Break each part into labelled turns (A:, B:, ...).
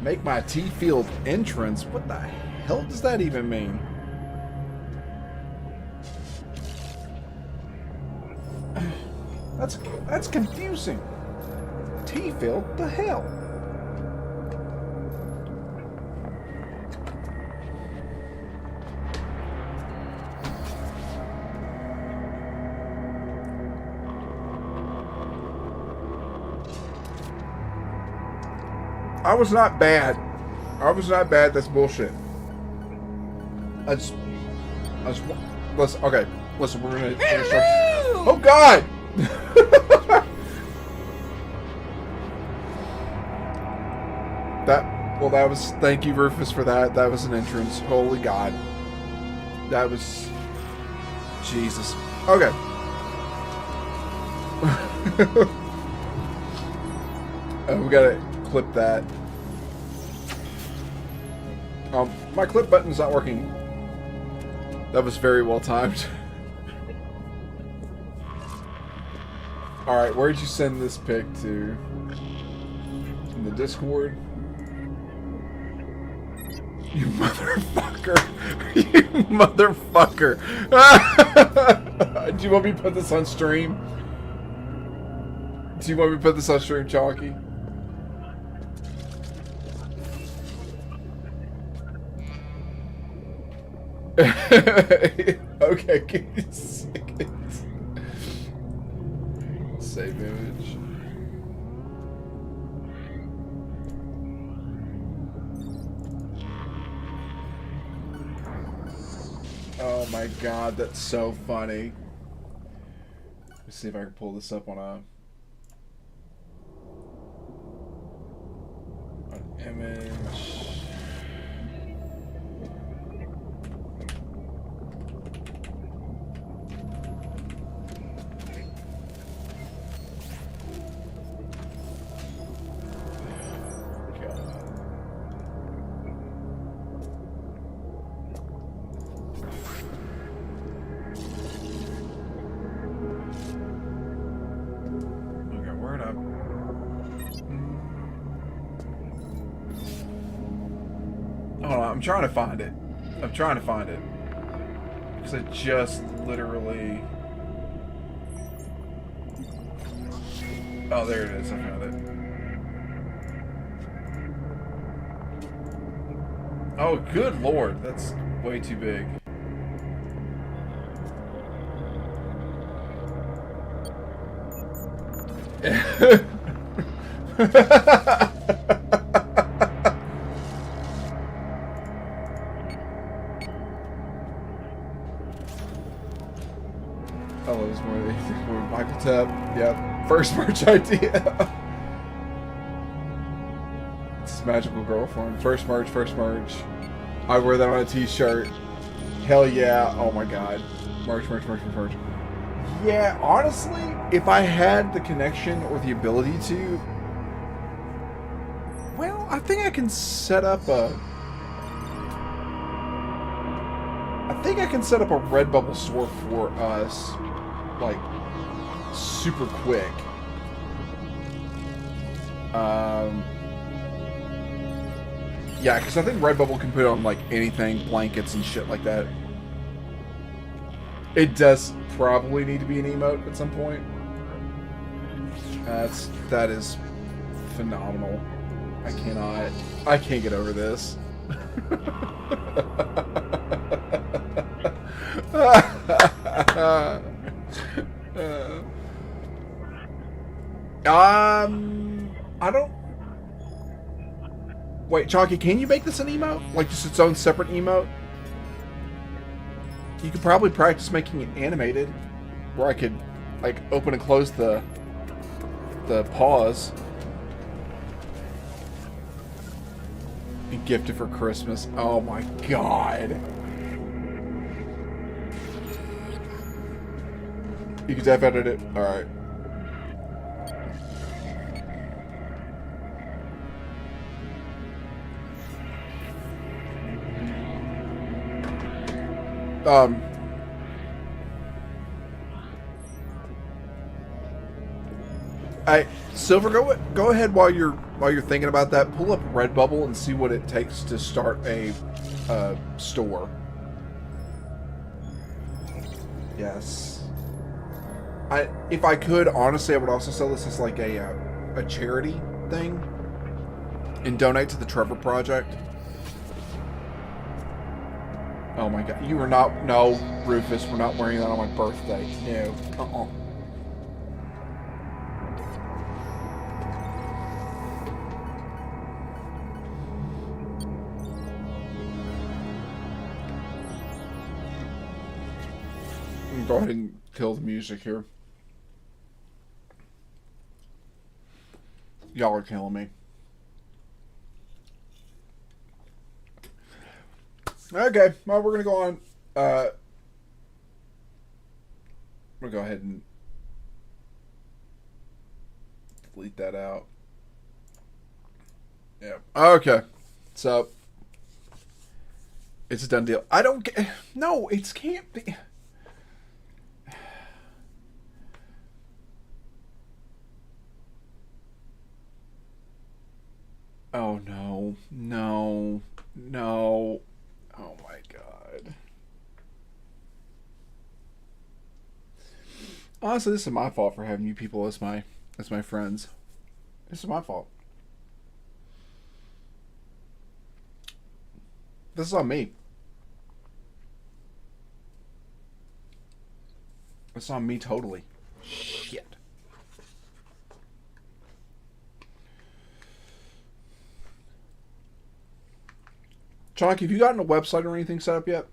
A: Make my T-field entrance? What the hell does that even mean? That's confusing. T-field? The hell? I was not bad. I was not bad. That's bullshit. Listen, okay. Listen, we're gonna start. Oh God! That was. Thank you, Rufus, for that. That was an entrance. Holy God. That was. Jesus. Okay. We gotta clip that. My clip button's not working. That was very well timed. Alright, where'd you send this pic to? In the Discord? You motherfucker. You motherfucker. Do you want me to put this on stream? Do you want me to put this on stream, Chalky? Okay, give me a second. Save image. Oh my God, that's so funny. Let's see if I can pull this up on an image. I'm trying to find it. I'm trying to find it. Because I just literally... Oh, there it is. I found it. Oh, good Lord. That's way too big. Oh, there's more Michael Tep. Yep. First merch idea. It's magical girlfriend. First merch, first merch. I wear that on a t-shirt. Hell yeah. Oh my God. Merch, merch, merch, merch, merch. Yeah, honestly, if I had the connection or the ability to, well, I think I can set up a... I think I can set up a Redbubble store for us, like, super quick. Yeah, because I think Redbubble can put on, like, anything, blankets and shit like that. It does probably need to be an emote at some point. That is phenomenal. I can't get over this. I don't... Wait, Chalky, can you make this an emote? Like, just its own separate emote? You could probably practice making it animated, where I could, like, open and close the pause. Be gifted for Christmas. Oh my God. You can def edit it. All right. Hey, Silver, go ahead while you're thinking about that. Pull up Redbubble and see what it takes to start a store. Yes. If I could, honestly, I would also sell this as like a charity thing and donate to the Trevor Project. Oh my God, you are not. No, Rufus, we're not wearing that on my birthday. No. Go ahead and kill the music here. Y'all are killing me. Okay, well, we're gonna go on. We'll go ahead and delete that out. Yeah. Okay. So it's a done deal. I don't get. No, it can't be. Oh no, no, no. Oh my God. Honestly, this is my fault for having you people as my friends. This is my fault. This is on me. This is on me totally. Shit. Chonky, have you gotten a website or anything set up yet?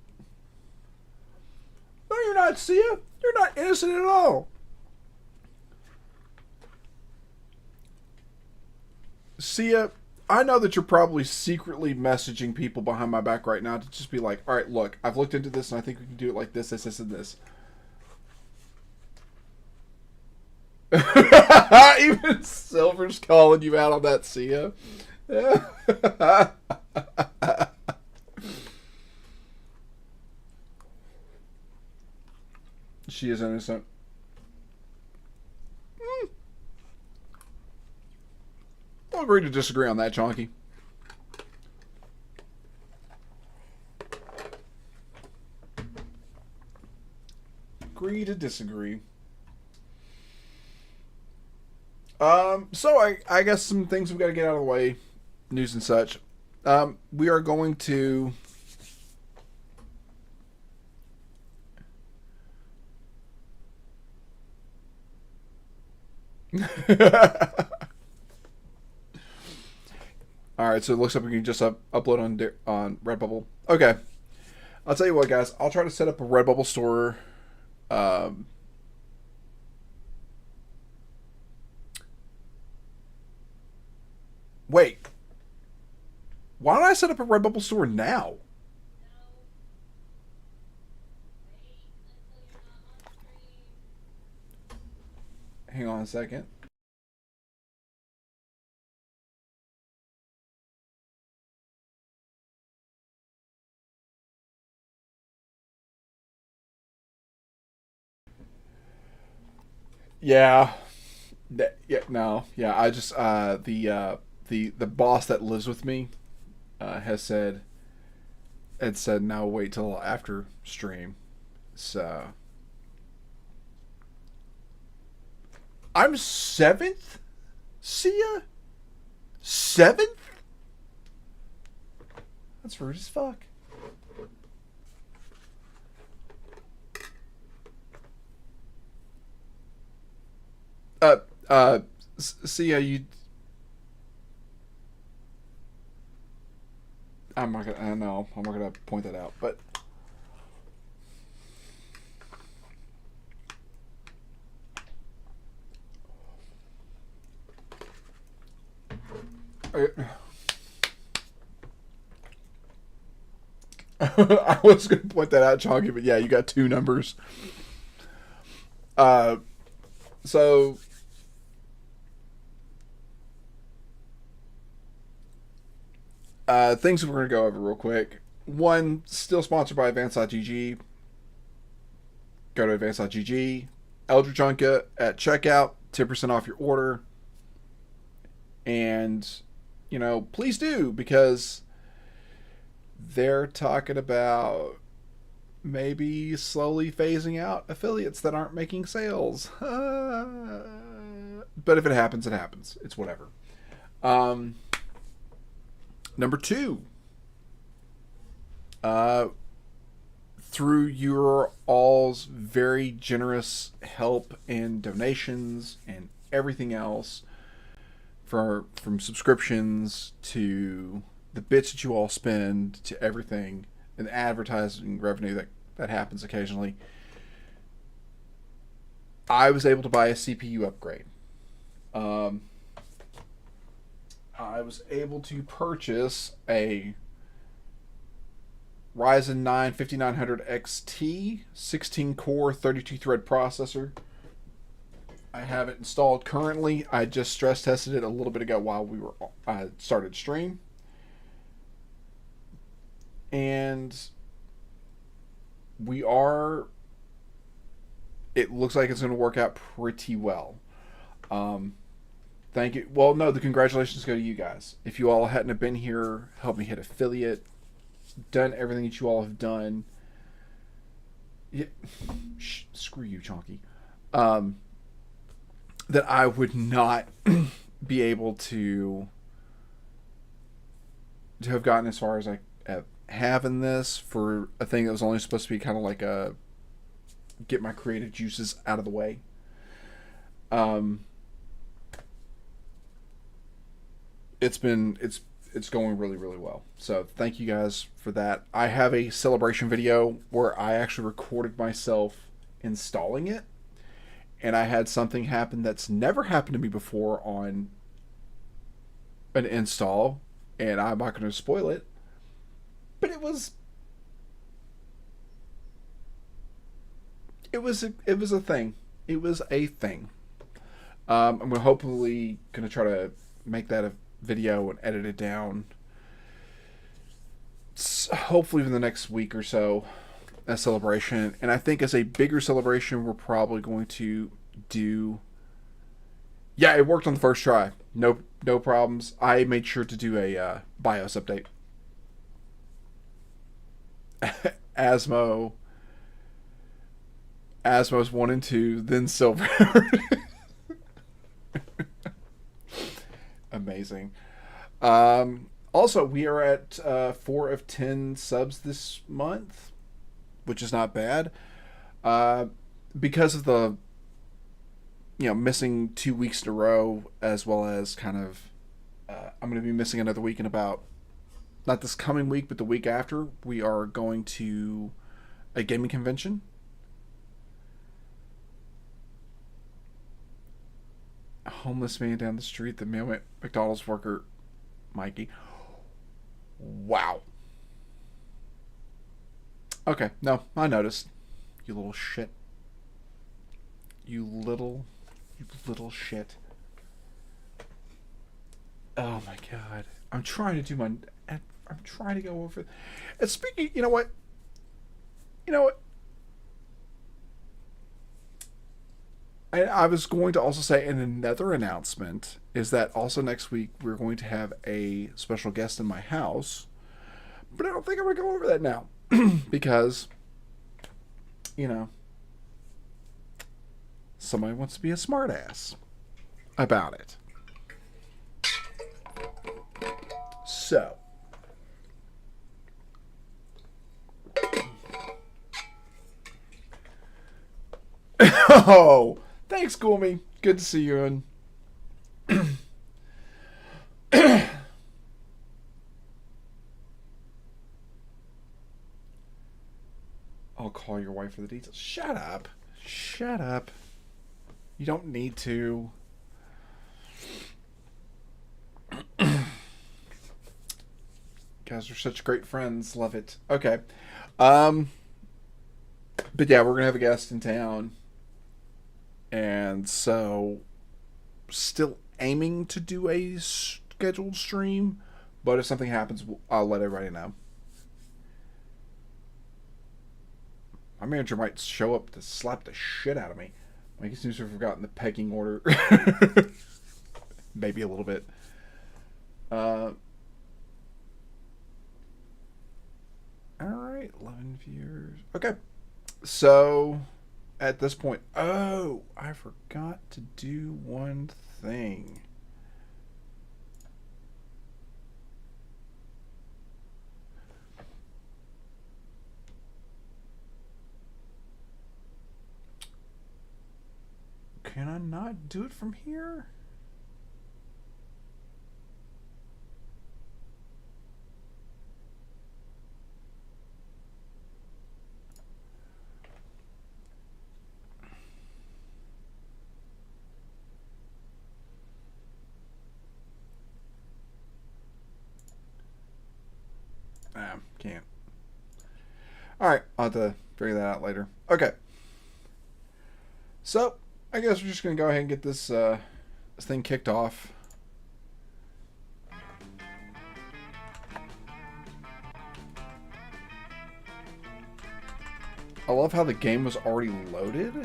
A: No, you're not, Sia. You're not innocent at all. Sia, I know that you're probably secretly messaging people behind my back right now to just be like, all right, look, I've looked into this and I think we can do it like this, and this. Even Silver's calling you out on that, Sia. She is innocent. I'll agree to disagree on that, Chonky. Agree to disagree. So I guess some things we've got to get out of the way, news and such. We are going to all right, so it looks like we can just upload on Redbubble. Okay, I'll tell you what, guys. I'll try to set up a Redbubble store. Wait, why don't I set up a Redbubble store now? Hang on a second. Yeah. I just the boss that lives with me has said now wait till after stream. So I'm 7th? Sia? 7th? That's rude as fuck. Sia, you... I'm not gonna... I know. I'm not gonna point that out, but... I was going to point that out, Chonky, but yeah, you got 2 numbers. So... things we're going to go over real quick. One, still sponsored by Advance.gg. Go to Advance.gg. Eldritch Unca at checkout. 10% off your order. And, you know, please do, because they're talking about maybe slowly phasing out affiliates that aren't making sales. But if it happens, it happens. It's whatever. Number 2. Through your all's very generous help and donations and everything else, from subscriptions to the bits that you all spend to everything, and advertising revenue that happens occasionally, I was able to buy a CPU upgrade. I was able to purchase a Ryzen 9 5900 XT 16-core 32-thread processor. I have it installed currently. I just stress tested it a little bit ago while I started stream. And it looks like it's going to work out pretty well. Thank you. Well, no, the congratulations go to you guys. If you all hadn't have been here, helped me hit affiliate, done everything that you all have done. Yeah, screw you, Chonky. That I would not be able to have gotten as far as I have in this for a thing that was only supposed to be kind of like a get my creative juices out of the way. It's going really, really well. So thank you guys for that. I have a celebration video where I actually recorded myself installing it, and I had something happen that's never happened to me before on an install, and I'm not going to spoil it, but it was a thing. It was a thing. I'm hopefully going to try to make that a video and edit it down, hopefully in the next week or so, a celebration. And I think as a bigger celebration, we're probably going to do, yeah, it worked on the first try, no problems. I made sure to do a BIOS update. Asmo's 1 and 2, then Silver. Amazing. Also, we are at 4 of 10 subs this month, which is not bad. Because of the missing 2 weeks in a row, as well as kind of I'm going to be missing another week in about, not this coming week, but the week after. We are going to a gaming convention. A homeless man down the street, the McDonald's worker, Mikey. Wow. Okay, no, I noticed. You little shit. You little shit. Oh my god. I'm trying to go over. And speaking, you know what? I was going to also say, in another announcement, is that also next week we're going to have a special guest in my house. But I don't think I'm going to go over that now. Because, somebody wants to be a smartass about it. So. Oh! Thanks, Gulmy. Good to see you. I'll call your wife for the details. Shut up. Shut up. You don't need to. You guys are such great friends. Love it. Okay. But yeah, we're going to have a guest in town. And so, still aiming to do a scheduled stream, but if something happens, I'll let everybody know. My manager might show up to slap the shit out of me. Mikey seems to have forgotten the pecking order. Maybe a little bit. Alright, 11 viewers. Okay. So, at this point... Oh, I forgot to do one thing. Can I not do it from here? Can't. Alright, I'll have to figure that out later. Okay. So, I guess we're just going to go ahead and get this, this thing kicked off. I love how the game was already loaded,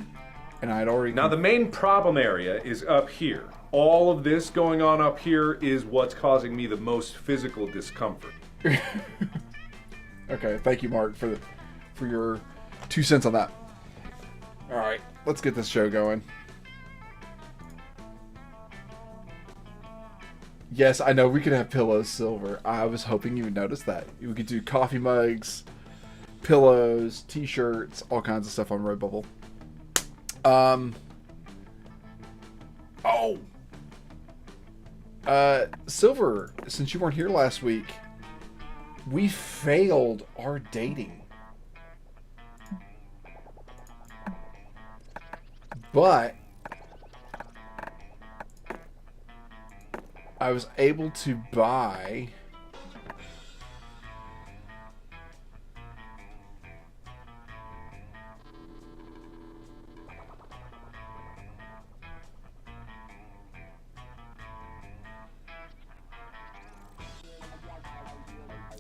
A: and I'd already...
B: Now, the main problem area is up here. All of this going on up here is what's causing me the most physical discomfort.
A: Okay, thank you, Mark, for your 2 cents on that. All right, let's get this show going. Yes, I know we could have pillows silver. I was hoping you would notice that. We could do coffee mugs, pillows, t-shirts, all kinds of stuff on Redbubble. Silver, since you weren't here last week, we failed our dating. But I was able to buy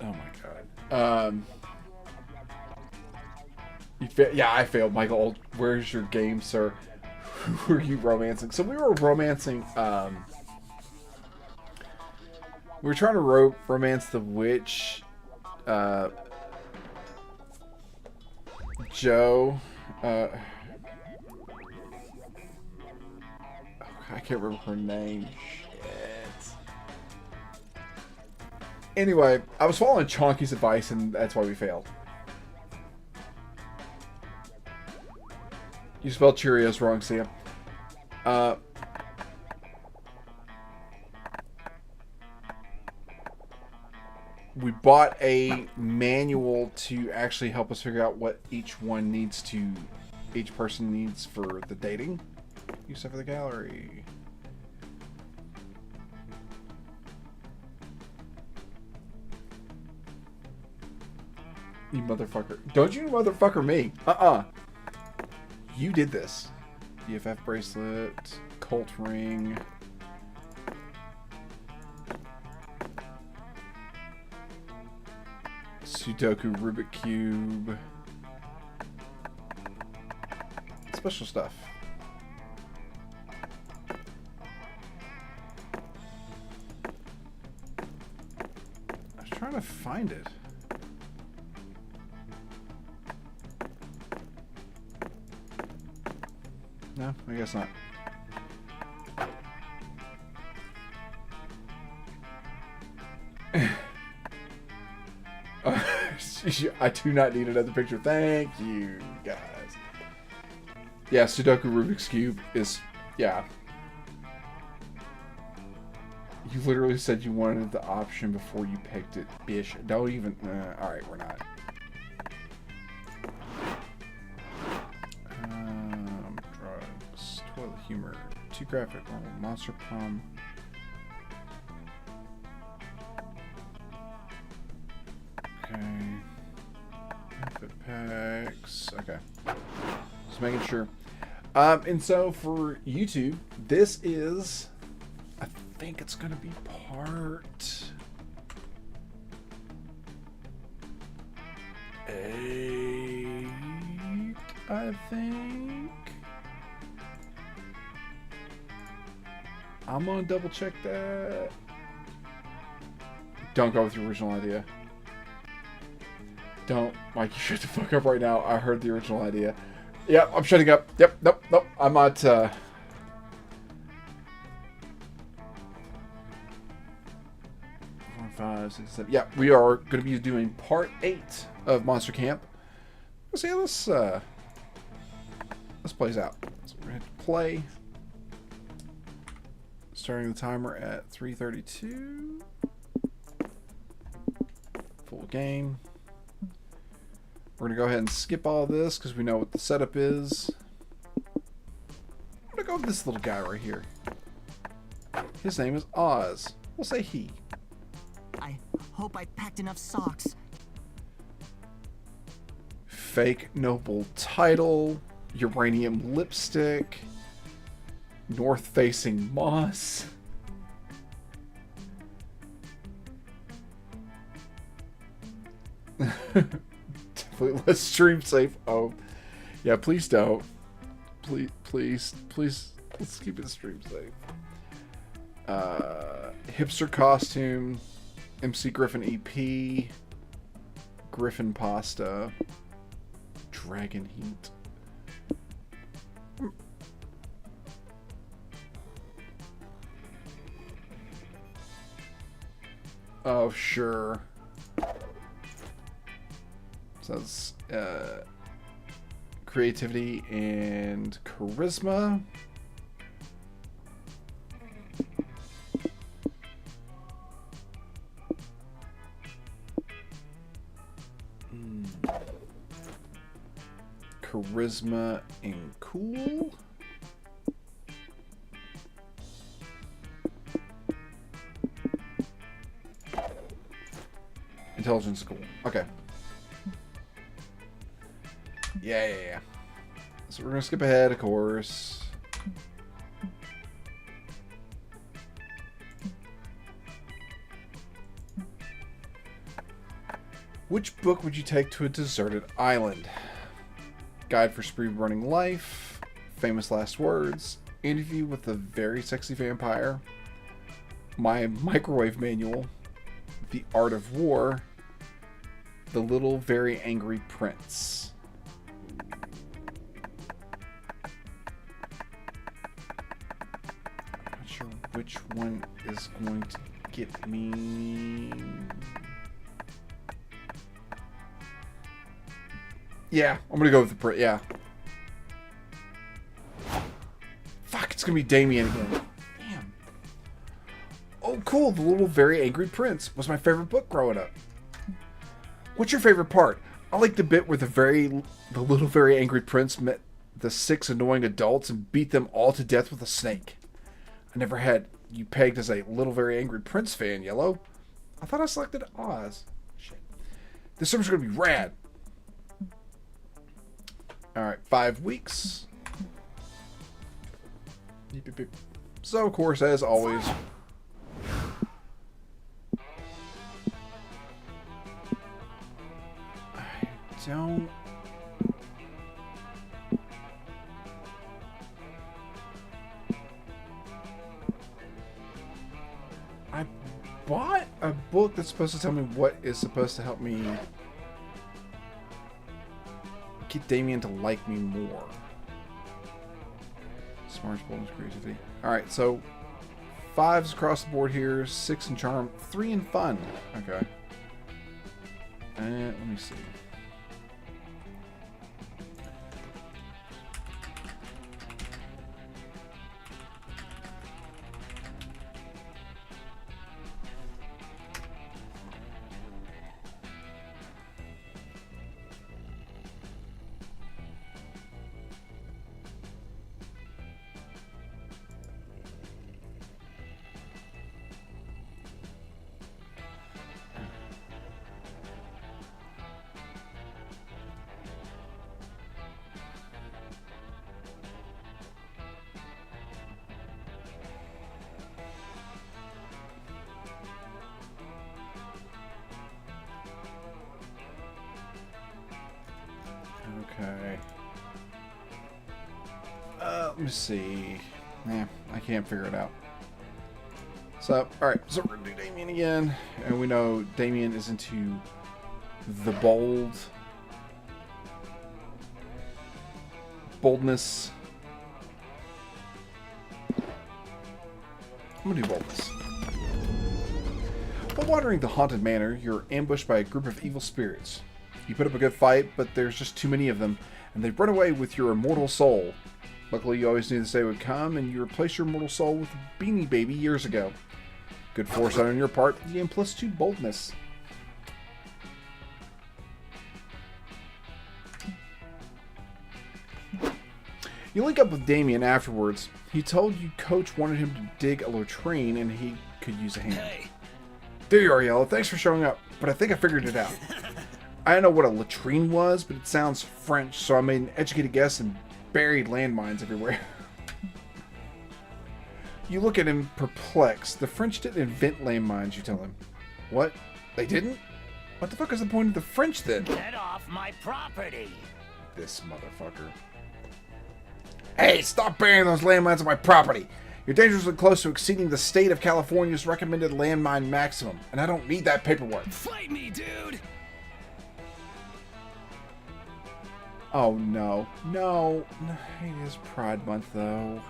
A: oh my god. Yeah, I failed, Michael. Where's your game, sir? Who are you romancing? So we were romancing, we were trying to romance the witch, Joe, I can't remember her name. Shit. Anyway, I was following Chonky's advice, and that's why we failed. You spelled Cheerios wrong, Sia. We bought a manual to actually help us figure out what each person needs for the dating. You stuff for the gallery. You motherfucker. Don't you motherfucker me. You did this. BFF bracelet, cult ring. Sudoku Rubik Cube. Special stuff. I was trying to find it. No, I guess not. I do not need another picture. Thank you, guys. Yeah, Sudoku Rubik's Cube is... Yeah. You literally said you wanted the option before you picked it. Bish. Don't even... Alright, we're not. Drugs. Toilet humor. Too graphic. Monster Palm. Okay. Outfit packs. Okay. Just making sure. And so for YouTube, this is... I think it's going to be part 8, I think. I'm gonna double check that. Don't go with your original idea. Don't. Mike, you shut the fuck up right now. I heard the original idea. Yep, I'm shutting up. Yep, nope. I'm not, 4, 5, 6, 7. Yeah, we are going to be doing part 8 of Monster Camp. Let's see how this plays out. So we're going to hit play. Starting the timer at 3:32. Full game. We're going to go ahead and skip all this because we know what the setup is. I'm going to go with this little guy right here. His name is Oz. We'll say he.
C: I hope I packed enough socks.
A: Fake noble title. Uranium lipstick. North-facing moss. Definitely let's stream safe. Oh, yeah, please don't. Please, let's keep it stream safe. Hipster costume. MC Griffin EP. Griffin pasta. Dragon heat. Oh, sure. Says creativity and charisma. Charisma and cool. Intelligence is cool. Okay. Yeah. So we're gonna skip ahead, of course. Which book would you take to a deserted island? Guide for Speed Running Life, Famous Last Words, Interview with a Very Sexy Vampire, My Microwave Manual, The Art of War, The Little Very Angry Prince. I'm not sure which one is going to get me. Yeah, I'm gonna go with the print. Yeah. Fuck, it's gonna be Damien again. Damn. Oh, cool. The Little Very Angry Prince was my favorite book growing up. What's your favorite part? I like the bit where the Little Very Angry Prince met the 6 annoying adults and beat them all to death with a snake. I never had you pegged as a Little Very Angry Prince fan, Yellow. I thought I selected Oz. Shit. This summer's gonna be rad. Alright, 5 weeks. So, of course, as always, I bought a book that's supposed to tell me what is supposed to help me get Damien to like me more. Smarts, boldness, creativity. Alright, so 5s across the board here, 6 in charm, 3 in fun. Okay. And let me see. Okay. Let me see. I can't figure it out. So, alright, so we're gonna do Damien again. And we know Damien is into the boldness. I'm gonna do boldness. While wandering the haunted manor, you're ambushed by a group of evil spirits. You put up a good fight, but there's just too many of them, and they run away with your immortal soul. Luckily, you always knew this day would come, and you replaced your immortal soul with a Beanie Baby years ago. Good foresight on your part. The game plus 2 boldness. You link up with Damien afterwards. He told you Coach wanted him to dig a latrine and he could use a hand.
D: Hey.
A: There you are, Yellow. Thanks for showing up, but I think I figured it out. I don't know what a latrine was, but it sounds French, so I made an educated guess and buried landmines everywhere. You look at him perplexed. The French didn't invent landmines, you tell him. What? They didn't? What the fuck is the point of the French then?
D: Get off my property.
A: This motherfucker. Hey, stop burying those landmines on my property! You're dangerously close to exceeding the state of California's recommended landmine maximum, and I don't need that paperwork.
D: Fight me, dude.
A: Oh no. No. It is Pride Month though.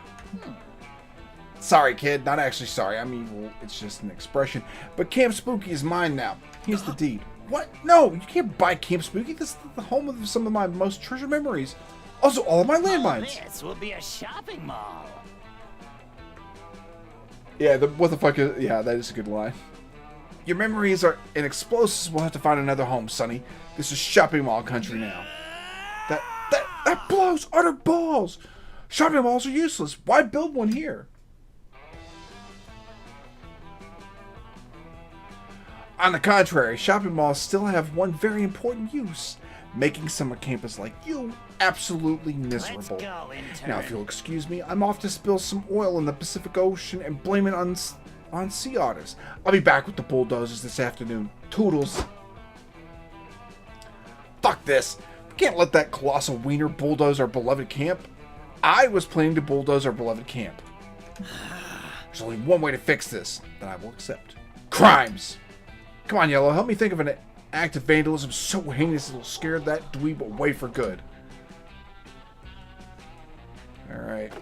A: Sorry, kid. Not actually sorry. I'm evil. It's just an expression. But Camp Spooky is mine now. Here's the deed. What? No, you can't buy Camp Spooky. This is the home of some of my most treasured memories. Also, all of my landmines.
D: This will be a shopping mall.
A: Yeah, what the fuck is... Yeah, that is a good line. Your memories are... And explosives will have to find another home, Sonny. This is shopping mall country now. That blows utter balls. Shopping malls are useless. Why build one here? On the contrary, shopping malls still have one very important use. Making summer campers like you absolutely miserable.
D: Let's go, intern.
A: Now, if you'll excuse me, I'm off to spill some oil in the Pacific Ocean and blame it on sea otters. I'll be back with the bulldozers this afternoon. Toodles. Fuck this. We can't let that colossal wiener bulldoze our beloved camp. I was planning to bulldoze our beloved camp. There's only one way to fix this that I will accept. Crimes! Come on, Yellow, help me think of an act of vandalism so heinous it'll scare that dweeb away for good. Alright.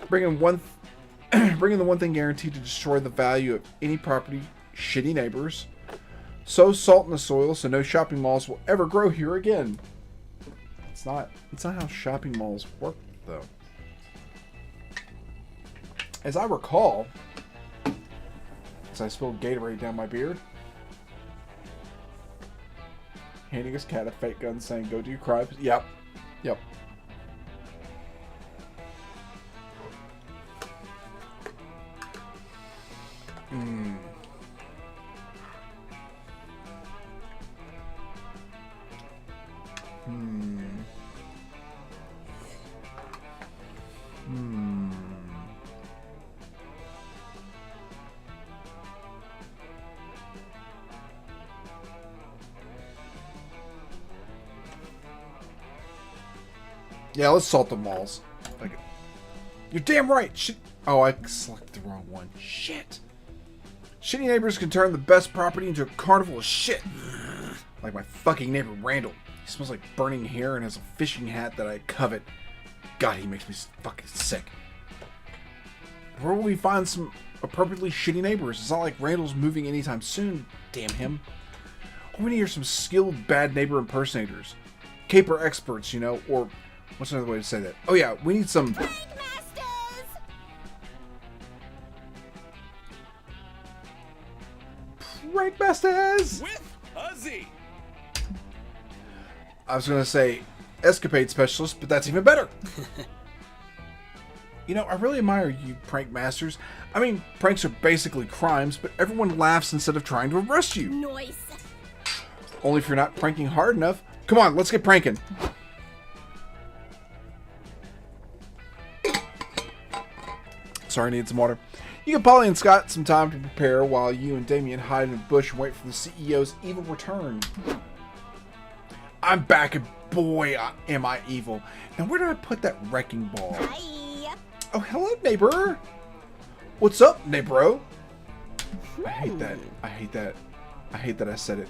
A: Bringing the one thing guaranteed to destroy the value of any property, shitty neighbors. Sow salt in the soil so no shopping malls will ever grow here again. It's not how shopping malls work, though. As I recall, as I spilled Gatorade down my beard, handing his cat a fake gun saying, "Go do your crimes." Yep. Yep. Yeah, let's salt the malls. Like, you're damn right. Oh, I selected the wrong one. Shit. Shitty neighbors can turn the best property into a carnival of shit. Like my fucking neighbor Randall. He smells like burning hair and has a fishing hat that I covet. God, he makes me fucking sick. Where will we find some appropriately shitty neighbors? It's not like Randall's moving anytime soon. Damn him. We need some skilled bad neighbor impersonators. Caper experts, you know, or... What's another way to say that? Oh yeah, we need some... Prank Masters!
D: With Uzzy.
A: I was going to say escapade specialist, but that's even better. You know, I really admire you prank masters. I mean, pranks are basically crimes, but everyone laughs instead of trying to arrest you.
E: Noise.
A: Only if you're not pranking hard enough. Come on, let's get pranking. Sorry, I need some water. You give Polly and Scott some time to prepare while you and Damien hide in a bush and wait for the CEO's evil return. I'm back, and boy, am I evil. Now, where did I put that wrecking ball?
E: Hi.
A: Oh, hello, neighbor. What's up, neighbor? I hate that. I hate that. I hate that I said it.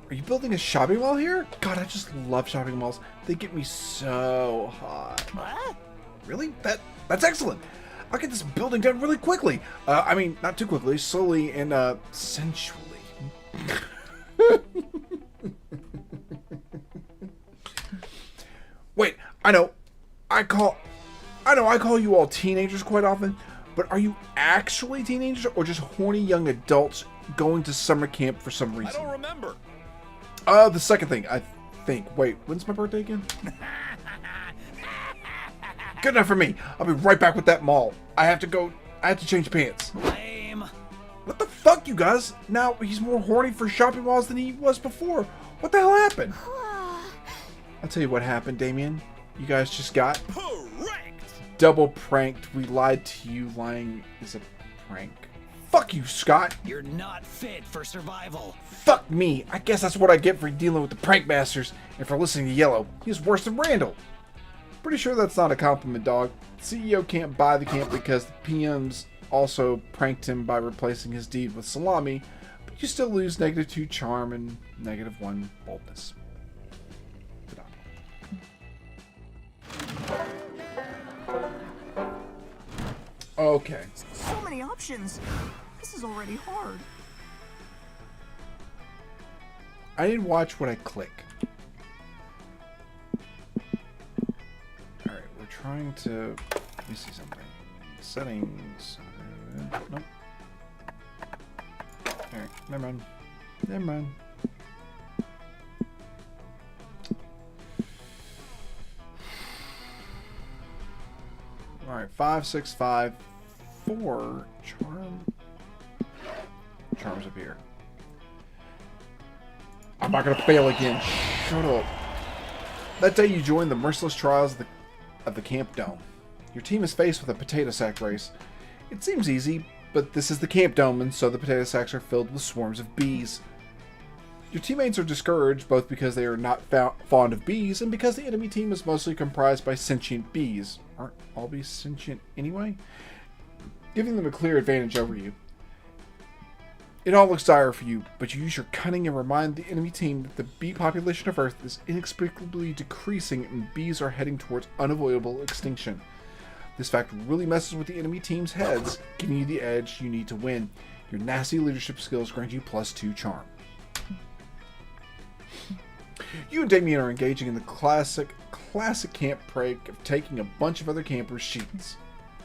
A: Are you building a shopping mall here? God, I just love shopping malls. They get me so hot.
C: What?
A: Really? That's excellent. I'll get this building done really quickly. I mean, not too quickly, slowly and sensually. Wait, I know I call you all teenagers quite often, but are you actually teenagers or just horny young adults going to summer camp for some reason?
D: I don't remember.
A: The second thing, I think. Wait, when's my birthday again? Good enough for me. I'll be right back with that mall. I have to change pants.
D: Lame.
A: What the fuck, you guys? Now he's more horny for shopping malls than he was before. What the hell happened? I'll tell you what happened, Damien. You guys just got
D: Correct.
A: double pranked. We lied to you. Lying is a prank. Fuck you, Scott.
D: You're not fit for survival.
A: Fuck me. I guess that's what I get for dealing with the prank masters and for listening to Yellow. He's worse than Randall. Pretty sure that's not a compliment, dog. The CEO can't buy the camp because the PMs also pranked him by replacing his deed with salami, but you still lose -2 charm and -1 boldness. Okay.
C: So many options. This is already hard.
A: I need to watch what I click. Alright, we're trying to... Let me see something. Settings... nope. Alright, never mind. Never mind. Alright, 5, 6, 5, 4. Charm. Charm's up here. I'm not gonna fail again. Shut up. That day you joined the merciless trials of the Camp Dome. Your team is faced with a potato sack race. It seems easy, but this is the Camp Dome, and so the potato sacks are filled with swarms of bees. Your teammates are discouraged both because they are not fond of bees and because the enemy team is mostly comprised by sentient bees. Aren't all bees sentient anyway? Giving them a clear advantage over you. It all looks dire for you, but you use your cunning and remind the enemy team that the bee population of Earth is inexplicably decreasing and bees are heading towards unavoidable extinction. This fact really messes with the enemy team's heads, giving you the edge you need to win. Your nasty leadership skills grant you +2 charm. You and Damien are engaging in the classic camp prank of taking a bunch of other campers' sheets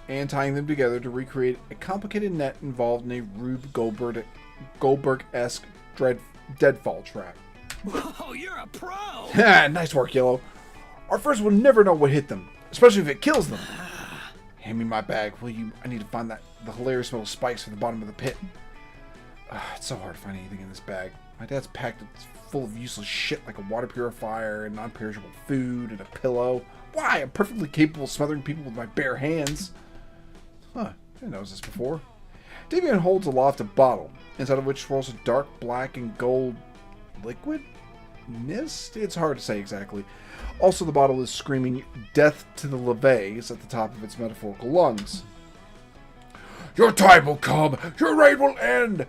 A: and tying them together to recreate a complicated net involved in a Rube Goldberg-esque deadfall trap.
D: Whoa, you're a pro.
A: Nice work, Yellow. Our first will never know what hit them, especially if it kills them. Hand me my bag, will you? I need to find the hilarious little spikes at the bottom of the pit. It's so hard to find anything in this bag. My dad's packed it full of useless shit like a water purifier and non-perishable food and a pillow. Why? I'm perfectly capable of smothering people with my bare hands. Huh, I didn't notice this before. Damien holds aloft a bottle, inside of which swirls a dark black and gold liquid? Mist? It's hard to say exactly. Also, the bottle is screaming death to the levees at the top of its metaphorical lungs. Your time will come! Your reign will end!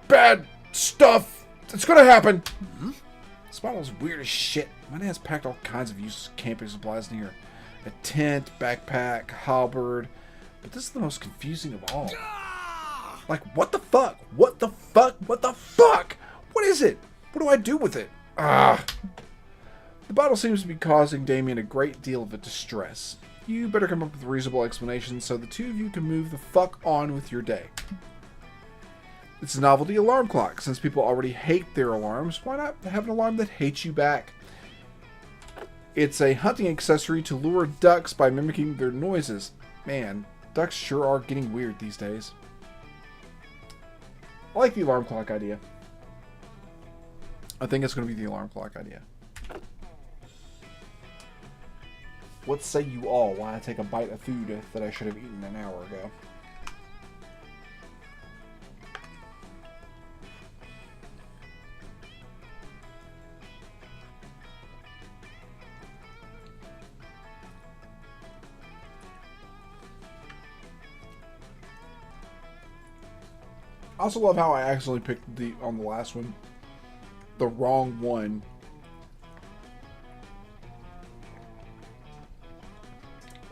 A: Bad stuff! It's gonna happen! Mm-hmm. This bottle's weird as shit. My dad's packed all kinds of useless camping supplies in here. A tent, backpack, halberd. But this is the most confusing of all. Like, what the fuck? What the fuck? What the fuck? What is it? What do I do with it? Ah. The bottle seems to be causing Damien a great deal of distress. You better come up with a reasonable explanation so the two of you can move the fuck on with your day. It's a novelty alarm clock. Since people already hate their alarms, why not have an alarm that hates you back? It's a hunting accessory to lure ducks by mimicking their noises. Man, ducks sure are getting weird these days. I like the alarm clock idea. I think it's going to be the alarm clock idea. What say you all while I take a bite of food that I should have eaten an hour ago? I also love how I accidentally picked on the last one the wrong one.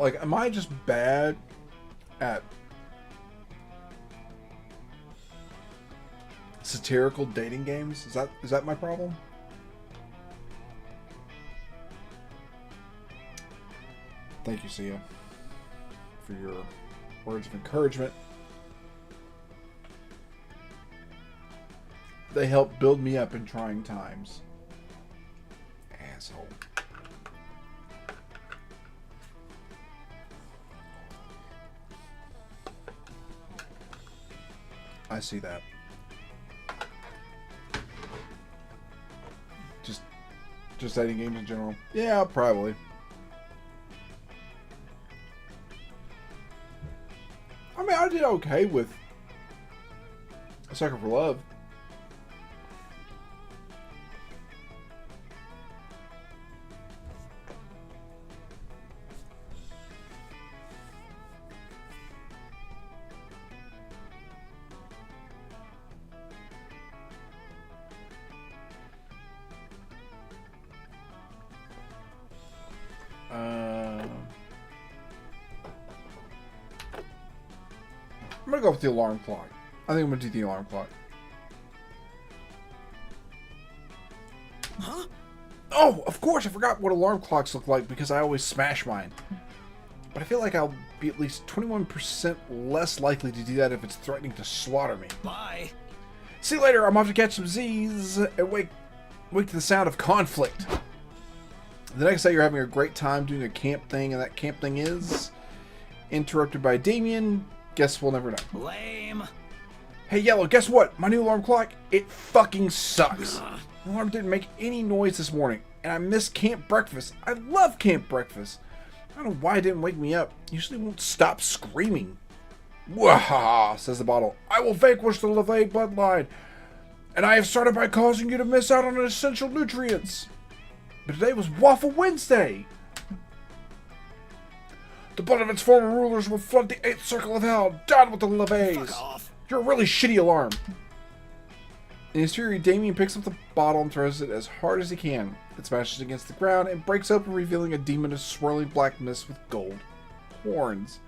A: Like, am I just bad at satirical dating games? Is that my problem? Thank you, Sia, for your words of encouragement. They help build me up in trying times. Asshole. I see that. Just dating games in general. Yeah, probably. I mean, I did okay with A Sucker for Love. I'm gonna go with the alarm clock. I think I'm gonna do the alarm clock.
D: Huh?
A: Oh, of course, I forgot what alarm clocks look like because I always smash mine. But I feel like I'll be at least 21% less likely to do that if it's threatening to slaughter me.
D: Bye.
A: See you later. I'm off to catch some Z's and wake to the sound of conflict. The next day, you're having a great time doing a camp thing, and that camp thing is interrupted by Damien. Guess we'll never know.
D: Lame.
A: Hey, Yellow, guess what? My new alarm clock, it fucking sucks. The alarm didn't make any noise this morning, and I missed camp breakfast. I love camp breakfast. I don't know why it didn't wake me up. Usually won't stop screaming. Wahaha, says the bottle. I will vanquish the LeVay bloodline, and I have started by causing you to miss out on essential nutrients. But today was Waffle Wednesday. The blood of its former rulers will flood the 8th circle of hell. Down with the LeVays.
D: Fuck off.
A: You're a really shitty alarm. In his fury, Damien picks up the bottle and throws it as hard as he can. It smashes against the ground and breaks open, revealing a demon of swirling black mist with gold horns.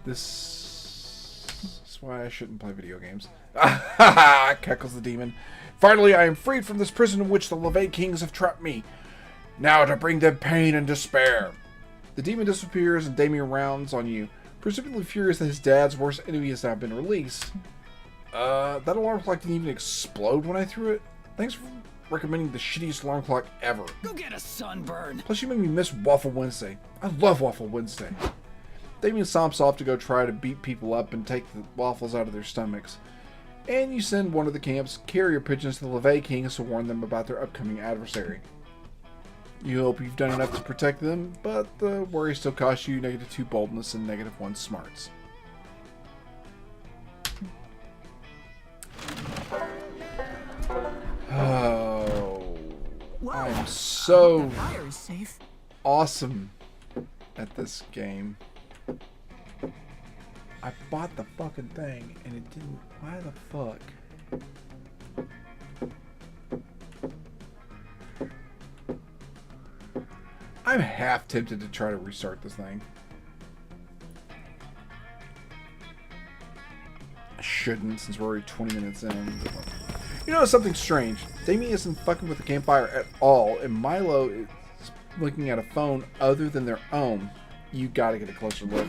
A: This is why I shouldn't play video games. Cackles the demon. Finally, I am freed from this prison in which the LeVay kings have trapped me. Now to bring them pain and despair. The demon disappears and Damien rounds on you, presumably furious that his dad's worst enemy has now been released. That alarm clock didn't even explode when I threw it. Thanks for recommending the shittiest alarm clock ever.
D: Go get a sunburn.
A: Plus you made me miss Waffle Wednesday. I love Waffle Wednesday. Damien stomps off to go try to beat people up and take the waffles out of their stomachs. And you send one of the camp's carrier pigeons to the LeVay kings to warn them about their upcoming adversary. You hope you've done enough to protect them, but the worry still costs you -2 boldness and -1 smarts. Oh, I'm so
C: The fire is safe.
A: awesome at this game. I bought the fucking thing and it didn't. Why the fuck? I'm half tempted to try to restart this thing. I shouldn't, since we're already 20 minutes in. You know something strange? Damien isn't fucking with the campfire at all, and Milo is looking at a phone other than their own. You gotta get a closer look.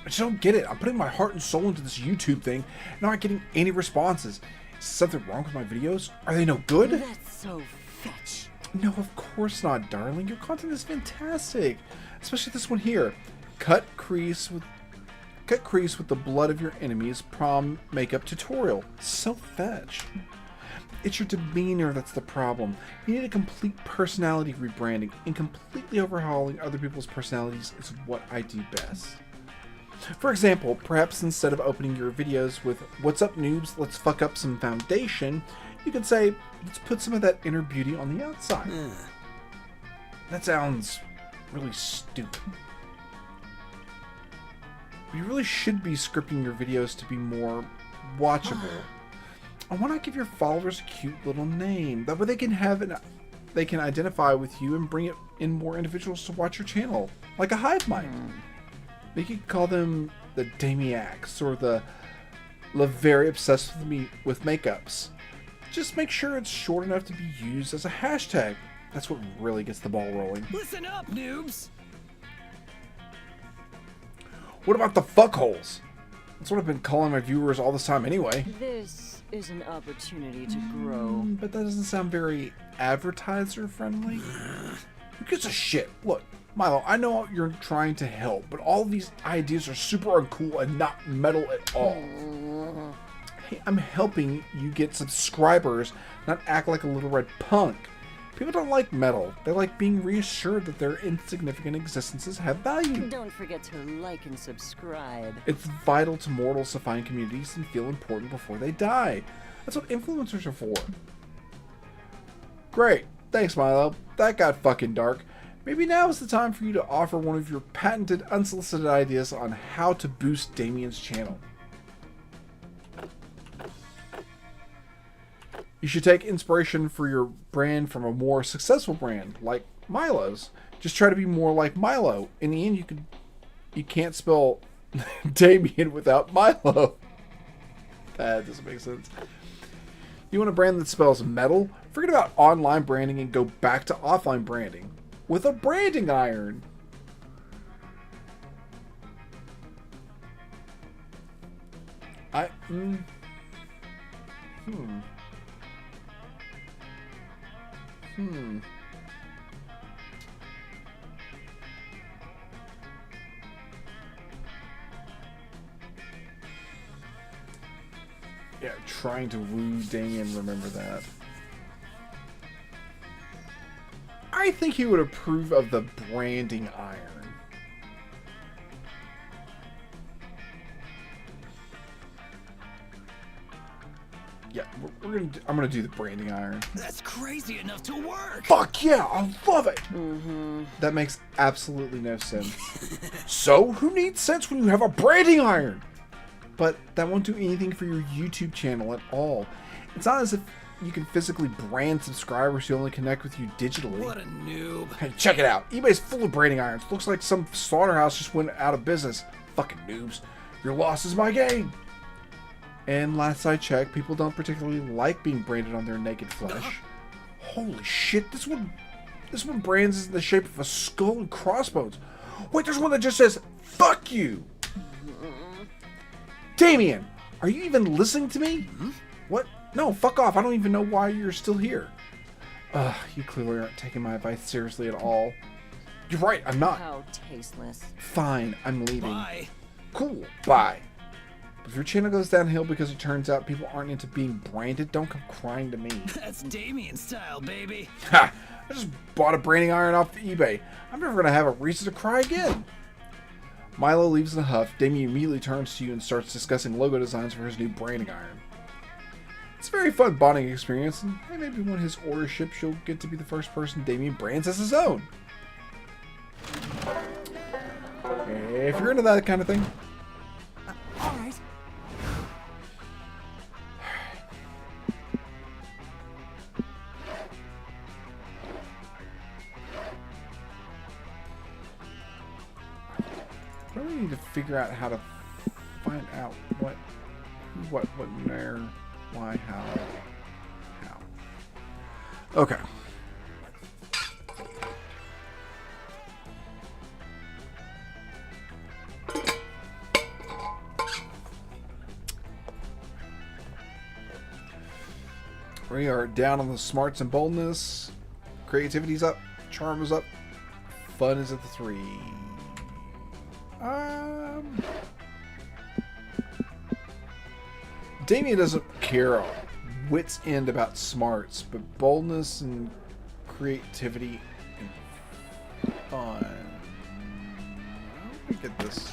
A: I just don't get it. I'm putting my heart and soul into this YouTube thing, and I'm not getting any responses. Is something wrong with my videos? Are they no good?
C: That's so fetch.
A: No, of course not, darling. Your content is fantastic. Especially this one here. Cut crease with the blood of your enemies prom makeup tutorial. So fetch. It's your demeanor that's the problem. You need a complete personality rebranding, and completely overhauling other people's personalities is what I do best. For example, perhaps instead of opening your videos with "What's up, noobs? Let's fuck up some foundation," you could say, "Let's put some of that inner beauty on the outside." That sounds really stupid. You really should be scripting your videos to be more watchable. And why not give your followers a cute little name? That way they can identify with you and bring it in more individuals to watch your channel, like a hive mind. You could call them the Damiacs or the very obsessed with makeups. Just make sure it's short enough to be used as a hashtag. That's what really gets the ball rolling.
D: Listen up, noobs.
A: What about the fuckholes? That's what I've been calling my viewers all this time anyway.
E: This is an opportunity to grow.
A: But that doesn't sound very advertiser friendly. Who gives a shit? Look, Milo, I know you're trying to help, but all of these ideas are super uncool and not metal at all. Hey, I'm helping you get subscribers, not act like a little red punk. People don't like metal. They like being reassured that their insignificant existences have value.
E: Don't forget to like and subscribe.
A: It's vital to mortals to find communities and feel important before they die. That's what influencers are for. Great. Thanks, Milo. That got fucking dark. Maybe now is the time for you to offer one of your patented, unsolicited ideas on how to boost Damien's channel. You should take inspiration for your brand from a more successful brand, like Milo's. Just try to be more like Milo. In the end, you can't spell Damien without Milo. That doesn't make sense. You want a brand that spells metal? Forget about online branding and go back to offline branding with a branding iron. Yeah, trying to woo Damien, remember that. I think he would approve of the branding iron. Yeah, I'm gonna do the branding iron.
D: That's crazy enough to work.
A: Fuck yeah, I love it. That makes absolutely no sense. So, who needs sense when you have a branding iron? But that won't do anything for your YouTube channel at all. It's not as if you can physically brand subscribers who only connect with you digitally.
D: What a noob.
A: Hey, check it out. eBay's full of branding irons. Looks like some slaughterhouse just went out of business. Fucking noobs. Your loss is my gain. And last I checked, people don't particularly like being branded on their naked flesh. Holy shit, this one brands is in the shape of a skull and crossbones. Wait, there's one that just says, fuck you! Damien, are you even listening to me? What? No, fuck off. I don't even know why you're still here. You clearly aren't taking my advice seriously at all. You're right, I'm not.
E: How tasteless.
A: Fine, I'm leaving.
D: Bye.
A: Cool, bye. If your channel goes downhill because it turns out people aren't into being branded, don't come crying to me.
D: That's Damien style, baby.
A: Ha! I just bought a branding iron off eBay. I'm never going to have a reason to cry again. Milo leaves in a huff. Damien immediately turns to you and starts discussing logo designs for his new branding iron. It's a very fun bonding experience, and maybe when his order ships, you'll get to be the first person Damien brands as his own. If you're into that kind of thing.
C: Alright.
A: I really need to figure out how to find out what, where, why, how. Okay. We are down on the smarts and boldness. Creativity's up. Charm is up. Fun is at the 3. Damien doesn't care a wit's end about smarts, but boldness and creativity and fun. Let me get this.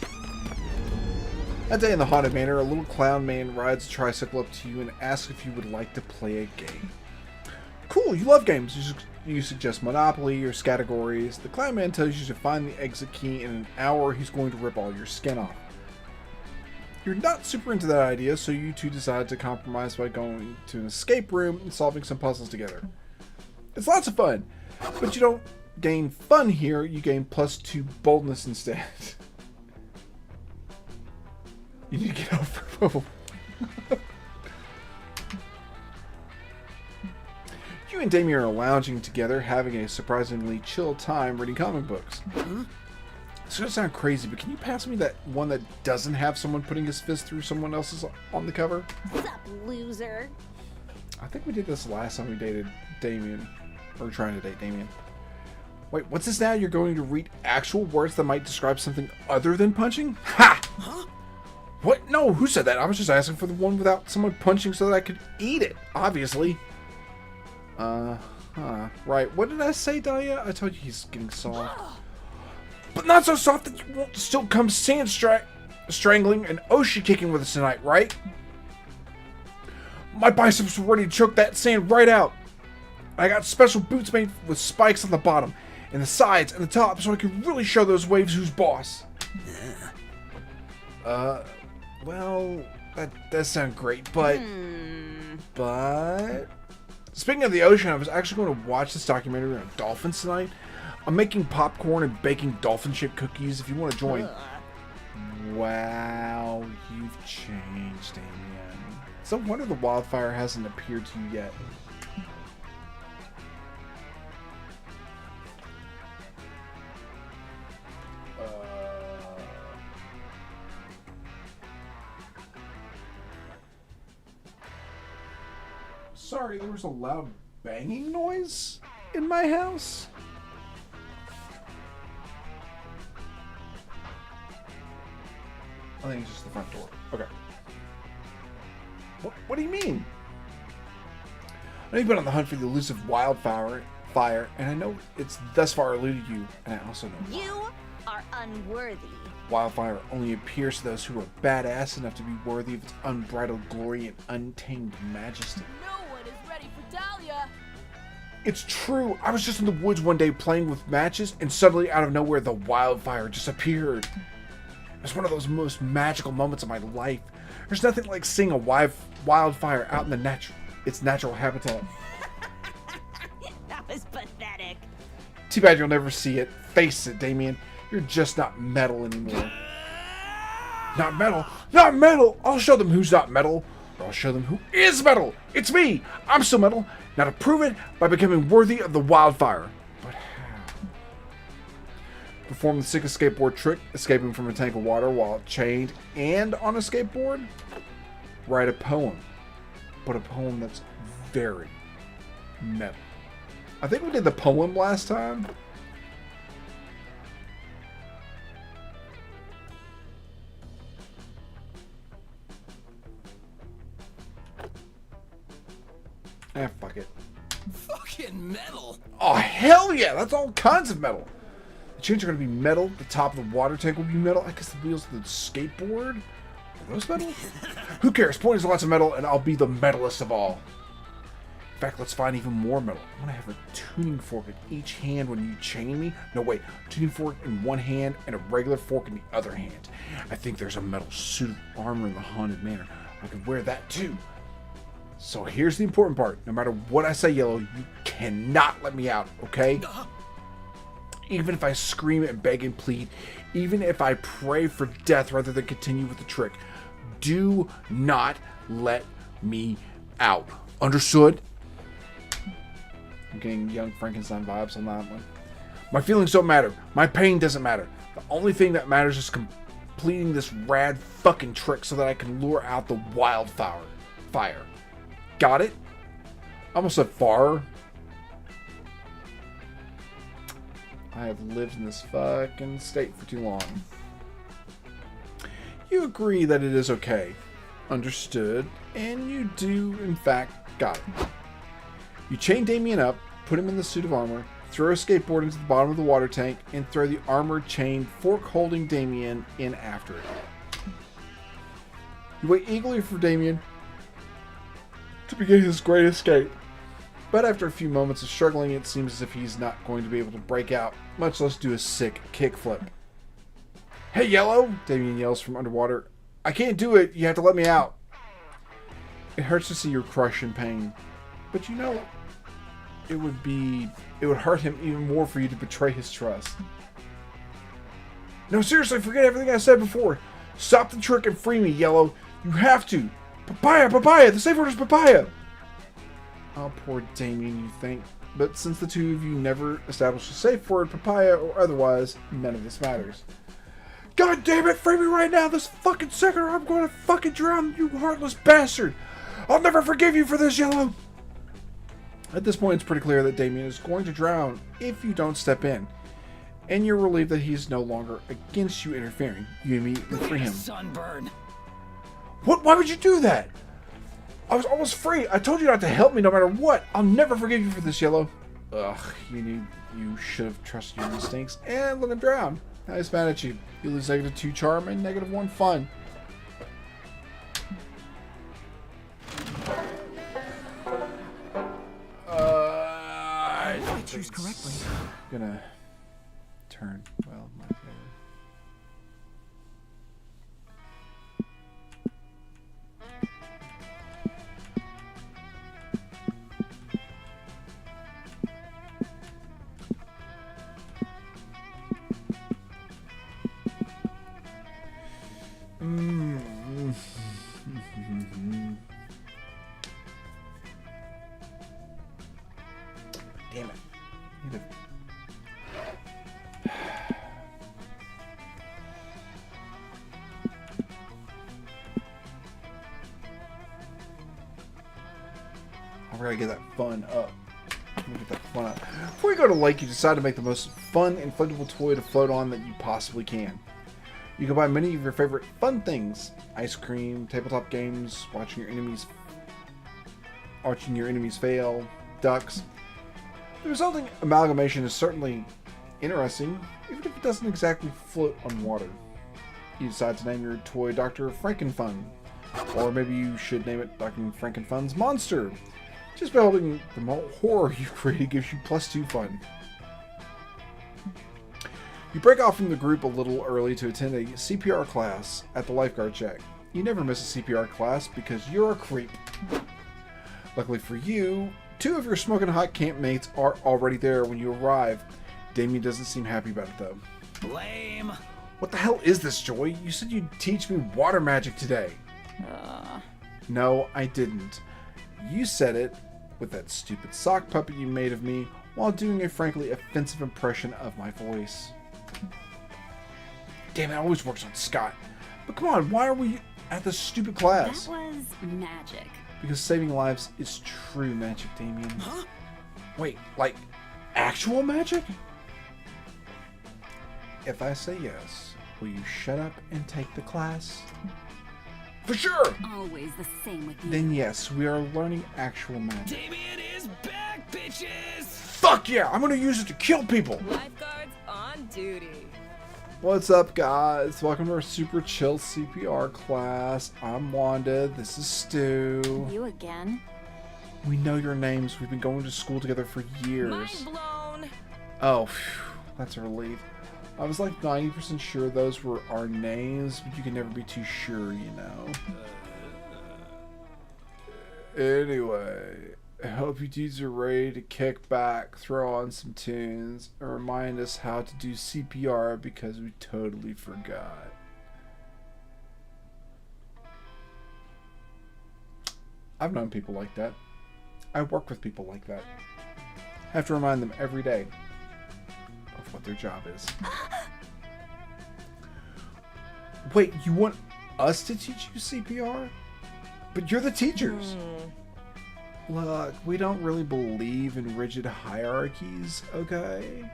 A: That day in the Haunted Manor, a little clown man rides a tricycle up to you and asks if you would like to play a game. Cool, you love games. You suggest Monopoly or Scattergories. The clown man tells you to find the exit key in an hour. He's going to rip all your skin off. You're not super into that idea, so you two decide to compromise by going to an escape room and solving some puzzles together. It's lots of fun, but you don't gain fun here, you gain +2 boldness instead. You need to get over. You and Damien are lounging together, having a surprisingly chill time reading comic books. It's gonna sound crazy, but can you pass me that one that doesn't have someone putting his fist through someone else's on the cover?
F: What's up, loser?
A: I think we did this last time we dated Damien. Or trying to date Damien. Wait, what's this now? You're going to read actual words that might describe something other than punching? Ha! Huh? What? No, who said that? I was just asking for the one without someone punching so that I could eat it, obviously. Right. What did I say, Dahlia? I told you he's getting soft. But not so soft that you won't still come sand strangling and ocean kicking with us tonight, right? My biceps were ready to choke that sand right out. I got special boots made with spikes on the bottom, and the sides, and the top, so I could really show those waves who's boss. Well, that does sound great, but... Speaking of the ocean, I was actually going to watch this documentary on dolphins tonight. I'm making popcorn and baking dolphin-shaped cookies if you want to join. Wow, you've changed, Damien. It's no wonder the wildfire hasn't appeared to you yet. Sorry, there was a loud banging noise in my house. I think it's just the front door. Okay. What do you mean? I know you've been on the hunt for the elusive wildfire, and I know it's thus far eluded you, and I also know why.
F: You are unworthy.
A: Wildfire only appears to those who are badass enough to be worthy of its unbridled glory and untamed majesty.
G: No one is ready for Dahlia.
A: It's true. I was just in the woods one day playing with matches, and suddenly out of nowhere the wildfire just appeared. It's one of those most magical moments of my life. There's nothing like seeing a wildfire out in its natural habitat.
F: That was pathetic.
A: Too bad you'll never see it. Face it, Damien. You're just not metal anymore. Not metal? Not metal! I'll show them who's not metal. Or I'll show them who is metal. It's me. I'm still metal. Now to prove it, by becoming worthy of the wildfire. But how? Perform the sickest skateboard trick, escaping from a tank of water while chained and on a skateboard. Write a poem. But a poem that's very metal. I think we did the poem last time. Fuck it.
D: Fucking metal.
A: Oh, hell yeah! That's all kinds of metal. The chains are going to be metal. The top of the water tank will be metal. I guess the wheels of the skateboard. Are those metal? Who cares? Point is lots of metal, and I'll be the metalist of all. In fact, let's find even more metal. I want to have a tuning fork in each hand when you chain me. No, wait. Tuning fork in one hand and a regular fork in the other hand. I think there's a metal suit of armor in the Haunted Manor. I could wear that too. So here's the important part. No matter what I say, Yellow, you cannot let me out, okay? Even if I scream and beg and plead, even if I pray for death rather than continue with the trick, do not let me out. Understood? I'm getting young Frankenstein vibes on that one. My feelings don't matter. My pain doesn't matter. The only thing that matters is completing this rad fucking trick so that I can lure out the wildfire. Got it? I almost said far. I have lived in this fucking state for too long. You agree that it is okay. Understood. And you do, in fact, got it. You chain Damien up, put him in the suit of armor, throw a skateboard into the bottom of the water tank, and throw the armored chain fork-holding Damien in after it. You wait eagerly for Damien to begin his great escape. But after a few moments of struggling, it seems as if he's not going to be able to break out, much less do a sick kickflip. Hey, Yellow! Damien yells from underwater I can't do it. You have to let me out. It hurts to see your crush in pain. But you know, it would hurt him even more for you to betray his trust. No, seriously, forget everything I said before. Stop the trick and free me, Yellow. You have to. Papaya, papaya. The safe word is papaya. Oh, poor Damien, you think. But since the two of you never established a safe word, papaya or otherwise, none of this matters. God damn it, free me right now, this fucking second, or I'm going to fucking drown, you heartless bastard. I'll never forgive you for this, Yellow. At this point, it's pretty clear that Damien is going to drown if you don't step in. And you're relieved that he's no longer against you interfering. You immediately free him.
D: Sunburn.
A: What? Why would you do that? I was almost free. I told you not to help me no matter what. I'll never forgive you for this, Yellow. Ugh, you should have trusted your instincts and let him drown. Now he's mad at you. You lose -2 charm and -1 fun.
C: I choose correctly.
A: Gonna turn. Well, my favor. Damn it. Need to... I gotta get that fun up. Get that fun up. Before you go to lake, you decide to make the most fun inflatable toy to float on that you possibly can. You can buy many of your favorite fun things: ice cream, tabletop games, watching your enemies fail, ducks. The resulting amalgamation is certainly interesting, even if it doesn't exactly float on water. You decide to name your toy Dr. Frankenfun, or maybe you should name it Dr. Frankenfun's Monster. Just by holding the horror you created gives you +2 fun. You break off from the group a little early to attend a CPR class at the lifeguard shack. You never miss a CPR class because you're a creep. Luckily for you, 2 of your smoking hot campmates are already there when you arrive. Damien doesn't seem happy about it though.
D: Lame.
A: What the hell is this, Joy? You said you'd teach me water magic today. No, I didn't. You said it with that stupid sock puppet you made of me while doing a frankly offensive impression of my voice. Damn, it always works on Scott. But come on, why are we at this stupid class?
H: That was magic.
A: Because saving lives is true magic, Damien.
D: Huh?
A: Wait, like actual magic? If I say yes, will you shut up and take the class? For sure!
H: Always the same with you.
A: Then yes, we are learning actual magic.
D: Damien is back, bitches!
A: Fuck yeah! I'm gonna use it to kill people!
G: Lifeguards on duty.
A: What's up, guys? Welcome to our super chill CPR class. I'm Wanda. This is Stu.
H: You again?
A: We know your names. We've been going to school together for years.
G: Mind blown.
A: Oh, phew, that's a relief. I was like 90% sure those were our names, but you can never be too sure, you know. Anyway, I hope you dudes are ready to kick back, throw on some tunes, and remind us how to do CPR because we totally forgot. I've known people like that. I work with people like that. I have to remind them every day of what their job is. Wait, you want us to teach you CPR? But you're the teachers. Look, we don't really believe in rigid hierarchies, okay?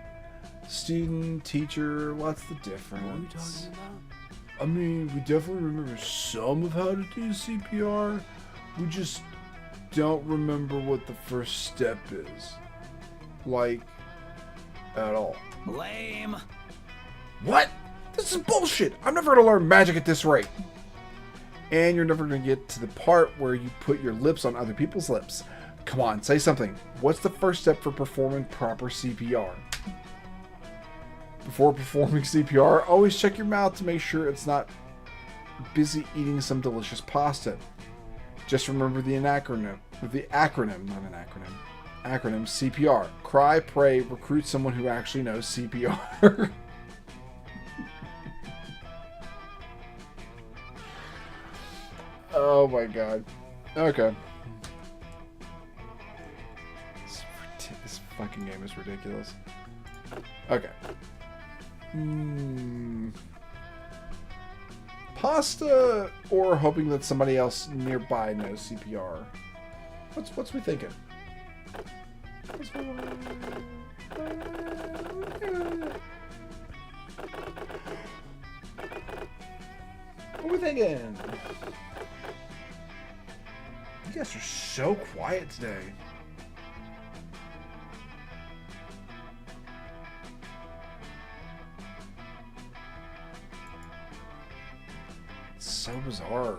A: Student, teacher, what's the difference?
D: What are you talking about?
A: I mean, we definitely remember some of how to do CPR. We just don't remember what the first step is. Like, at all.
D: Lame.
A: What? This is bullshit! I'm never gonna learn magic at this rate. And you're never gonna get to the part where you put your lips on other people's lips. Come on, say something. What's the first step for performing proper CPR? Before performing CPR, always check your mouth to make sure it's not busy eating some delicious pasta. Just remember the acronym, not an acronym. Acronym CPR. Cry, pray, recruit someone who actually knows CPR. Oh my god. Okay. This fucking game is ridiculous. Okay. Pasta or hoping that somebody else nearby knows CPR? What's we thinking? What are we thinking? You guys are so quiet today. It's so bizarre.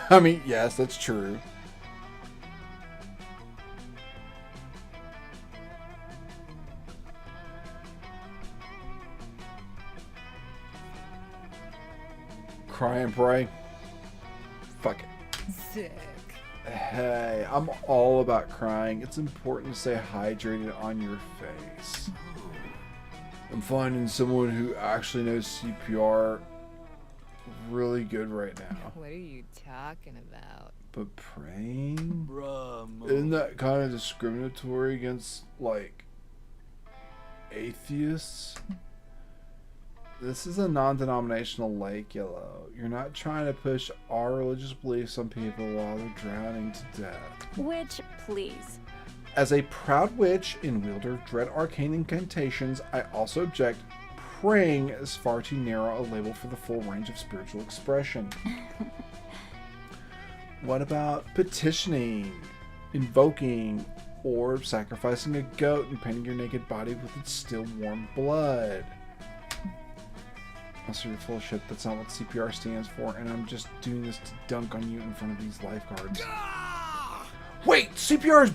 A: I mean, yes, that's true. Cry and pray. Fuck it.
G: Sick.
A: Hey, I'm all about crying. It's important to stay hydrated on your face. I'm finding someone who actually knows CPR really good right now.
G: What are you talking about?
A: But praying?
D: Bruh,
A: Isn't that kind of discriminatory against, like, atheists? This is a non-denominational lake, Yellow. You're not trying to push our religious beliefs on people while they're drowning to death.
H: Witch, please.
A: As a proud witch in wielder dread arcane incantations, I also object praying is far too narrow a label for the full range of spiritual expression. What about petitioning, invoking, or sacrificing a goat and painting your naked body with its still warm blood? Also, you're full of shit. That's not what CPR stands for, and I'm just doing this to dunk on you in front of these lifeguards. Wait! CPR is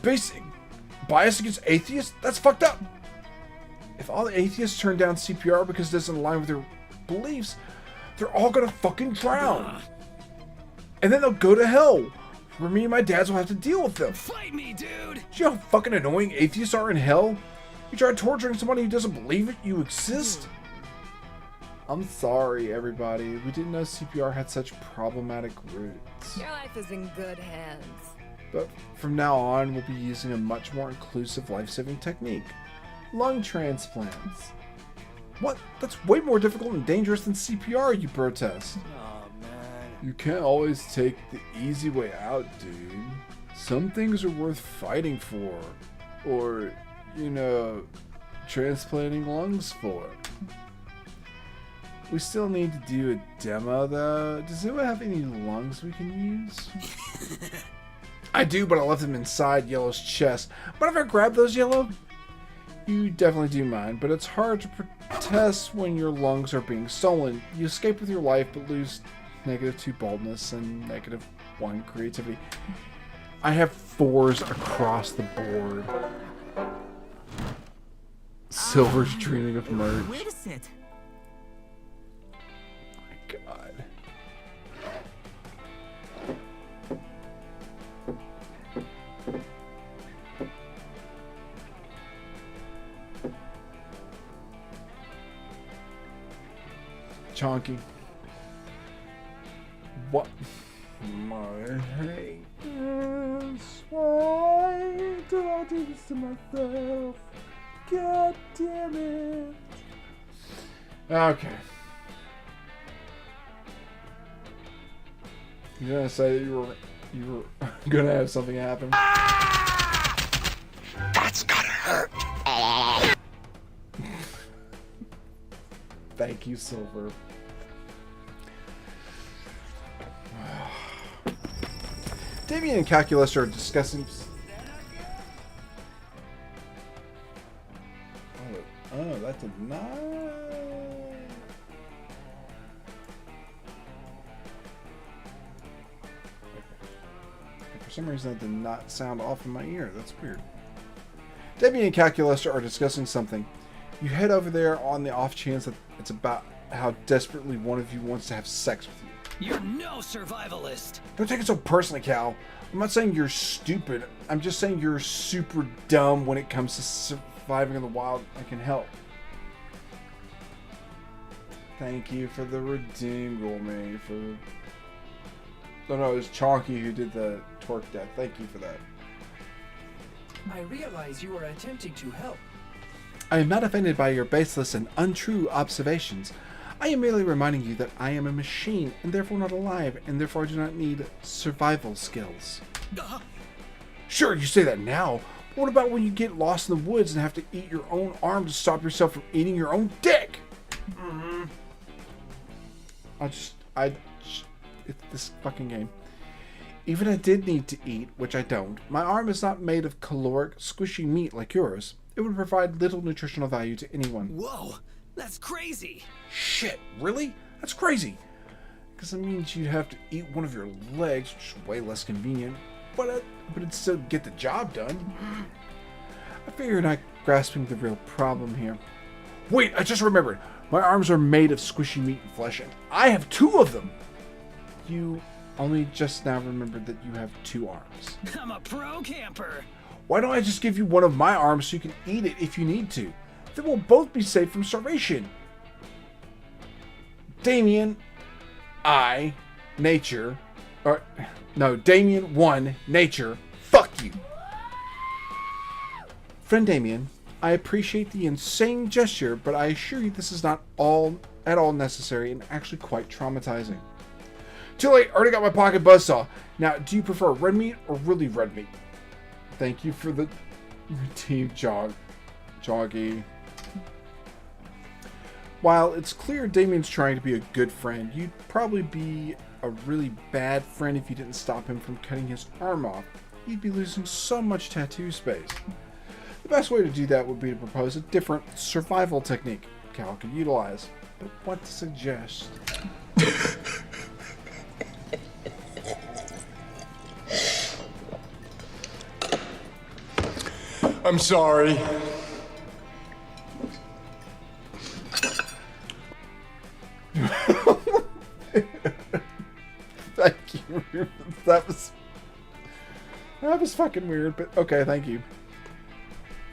A: biased against atheists? That's fucked up! If all the atheists turn down CPR because it doesn't align with their beliefs, they're all gonna fucking drown. And then they'll go to hell, where me and my dads will have to deal with them.
D: Fight me, dude!
A: Do you know how fucking annoying atheists are in hell? You try torturing somebody who doesn't believe it, you exist? I'm sorry, everybody. We didn't know CPR had such problematic roots.
G: Your life is in good hands.
A: But from now on, we'll be using a much more inclusive life-saving technique. Lung transplants. What? That's way more difficult and dangerous than CPR, you protest.
D: Oh, man.
A: You can't always take the easy way out, dude. Some things are worth fighting for. Or, you know, transplanting lungs for. We still need to do a demo, though. Does anyone have any lungs we can use? I do, but I left them inside Yellow's chest. But if I grab those, Yellow? You definitely do mind, but it's hard to protest when your lungs are being stolen. You escape with your life, but lose -2 boldness and -1 creativity. I have 4s across the board. Silver's dreaming of merch.
C: Where to sit?
A: My God. Chonky. What? My hate is why do I do this to myself? God damn it. Okay. You're gonna say that you were gonna have something happen.
C: That's gotta hurt.
A: Thank you, Silver. Damien and Calculus are discussing. Oh, that did not. For some reason, that did not sound off in my ear. That's weird. Debbie and Calculester are discussing something. You head over there on the off chance that it's about how desperately one of you wants to have sex with you.
D: You're no survivalist.
A: Don't take it so personally, Cal. I'm not saying you're stupid. I'm just saying you're super dumb when it comes to surviving in the wild. I can help. Thank you for the redeem, Gourmet. No, it was Chalky who did the twerk death. Thank you for that.
I: I realize you are attempting to help.
A: I am not offended by your baseless and untrue observations. I am merely reminding you that I am a machine and therefore not alive and therefore do not need survival skills. Sure, you say that now. But what about when you get lost in the woods and have to eat your own arm to stop yourself from eating your own dick? It's this fucking game. Even if I did need to eat, which I don't, my arm is not made of caloric, squishy meat like yours. It would provide little nutritional value to anyone.
D: Whoa, that's crazy.
A: Shit, really? That's crazy. Because it means you'd have to eat one of your legs, which is way less convenient, but it'd still get the job done. I figure you're not grasping the real problem here. Wait, I just remembered. My arms are made of squishy meat and flesh, and I have 2 of them. You only just now remembered that you have 2 arms.
D: I'm a pro camper.
A: Why don't I just give you one of my arms so you can eat it if you need to? Then we'll both be safe from starvation. Damien, Damien 1, nature, fuck you. Friend Damien, I appreciate the insane gesture, but I assure you this is not at all necessary and actually quite traumatizing. Too late, already got my pocket buzzsaw. Now, do you prefer red meat or really red meat? Thank you for the team joggy. While it's clear Damien's trying to be a good friend, you'd probably be a really bad friend if you didn't stop him from cutting his arm off. You'd be losing so much tattoo space. The best way to do that would be to propose a different survival technique Cal could utilize. But what to suggest?
J: I'm sorry.
A: Thank you. That was fucking weird, but okay, thank you.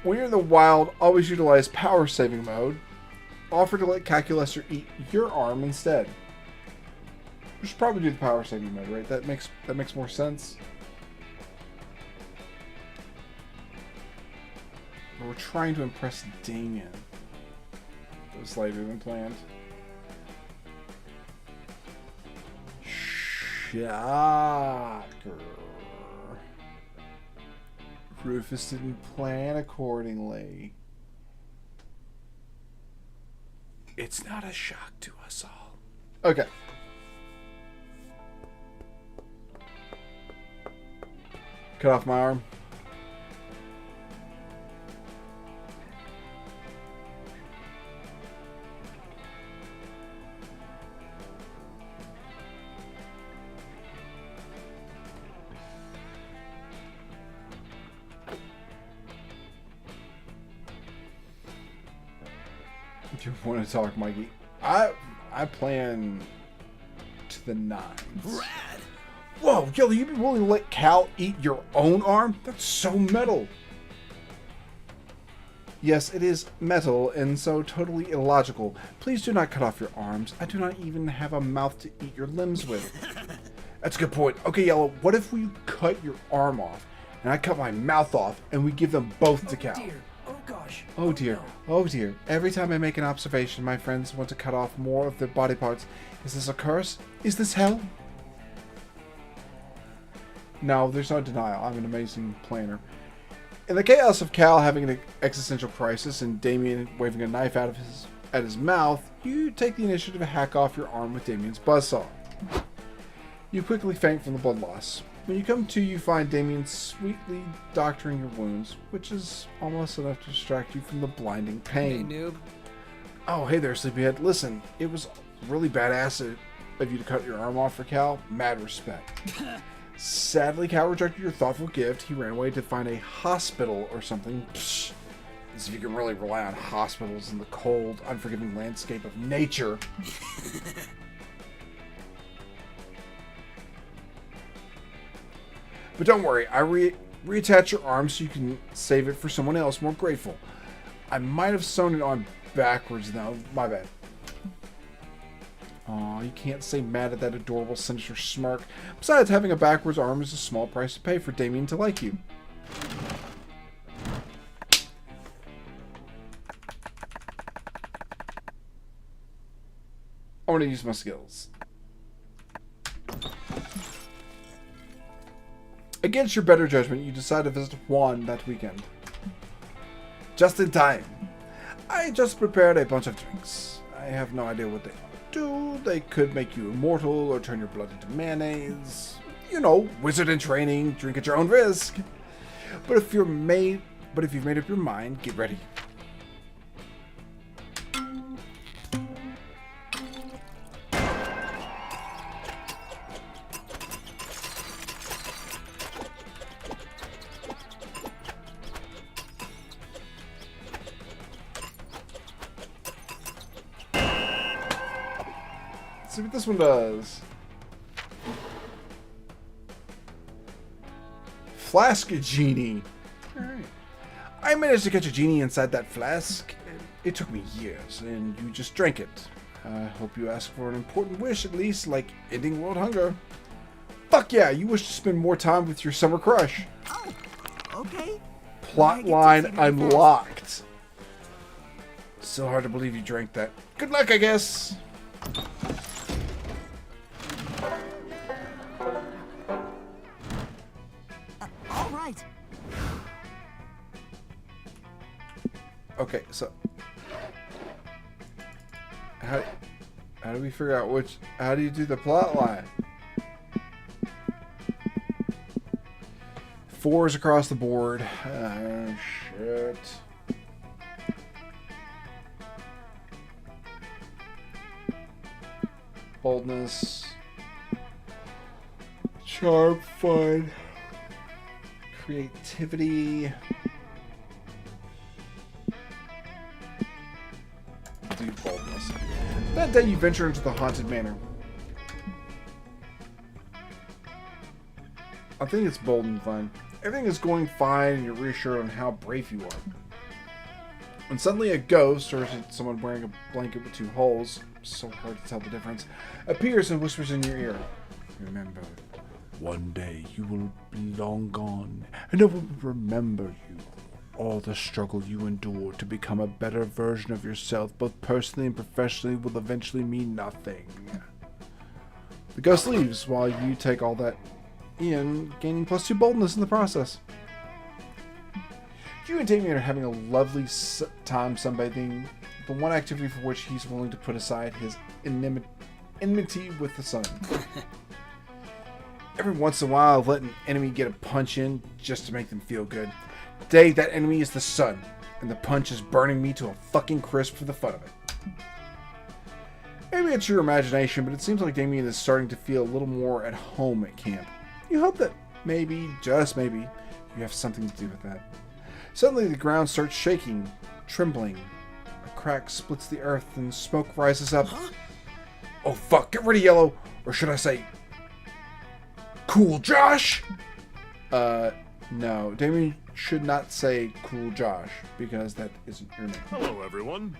A: When you're in the wild, always utilize power saving mode. Offer to let Calculester eat your arm instead. We should probably do the power saving mode, right? That makes more sense. We're trying to impress Damien. That was later than planned. Shocker. Rufus didn't plan accordingly. It's not a shock to us all. Okay. Cut off my arm. If you want to talk, Mikey, I plan to the 9s.
D: Rad.
A: Whoa, yo, you be willing to let Cal eat your own arm? That's so metal. Yes, it is metal and so totally illogical. Please do not cut off your arms. I do not even have a mouth to eat your limbs with. That's a good point. Okay, Yellow, what if we cut your arm off and I cut my mouth off and we give them both to Cal?
I: Dear. Oh gosh.
A: Oh dear, oh dear. Every time I make an observation, my friends want to cut off more of their body parts. Is this a curse? Is this hell? No, there's no denial. I'm an amazing planner. In the chaos of Cal having an existential crisis and Damien waving a knife at his mouth, you take the initiative to hack off your arm with Damien's buzzsaw. You quickly faint from the blood loss. When you come to, you find Damien sweetly doctoring your wounds, which is almost enough to distract you from the blinding pain.
D: Hey, noob.
A: Oh, hey there, Sleepyhead. Listen, it was really badass of you to cut your arm off for Cal. Mad respect. Sadly, Cal rejected your thoughtful gift. He ran away to find a hospital or something. Psh, as if you can really rely on hospitals in the cold, unforgiving landscape of nature. But don't worry, I reattach your arm so you can save it for someone else more grateful. I might have sewn it on backwards though. My bad. Aw, you can't say mad at that adorable, sinister smirk. Besides, having a backwards arm is a small price to pay for Damien to like you. I want to use my skills. Against your better judgment, you decide to visit Juan that weekend. Just in time. I just prepared a bunch of drinks. I have no idea what they do. They could make you immortal or turn your blood into mayonnaise. You know, wizard in training, drink at your own risk. But if you've made up your mind, get ready. Let's see what this one does. Flask Genie. Alright. I managed to catch a genie inside that flask. It took me years, and you just drank it. I hope you ask for an important wish, at least, like ending world hunger. Fuck yeah, you wish to spend more time with your summer crush.
C: Oh, okay.
A: Plot line unlocked. So hard to believe you drank that. Good luck, I guess.
C: All right.
A: Okay, so how do we figure out how do you do the plot line? 4s across the board. Oh, shit. Boldness. Charm, fun. Creativity. Do boldness. That day you venture into the haunted manor. I think it's bold and fun. Everything is going fine and you're reassured on how brave you are. When suddenly a ghost, or is it someone wearing a blanket with 2 holes, so hard to tell the difference, appears and whispers in your ear. Remember, one day you will be long gone, and I will remember you. All the struggle you endured to become a better version of yourself, both personally and professionally, will eventually mean nothing. The ghost leaves while you take all that in, gaining +2 boldness in the process. You and Damien are having a lovely time sunbathing, the one activity for which he's willing to put aside his enmity with the sun. Every once in a while, let an enemy get a punch in just to make them feel good. Today, that enemy is the sun, and the punch is burning me to a fucking crisp for the fun of it. Maybe it's your imagination, but it seems like Damien is starting to feel a little more at home at camp. You hope that maybe, just maybe, you have something to do with that. Suddenly the ground starts shaking, trembling. A crack splits the earth and smoke rises up. Huh? Oh fuck, get rid of Yellow! Or should I say, Cool Josh? No. Damien should not say Cool Josh, because that isn't your name.
J: Hello, everyone.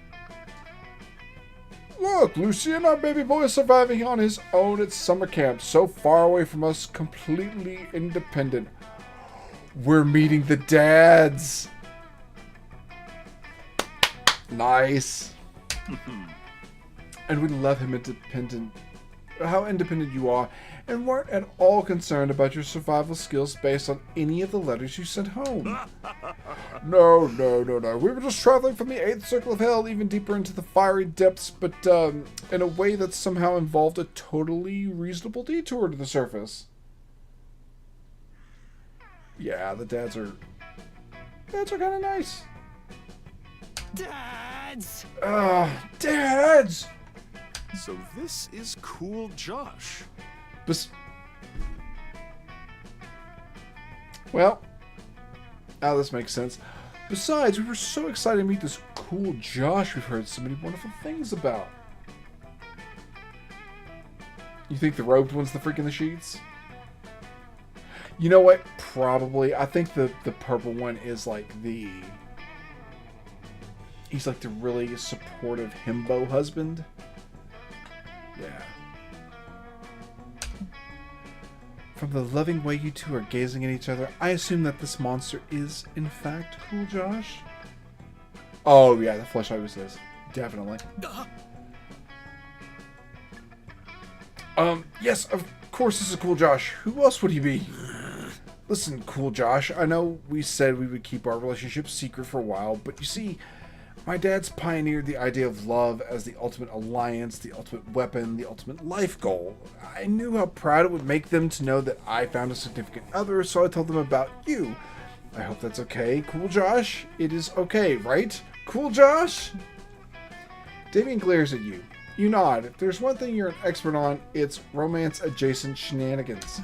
A: Look, Lucian, our baby boy is surviving on his own at summer camp, so far away from us, completely independent. We're meeting the dads. Nice. And we love him independent. How independent you are, and weren't at all concerned about your survival skills based on any of the letters you sent home. No. We were just traveling from the 8th circle of hell even deeper into the fiery depths, but in a way that somehow involved a totally reasonable detour to the surface. Yeah, the dads are kind of nice.
D: Dads!
A: Dads!
J: So this is Cool Josh.
A: Well, now this makes sense. Besides, we were so excited to meet this cool Josh we've heard so many wonderful things about. You think the robed one's the freak in the sheets? You know what? Probably. I think the purple one is like the... He's like the really supportive himbo husband. Yeah. From the loving way you two are gazing at each other, I assume that this monster is, in fact, cool Josh? Oh, yeah, the flesh always is. Definitely. Yes, of course this is cool Josh. Who else would he be? Listen, cool Josh, I know we said we would keep our relationship secret for a while, but you see, my dad's pioneered the idea of love as the ultimate alliance, the ultimate weapon, the ultimate life goal. I knew how proud it would make them to know that I found a significant other, so I told them about you. I hope that's okay, cool Josh? It is okay, right? Cool Josh? Damien glares at you. You nod. If there's one thing you're an expert on, it's romance-adjacent shenanigans.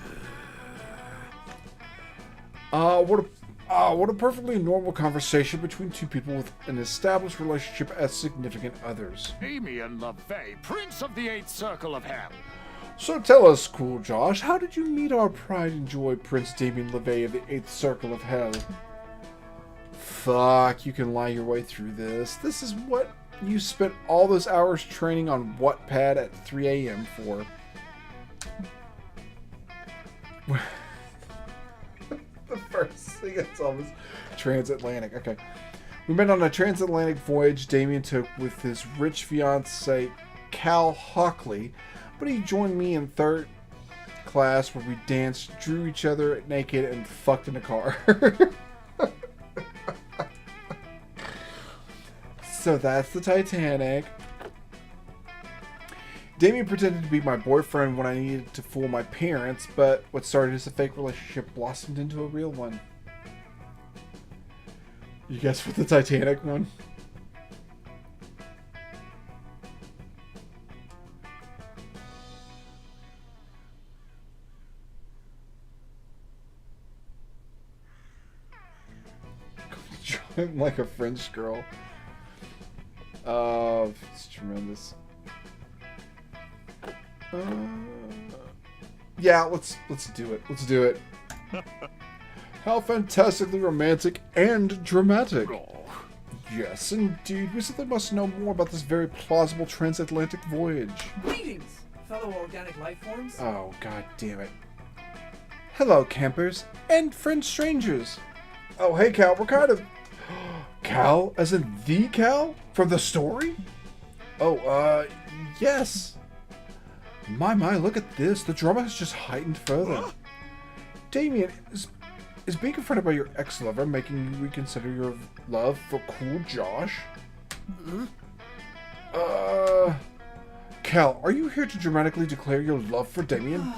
A: What a perfectly normal conversation between two people with an established relationship as significant others.
J: Damien LaVey, Prince of the Eighth Circle of Hell.
A: So tell us, cool Josh, how did you meet our pride and joy Prince Damien LaVey of the Eighth Circle of Hell? Fuck, you can lie your way through this. This is what you spent all those hours training on Wattpad at 3 a.m. for. The first thing I saw was transatlantic. Okay. We met on a transatlantic voyage Damien took with his rich fiancée, Cal Hockley, but he joined me in third class where we danced, drew each other naked, and fucked in a car. So that's the Titanic. Damien pretended to be my boyfriend when I needed to fool my parents, but what started as a fake relationship blossomed into a real one. You guess for the Titanic one? I'm like a French girl. Oh, it's tremendous. Yeah, let's do it. Let's do it. How fantastically romantic and dramatic. Yes, indeed. We simply must know more about this very plausible transatlantic voyage.
I: Greetings, fellow organic life forms.
A: Oh, god damn it. Hello, campers and friend strangers. Oh, hey, Cal. We're kind of... Cal? As in the Cal? From the story? Oh, yes. My, look at this. The drama has just heightened further. Damien, is being confronted by your ex-lover making you reconsider your love for cool Josh? Cal, are you here to dramatically declare your love for Damien?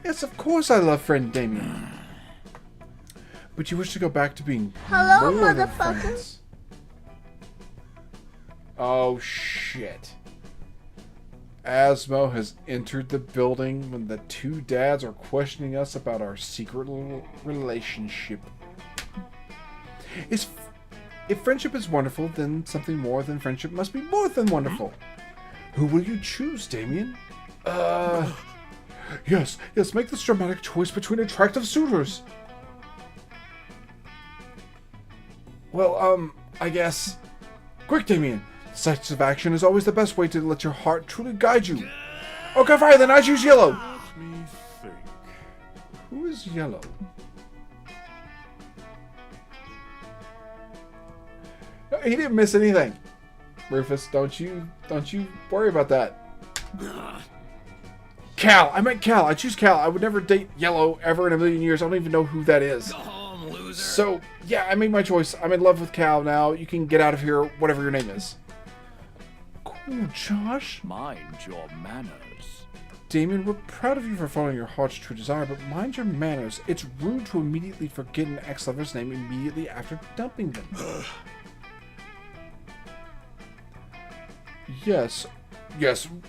A: Yes, of course I love friend Damien. But you wish to go back to being
F: Hello,
A: more than
F: motherfucker.
A: friends. Oh, shit. Asmo has entered the building when the two dads are questioning us about our secret little relationship. If friendship is wonderful, then something more than friendship must be more than wonderful. Who will you choose, Damien? Yes, make this dramatic choice between attractive suitors. Well, I guess... Quick, Damien! Decisive action is always the best way to let your heart truly guide you. Okay, fine, then I choose yellow.
J: Let me think.
A: Who is yellow? No, he didn't miss anything. Rufus, don't you worry about that. Cal! I meant Cal! I choose Cal. I would never date yellow ever in a million years. I don't even know who that is.
D: Go home, loser.
A: So, yeah, I made my choice. I'm in love with Cal now. You can get out of here, whatever your name is. Cool, Josh.
J: Mind your manners.
A: Damien, we're proud of you for following your heart's true desire, but mind your manners. It's rude to immediately forget an ex-lover's name immediately after dumping them. Yes,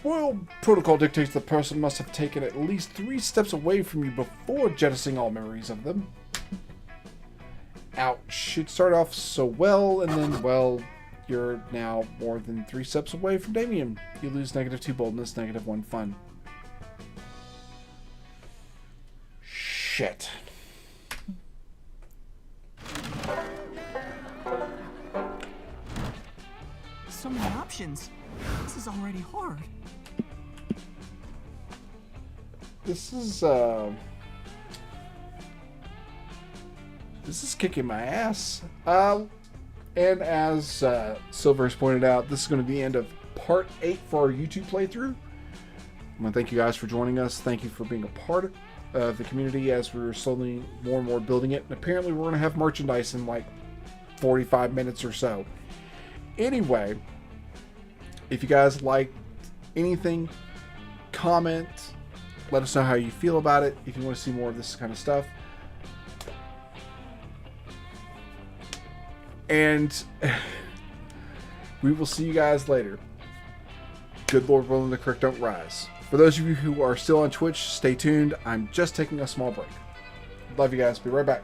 A: royal protocol dictates the person must have taken at least 3 steps away from you before jettisoning all memories of them. out should start off so well, and then, well, you're now more than 3 steps away from Damien. You lose -2 boldness, -1 fun. Shit.
C: So many options. This is already hard.
A: This is kicking my ass. And as Silver has pointed out, this is going to be the end of part 8 for our YouTube playthrough. I want to thank you guys for joining us. Thank you for being a part of the community as we're slowly more and more building it. And apparently we're going to have merchandise in like 45 minutes or so. Anyway, if you guys liked anything, comment. Let us know how you feel about it. If you want to see more of this kind of stuff. And we will see you guys later. Good Lord willing, the creek don't rise. For those of you who are still on Twitch, stay tuned. I'm just taking a small break. Love you guys. Be right back.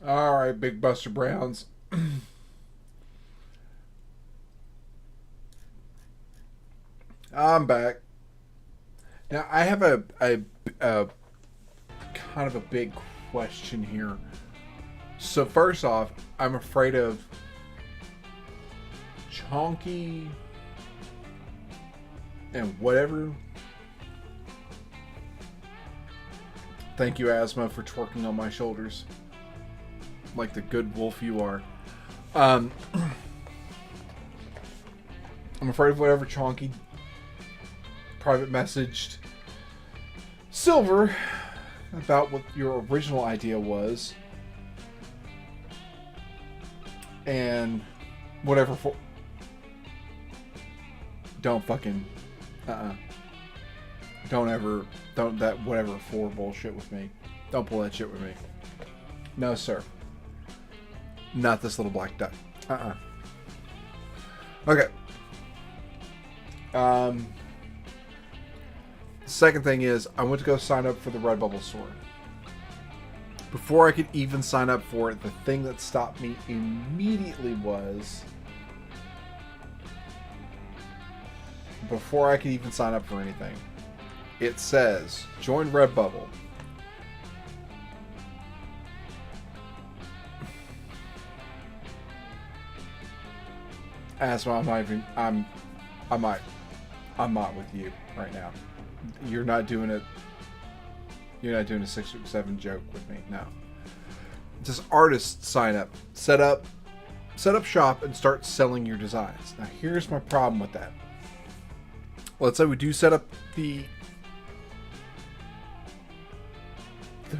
A: All right, Big Buster Browns. I'm back. Now I have a kind of a big question here. So first off, I'm afraid of Chonky and whatever. Thank you, Asthma, for twerking on my shoulders. Like the good wolf you are. I'm afraid of whatever Chonky private messaged Silver about what your original idea was. And whatever for... Don't fucking... Don't that whatever for bullshit with me. Don't pull that shit with me. No, sir. Not this little black duck. Okay. Second thing is, I went to go sign up for the Redbubble store. Before I could even sign up for it, the thing that stopped me immediately was... Before I could even sign up for anything, it says, join Redbubble. Asthma, I'm not with you right now. You're not doing it. You're not doing a 6 or 7 joke with me. No. Just artist sign up. Set up shop and start selling your designs. Now here's my problem with that. Let's say we do set up the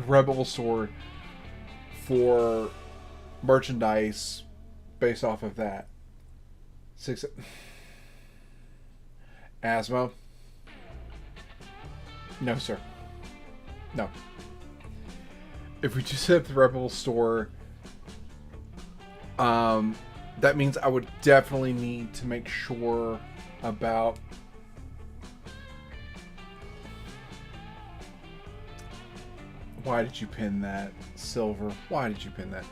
A: Redbubble store for merchandise based off of that. Asthma. No, sir. No. If we just set up the Redbubble store, that means I would definitely need to make sure about why did you pin that, Silver? Why did you pin that?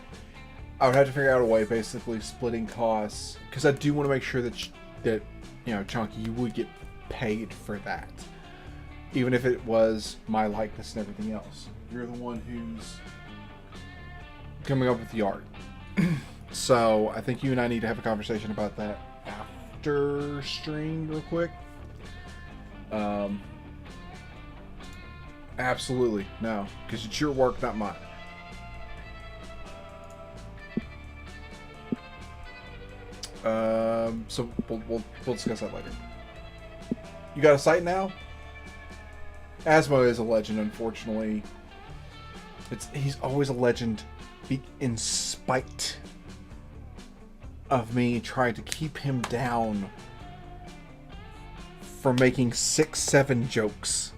A: I would have to figure out a way, basically splitting costs, because I do want to make sure that you know, Chunky, you would get paid for that, even if it was my likeness and everything else. You're the one who's coming up with the art. So I think you and I need to have a conversation about that after stream real quick. Absolutely no, because it's your work, not mine. So we'll discuss that later. You got a site now? Asmo is a legend, unfortunately. He's always a legend, in spite of me trying to keep him down from making 6-7 jokes.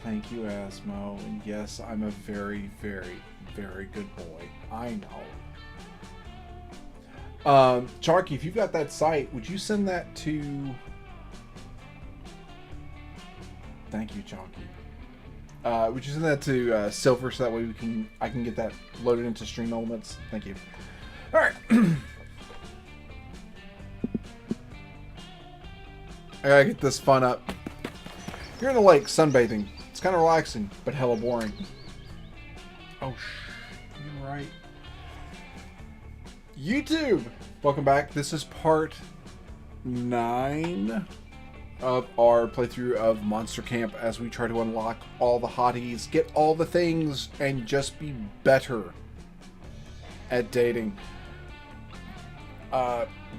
A: Thank you, Asmo. And yes, I'm a very, very, very good boy. I know. Charky, if you've got that site, would you send that to... Thank you, Chonky. Would you send that to Silver so that way I can get that loaded into Stream Elements? Thank you. All right. I gotta get this fun up. You're in the lake sunbathing. It's kind of relaxing, but hella boring. Oh, you're right. YouTube, welcome back. This is part 9 of our playthrough of Monster Camp as we try to unlock all the hotties, get all the things, and just be better at dating.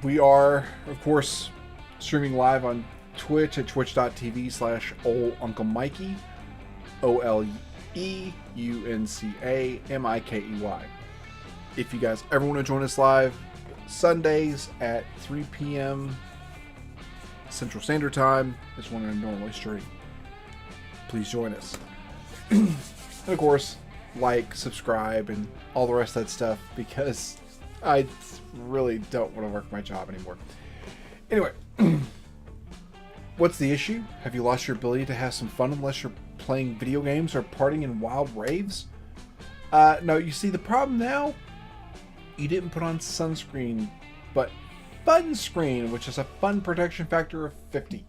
A: We are, of course, streaming live on Twitch at twitch.tv/OldUncaMikey, OLEUNCAMIKEY. If you guys ever want to join us live, Sundays at 3 p.m. Central Standard Time is when I normally stream. Please join us. And of course, like, subscribe, and all the rest of that stuff, because I really don't want to work my job anymore. Anyway, What's the issue? Have you lost your ability to have some fun unless you're playing video games or partying in wild raves? No, you see, the problem now, you didn't put on sunscreen, but fun screen, which is a fun protection factor of 50.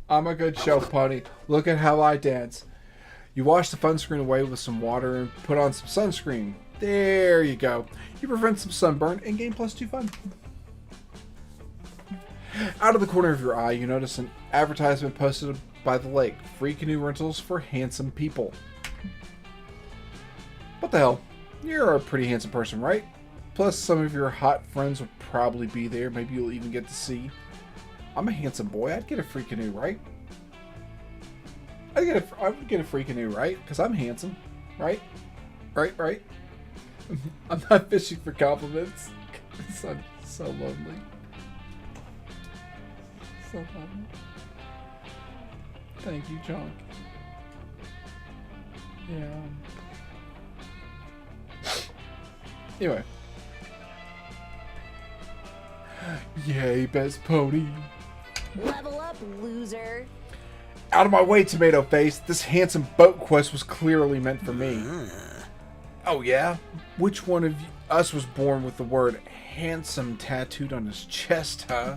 A: I'm a good show pony. Look at how I dance. You wash the fun screen away with some water and put on some sunscreen. There you go. You prevent some sunburn and gain +2 fun. Out of the corner of your eye, you notice an advertisement posted by the lake. Free canoe rentals for handsome people. What the hell? You're a pretty handsome person, right? Plus, some of your hot friends will probably be there. Maybe you'll even get to see. I'm a handsome boy. I'd get a free canoe, right? I would get a free canoe, right? Because I'm handsome, right? Right? I'm not fishing for compliments. I'm so lonely. So lonely. Thank you, John. Yeah. Anyway. Yay, best pony.
F: Level up, loser.
A: Out of my way, Tomato Face. This handsome boat quest was clearly meant for me. Oh yeah? Which one of us was born with the word handsome tattooed on his chest, huh?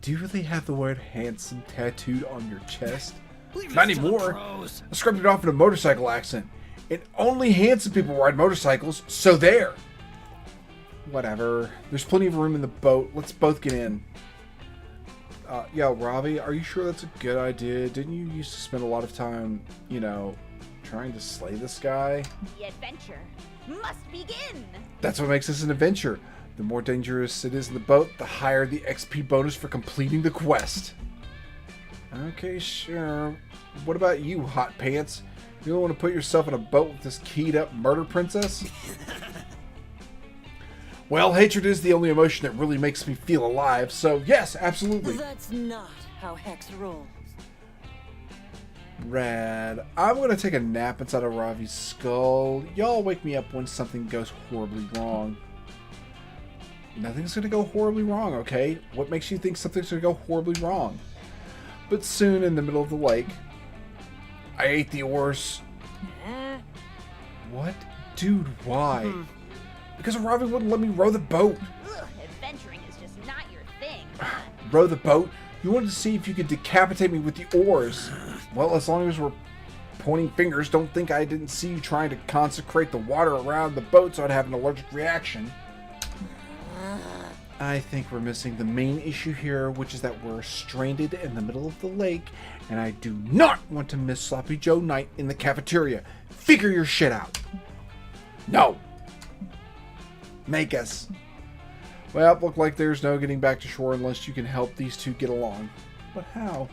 A: Do you really have the word handsome tattooed on your chest? Not anymore. I scrubbed it off in a motorcycle accident. And only handsome people ride motorcycles, so there. Whatever. There's plenty of room in the boat. Let's both get in. Yo, Ravi, are you sure that's a good idea? Didn't you used to spend a lot of time, you know, trying to slay this guy?
F: The adventure must begin.
A: That's what makes this an adventure. The more dangerous it is in the boat, the higher the XP bonus for completing the quest. Okay, sure. What about you, Hot Pants? You don't want to put yourself in a boat with this keyed up murder princess? Well, hatred is the only emotion that really makes me feel alive, so yes, absolutely.
E: That's not how Hex rolls.
A: Rad. I'm gonna take a nap inside of Ravi's skull. Y'all wake me up when something goes horribly wrong. Nothing's gonna go horribly wrong, okay? What makes you think something's gonna go horribly wrong? But soon, in the middle of the lake, I ate the oars. What? Dude, why? Because Ravi wouldn't let me row the boat.
F: Ugh, adventuring is just not your thing.
A: Row the boat? You wanted to see if you could decapitate me with the oars. Well, as long as we're pointing fingers, don't think I didn't see you trying to consecrate the water around the boat so I'd have an allergic reaction. I think we're missing the main issue here, which is that we're stranded in the middle of the lake, and I do not want to miss Sloppy Joe night in the cafeteria. Figure your shit out. No. Make us. Well, look like there's no getting back to shore unless you can help these two get along. But how?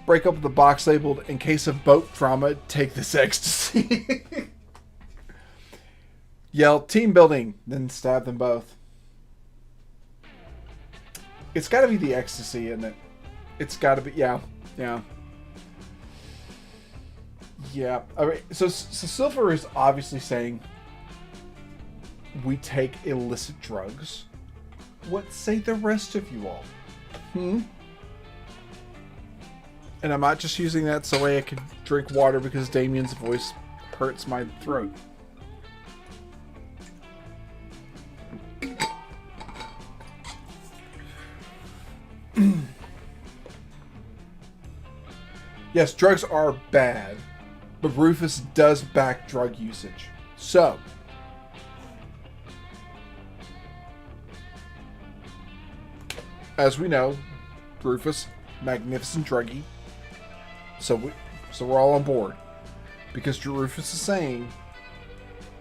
A: Break up the box labeled, "In case of boat trauma, take this ecstasy." Yell, "Team building," then stab them both. It's gotta be the ecstasy, isn't it? It's gotta be, yeah. Alright, so Silver is obviously saying we take illicit drugs. What say the rest of you all? And I'm not just using that so I can drink water because Damien's voice hurts my throat. Yes, drugs are bad, but Rufus does back drug usage. So, as we know, Rufus, magnificent druggie. So we're all on board because Rufus is saying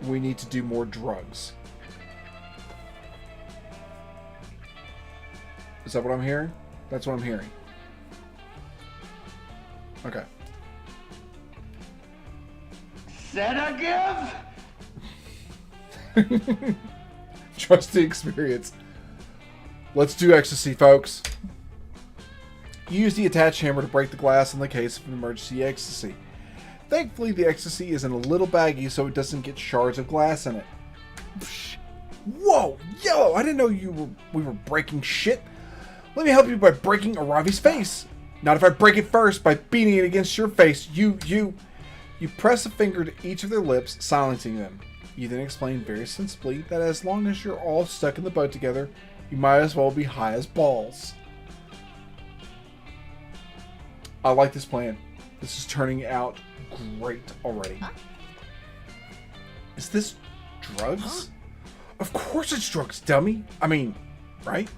A: we need to do more drugs. Is that what I'm hearing? That's what I'm hearing. Okay.
J: Sedative?
A: Trust the experience. Let's do ecstasy, folks. Use the attached hammer to break the glass in the case of an emergency ecstasy. Thankfully, the ecstasy is in a little baggie so it doesn't get shards of glass in it. Whoa, Yellow! I didn't know we were breaking shit. Let me help you by breaking Aravi's face. Not if I break it first by beating it against your face. You press a finger to each of their lips, silencing them. You then explain very sensibly that as long as you're all stuck in the boat together, you might as well be high as balls. I like this plan. This is turning out great already.
F: Huh?
A: Is this drugs? Of course it's drugs, dummy. I mean, right?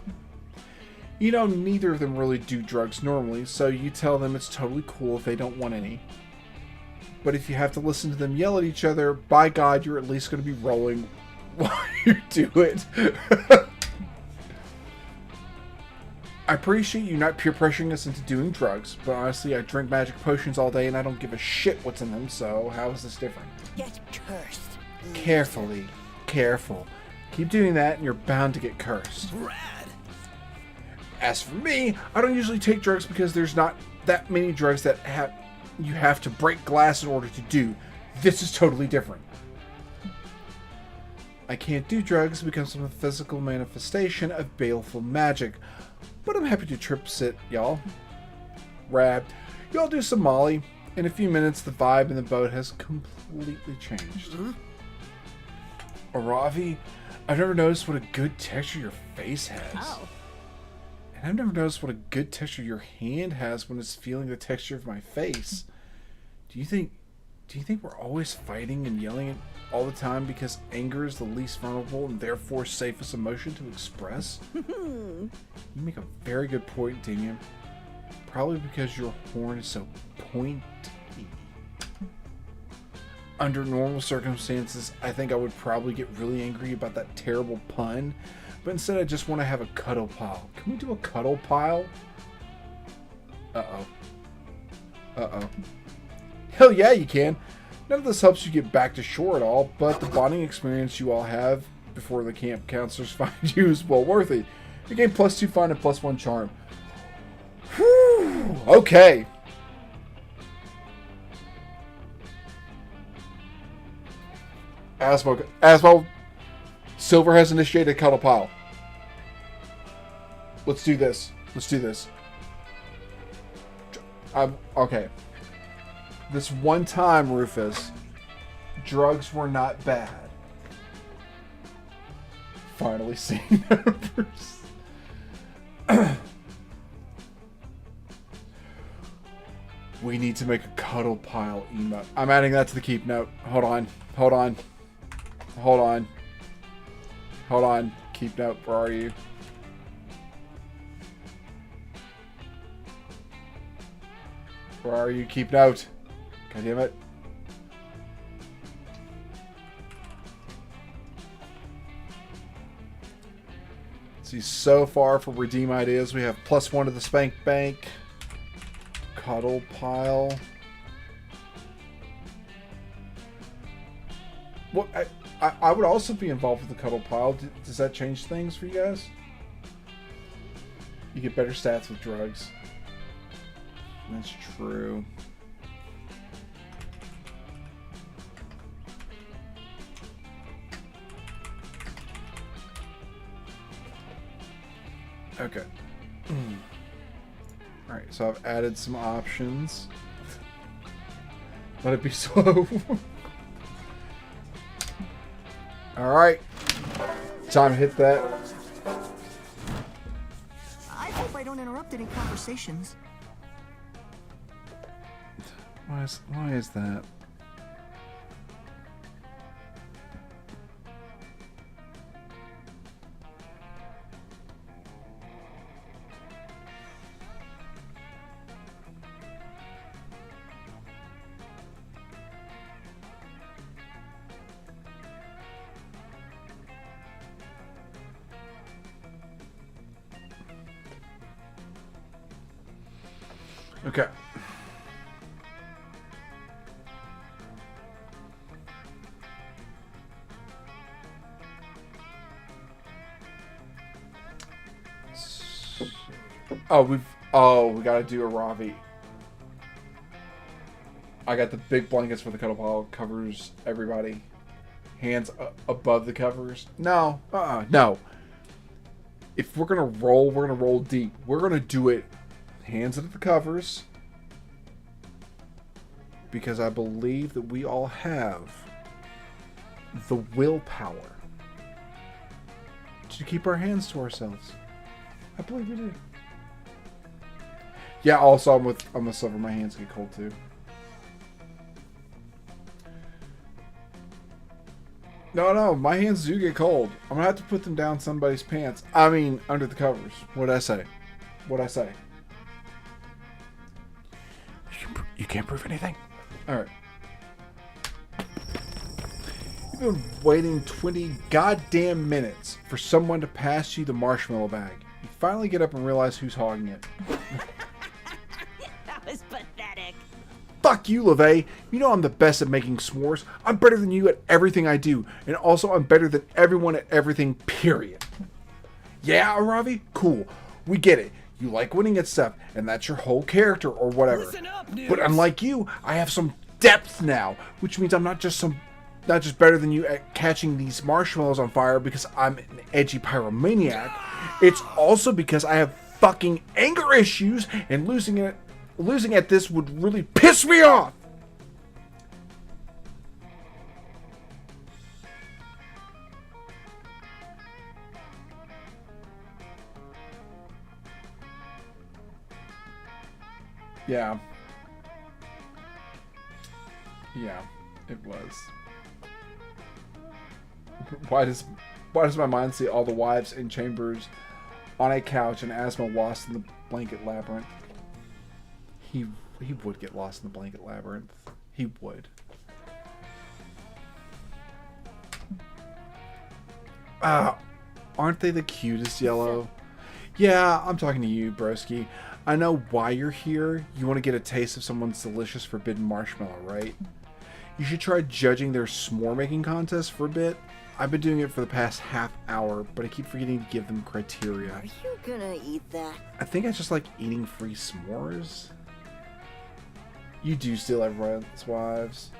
A: You know, neither of them really do drugs normally, so you tell them it's totally cool if they don't want any. But if you have to listen to them yell at each other, by God, you're at least going to be rolling while you do it. I appreciate you not peer pressuring us into doing drugs, but honestly, I drink magic potions all day and I don't give a shit what's in them, so how is this different?
E: Get cursed.
A: Carefully. Careful. Keep doing that and you're bound to get cursed.
D: Rad.
A: As for me, I don't usually take drugs because there's not that many drugs that you have to break glass in order to do. This is totally different. I can't do drugs because I'm a physical manifestation of baleful magic. But I'm happy to trip sit, y'all. Rad. Y'all do some Molly. In a few minutes, the vibe in the boat has completely changed. Aravi, I've never noticed what a good texture your face has.
F: Oh.
A: And I've never noticed what a good texture your hand has when it's feeling the texture of my face. Do you think we're always fighting and yelling all the time because anger is the least vulnerable and therefore safest emotion to express? You make a very good point, Damien. Probably because your horn is so pointy. Under normal circumstances, I think I would probably get really angry about that terrible pun, but instead I just want to have a cuddle pile. Can we do a cuddle pile? Uh-oh. Uh-oh. Hell yeah, you can. None of this helps you get back to shore at all, but the bonding experience you all have before the camp counselors find you is well worth it. You gain +2 fun and +1 charm. Whew, okay. Asmo, Silver has initiated a cuddle pile. Let's do this. Let's do this. Okay. This one time, Rufus, drugs were not bad. Finally seeing numbers. We need to make a cuddle pile emote. I'm adding that to the keep note. Hold on. Hold on. Hold on. Hold on. Keep note. Where are you? Where are you? Keep note. God damn it. See, so far for redeem ideas, we have +1 to the spank bank. Cuddle pile. What? I would also be involved with the cuddle pile. Does that change things for you guys? You get better stats with drugs. That's true. Okay. Alright, so I've added some options. Let it be slow. Alright. Time to hit that.
C: I hope I don't interrupt any conversations.
A: Why is that? Okay. We gotta do a Ravi. I got the big blankets for the cuddle pile, covers everybody. hands above the covers. No, no. If we're gonna roll deep. We're gonna do it hands under the covers, because I believe that we all have the willpower to keep our hands to ourselves. I believe we do. Yeah. Also, I'm with Silver. My hands get cold too. No, my hands do get cold. I'm gonna have to put them down somebody's pants. I mean, under the covers. What'd I say? You can't prove anything. Alright. You've been waiting 20 goddamn minutes for someone to pass you the marshmallow bag. You finally get up and realize who's hogging it.
F: That was pathetic.
A: Fuck you, LeVay. You know I'm the best at making s'mores. I'm better than you at everything I do. And also I'm better than everyone at everything, period. Yeah, Aravi? Cool. We get it. You like winning at stuff, and that's your whole character or whatever.
D: Listen up, News.
A: But unlike you, I have some depth now, which means I'm not just better than you at catching these marshmallows on fire because I'm an edgy pyromaniac. It's also because I have fucking anger issues, and losing at this would really piss me off. Yeah. Yeah, it was. Why does my mind see all the wives in chambers on a couch and Asthma lost in the blanket labyrinth? He would get lost in the blanket labyrinth. He would. Aren't they the cutest, Yellow? Yeah, I'm talking to you, broski. I know why you're here. You want to get a taste of someone's delicious forbidden marshmallow, right? You should try judging their s'more making contest for a bit. I've been doing it for the past half hour, but I keep forgetting to give them criteria.
E: Are you gonna eat that?
A: I think I just like eating free s'mores. You do steal everyone's wives.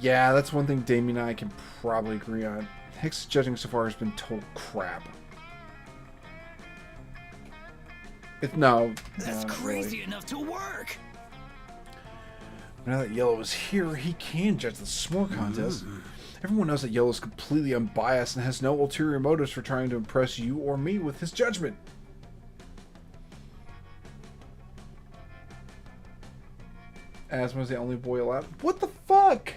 A: Yeah, that's one thing Damien and I can probably agree on. Hicks' judging so far has been total crap.
D: That's crazy enough to work.
A: Now that Yellow is here, he can judge the s'more contest. Everyone knows that Yellow is completely unbiased and has no ulterior motives for trying to impress you or me with his judgment. Asthma's the only boy allowed. What the fuck?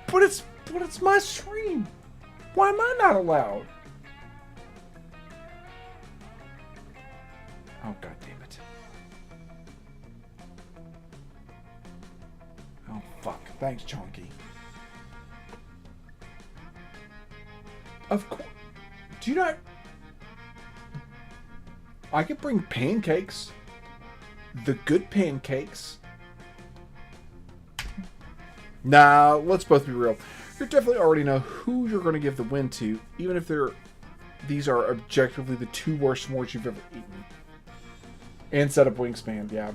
A: But it's my stream. Why am I not allowed? Oh, god damn it. Oh fuck. Thanks, Chonky. Of course. Do you not... I could bring pancakes. The good pancakes. Nah, let's both be real. You definitely already know who you're going to give the win to, even if these are objectively the two worst s'mores you've ever eaten. And set up Wingspan, yeah.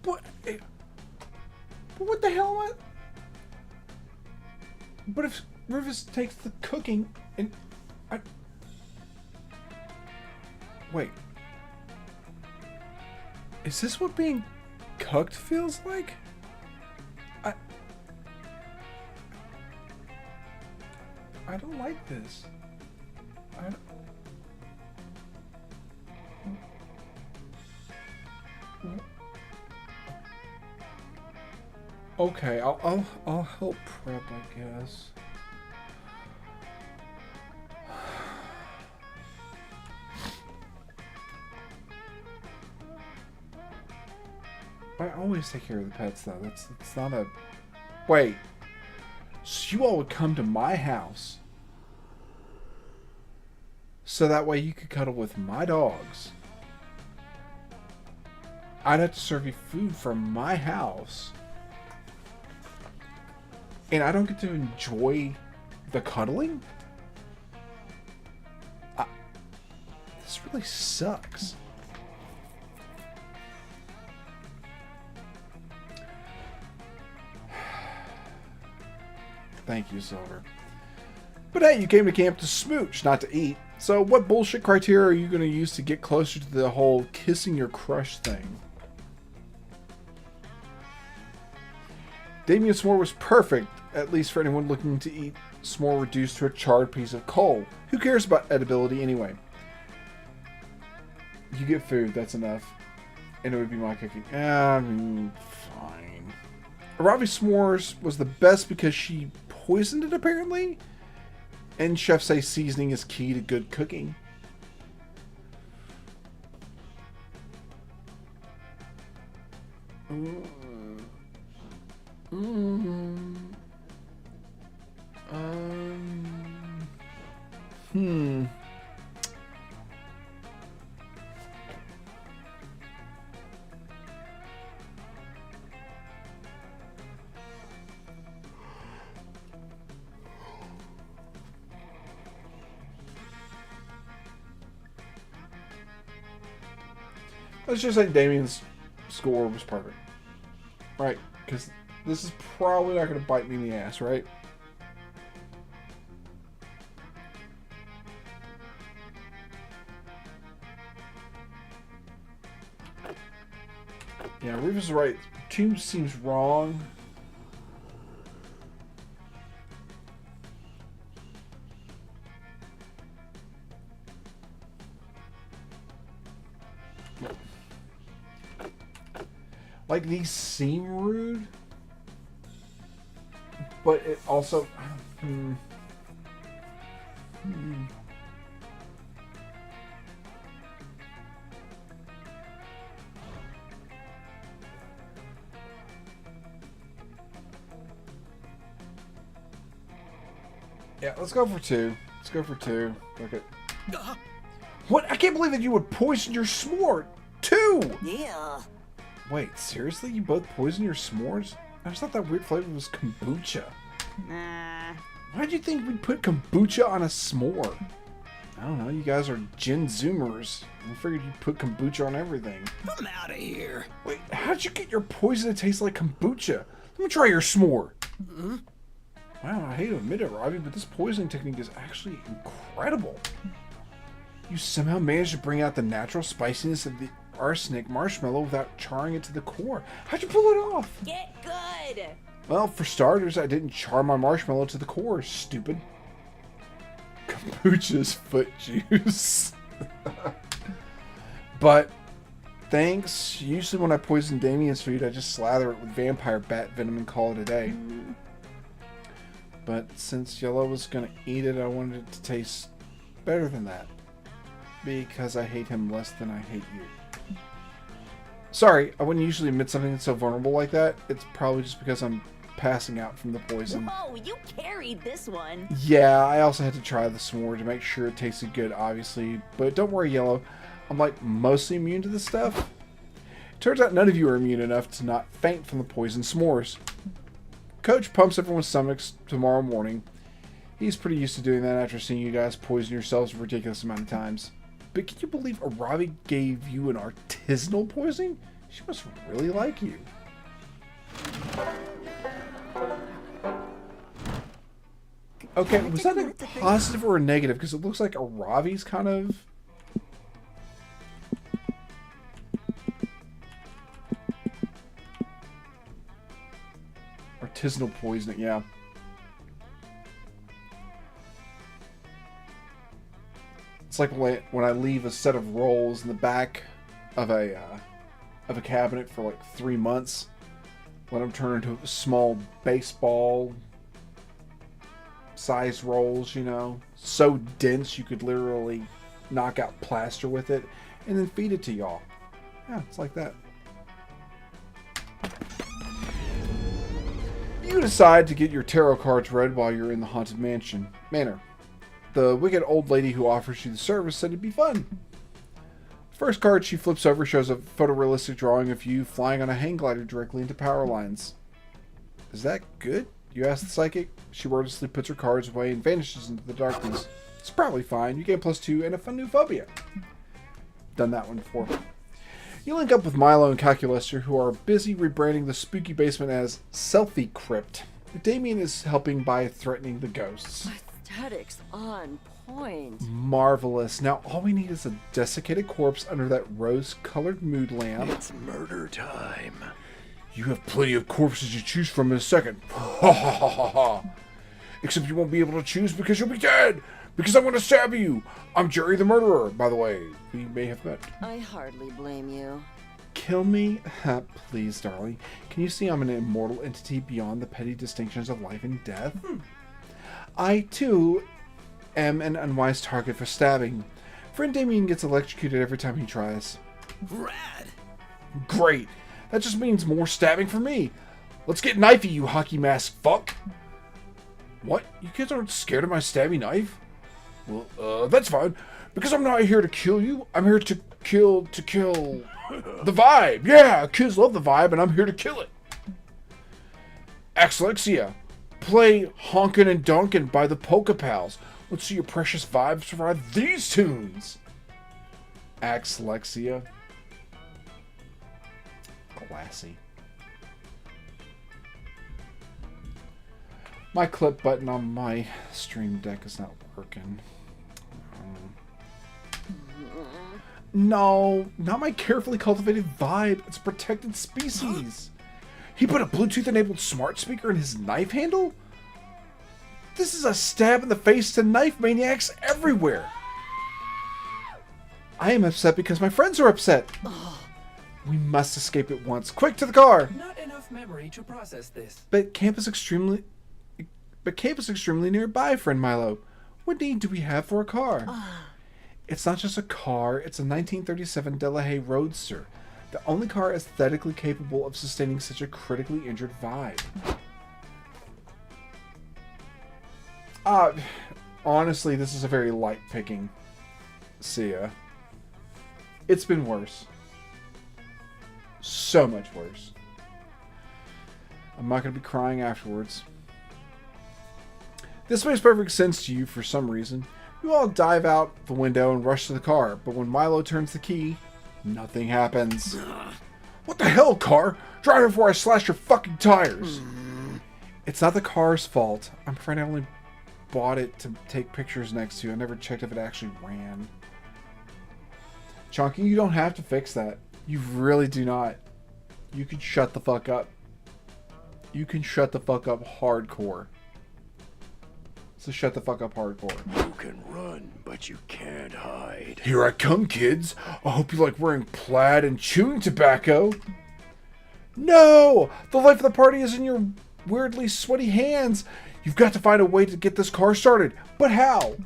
A: But what the hell am I... But if Rivers takes the cooking and... Wait. Is this what being cooked feels like? I don't like this. Okay, I'll help prep, I guess. I always take care of the pets, though. It's not a... Wait. So you all would come to my house so that way you could cuddle with my dogs. I'd have to serve you food from my house. and I don't get to enjoy the cuddling? This really sucks. Thank you, Silver. But hey, you came to camp to smooch, not to eat. So what bullshit criteria are you going to use to get closer to the whole kissing your crush thing? Damien s'more was perfect, at least for anyone looking to eat s'more reduced to a charred piece of coal. Who cares about edibility anyway? You get food, that's enough. And it would be my cooking. Fine. Aravi s'mores was the best because she poisoned it, apparently? And chefs say seasoning is key to good cooking. Let's just say Damien's score was perfect. Right? Because this is probably not going to bite me in the ass, right? Yeah, Rufus is right. 2 seems wrong. Like, these seem rude, but it also... Yeah, let's go for 2. Let's go for 2. Okay. What? I can't believe that you would poison your s'more. 2!
C: Yeah.
A: Wait, seriously? You both poison your s'mores? I just thought that weird flavor was kombucha.
F: Nah.
A: Why'd you think we'd put kombucha on a s'more? I don't know, you guys are Gen Zoomers. I figured you'd put kombucha on everything.
D: I'm out of here.
A: Wait, how'd you get your poison to taste like kombucha? Let me try your s'more. Wow, I hate to admit it, Robbie, but this poisoning technique is actually incredible. You somehow managed to bring out the natural spiciness of the arsenic marshmallow without charring it to the core. How'd you pull it off?
F: Get good.
A: Well, for starters, I didn't char my marshmallow to the core, stupid. Kombucha's foot juice. But, thanks. Usually when I poison Damien's food, I just slather it with vampire bat venom and call it a day. But since Yellow was going to eat it, I wanted it to taste better than that. Because I hate him less than I hate you. Sorry, I wouldn't usually admit something that's so vulnerable like that. It's probably just because I'm passing out from the poison.
F: Whoa, you carried this one.
A: Yeah, I also had to try the s'more to make sure it tasted good, obviously. But don't worry, Yellow. I'm like mostly immune to this stuff. Turns out none of you are immune enough to not faint from the poison s'mores. Coach pumps everyone's stomachs tomorrow morning. He's pretty used to doing that after seeing you guys poison yourselves a ridiculous amount of times. But can you believe Aravi gave you an artisanal poisoning? She must really like you. Okay, was that a positive or a negative? Because it looks like Aravi's kind of... Artisanal poisoning, yeah. It's like when I leave a set of rolls in the back of a cabinet for like 3 months. Let them turn into small baseball size rolls, you know. So dense you could literally knock out plaster with it and then feed it to y'all. Yeah, it's like that. You decide to get your tarot cards read while you're in the Haunted Manor. The wicked old lady who offers you the service said it'd be fun. First card she flips over shows a photorealistic drawing of you flying on a hang glider directly into power lines. Is that good? You ask the psychic. She wordlessly puts her cards away and vanishes into the darkness. It's probably fine. You gain +2 and a fun new phobia. Done that one before. You link up with Milo and Calculester, who are busy rebranding the spooky basement as Selfie Crypt. Damien is helping by threatening the ghosts.
E: Aesthetics on point.
A: Marvelous. Now all we need is a desiccated corpse under that rose-colored mood lamp.
J: It's murder time.
A: You have plenty of corpses to choose from in a second. Ha ha ha ha ha. Except you won't be able to choose because you'll be dead. Because I'm going to stab you. I'm Jerry the murderer, by the way. We may have met.
E: I hardly blame you.
A: Kill me? Please, darling. Can you see I'm an immortal entity beyond the petty distinctions of life and death? I, too, am an unwise target for stabbing. Friend Damien gets electrocuted every time he tries.
D: Rad.
A: Great. That just means more stabbing for me. Let's get knifey, you hockey mask fuck. What? You kids aren't scared of my stabby knife? Well, that's fine. Because I'm not here to kill you. I'm here to kill the vibe. Yeah, kids love the vibe, and I'm here to kill it. Axlexia, play Honkin' and Dunkin' by the Polka Pals. Let's see your precious vibe survive these tunes. Axlexia. Classy. My clip button on my stream deck is not working. No, not my carefully cultivated vibe. It's a protected species. He put a Bluetooth-enabled smart speaker in his knife handle? This is a stab in the face to knife maniacs everywhere. I am upset because my friends are upset. We must escape at once. Quick, to the car!
I: Not enough memory to process this.
A: But camp is extremely nearby, friend Milo. What need do we have for a car? It's not just a car, it's a 1937 Delahaye Roadster. The only car aesthetically capable of sustaining such a critically injured vibe. Honestly, this is a very light picking. See ya. It's been worse. So much worse. I'm not going to be crying afterwards. This makes perfect sense to you for some reason. You all dive out the window and rush to the car, but when Milo turns the key, nothing happens. What the hell, car? Drive before I slash your fucking tires! It's not the car's fault. I'm afraid I only bought it to take pictures next to. I never checked if it actually ran. Chunky, you don't have to fix that. You really do not. You can shut the fuck up. You can shut the fuck up hardcore. So shut the fuck up hardcore.
J: You can run, but you can't hide.
A: Here I come, kids. I hope you like wearing plaid and chewing tobacco. No! The life of the party is in your weirdly sweaty hands. You've got to find a way to get this car started. But how?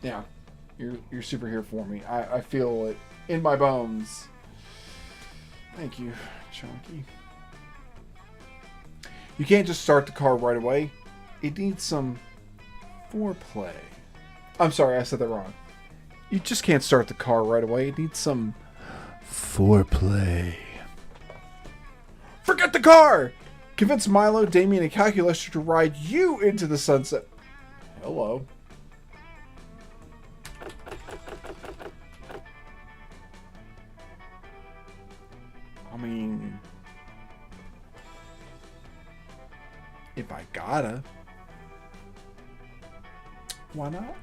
A: Yeah. You're super here for me. I feel it in my bones. Thank you, Chunky. You can't just start the car right away. It needs some foreplay. I'm sorry, I said that wrong. You just can't start the car right away. It needs some foreplay. Forget the car! Convince Milo, Damien, and Calculester to ride you into the sunset. Hello. I mean, if I gotta, why not?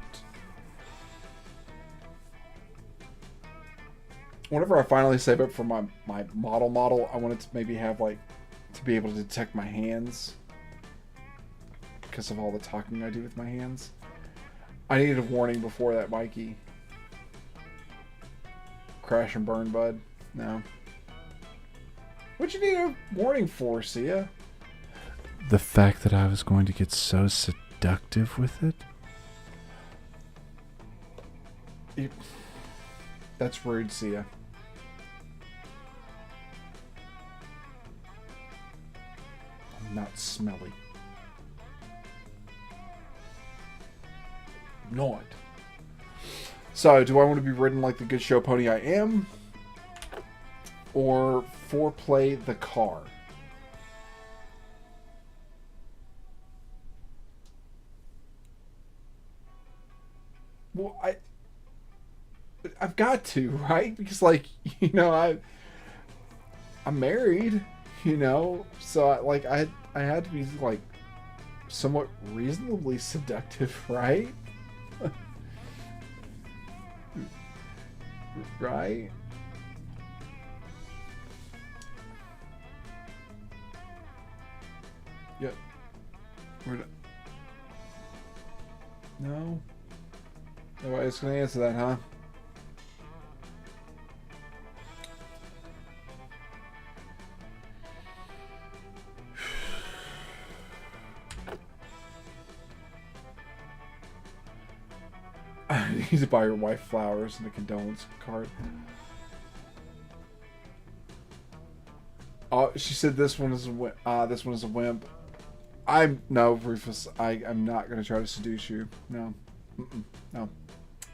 A: Whenever I finally save up for my model, I want it to maybe have like to be able to detect my hands because of all the talking I do with my hands. I needed a warning before that, Mikey. Crash and burn, bud. No. What'd you need a warning for, Sia? The fact that I was going to get so seductive with it? That's rude, Sia. I'm not smelly. Not. So, do I want to be ridden like the good show pony I am? Or foreplay the car? Well, I've got to, right? Because, like, you know, I'm married, you know, so I had to be like somewhat reasonably seductive, right? Right? Yep. No. Nobody's gonna answer that, huh? I need to buy your wife flowers and a condolence card. Oh, she said this one is this one is a wimp. No, Rufus. I'm not gonna try to seduce you. No, no.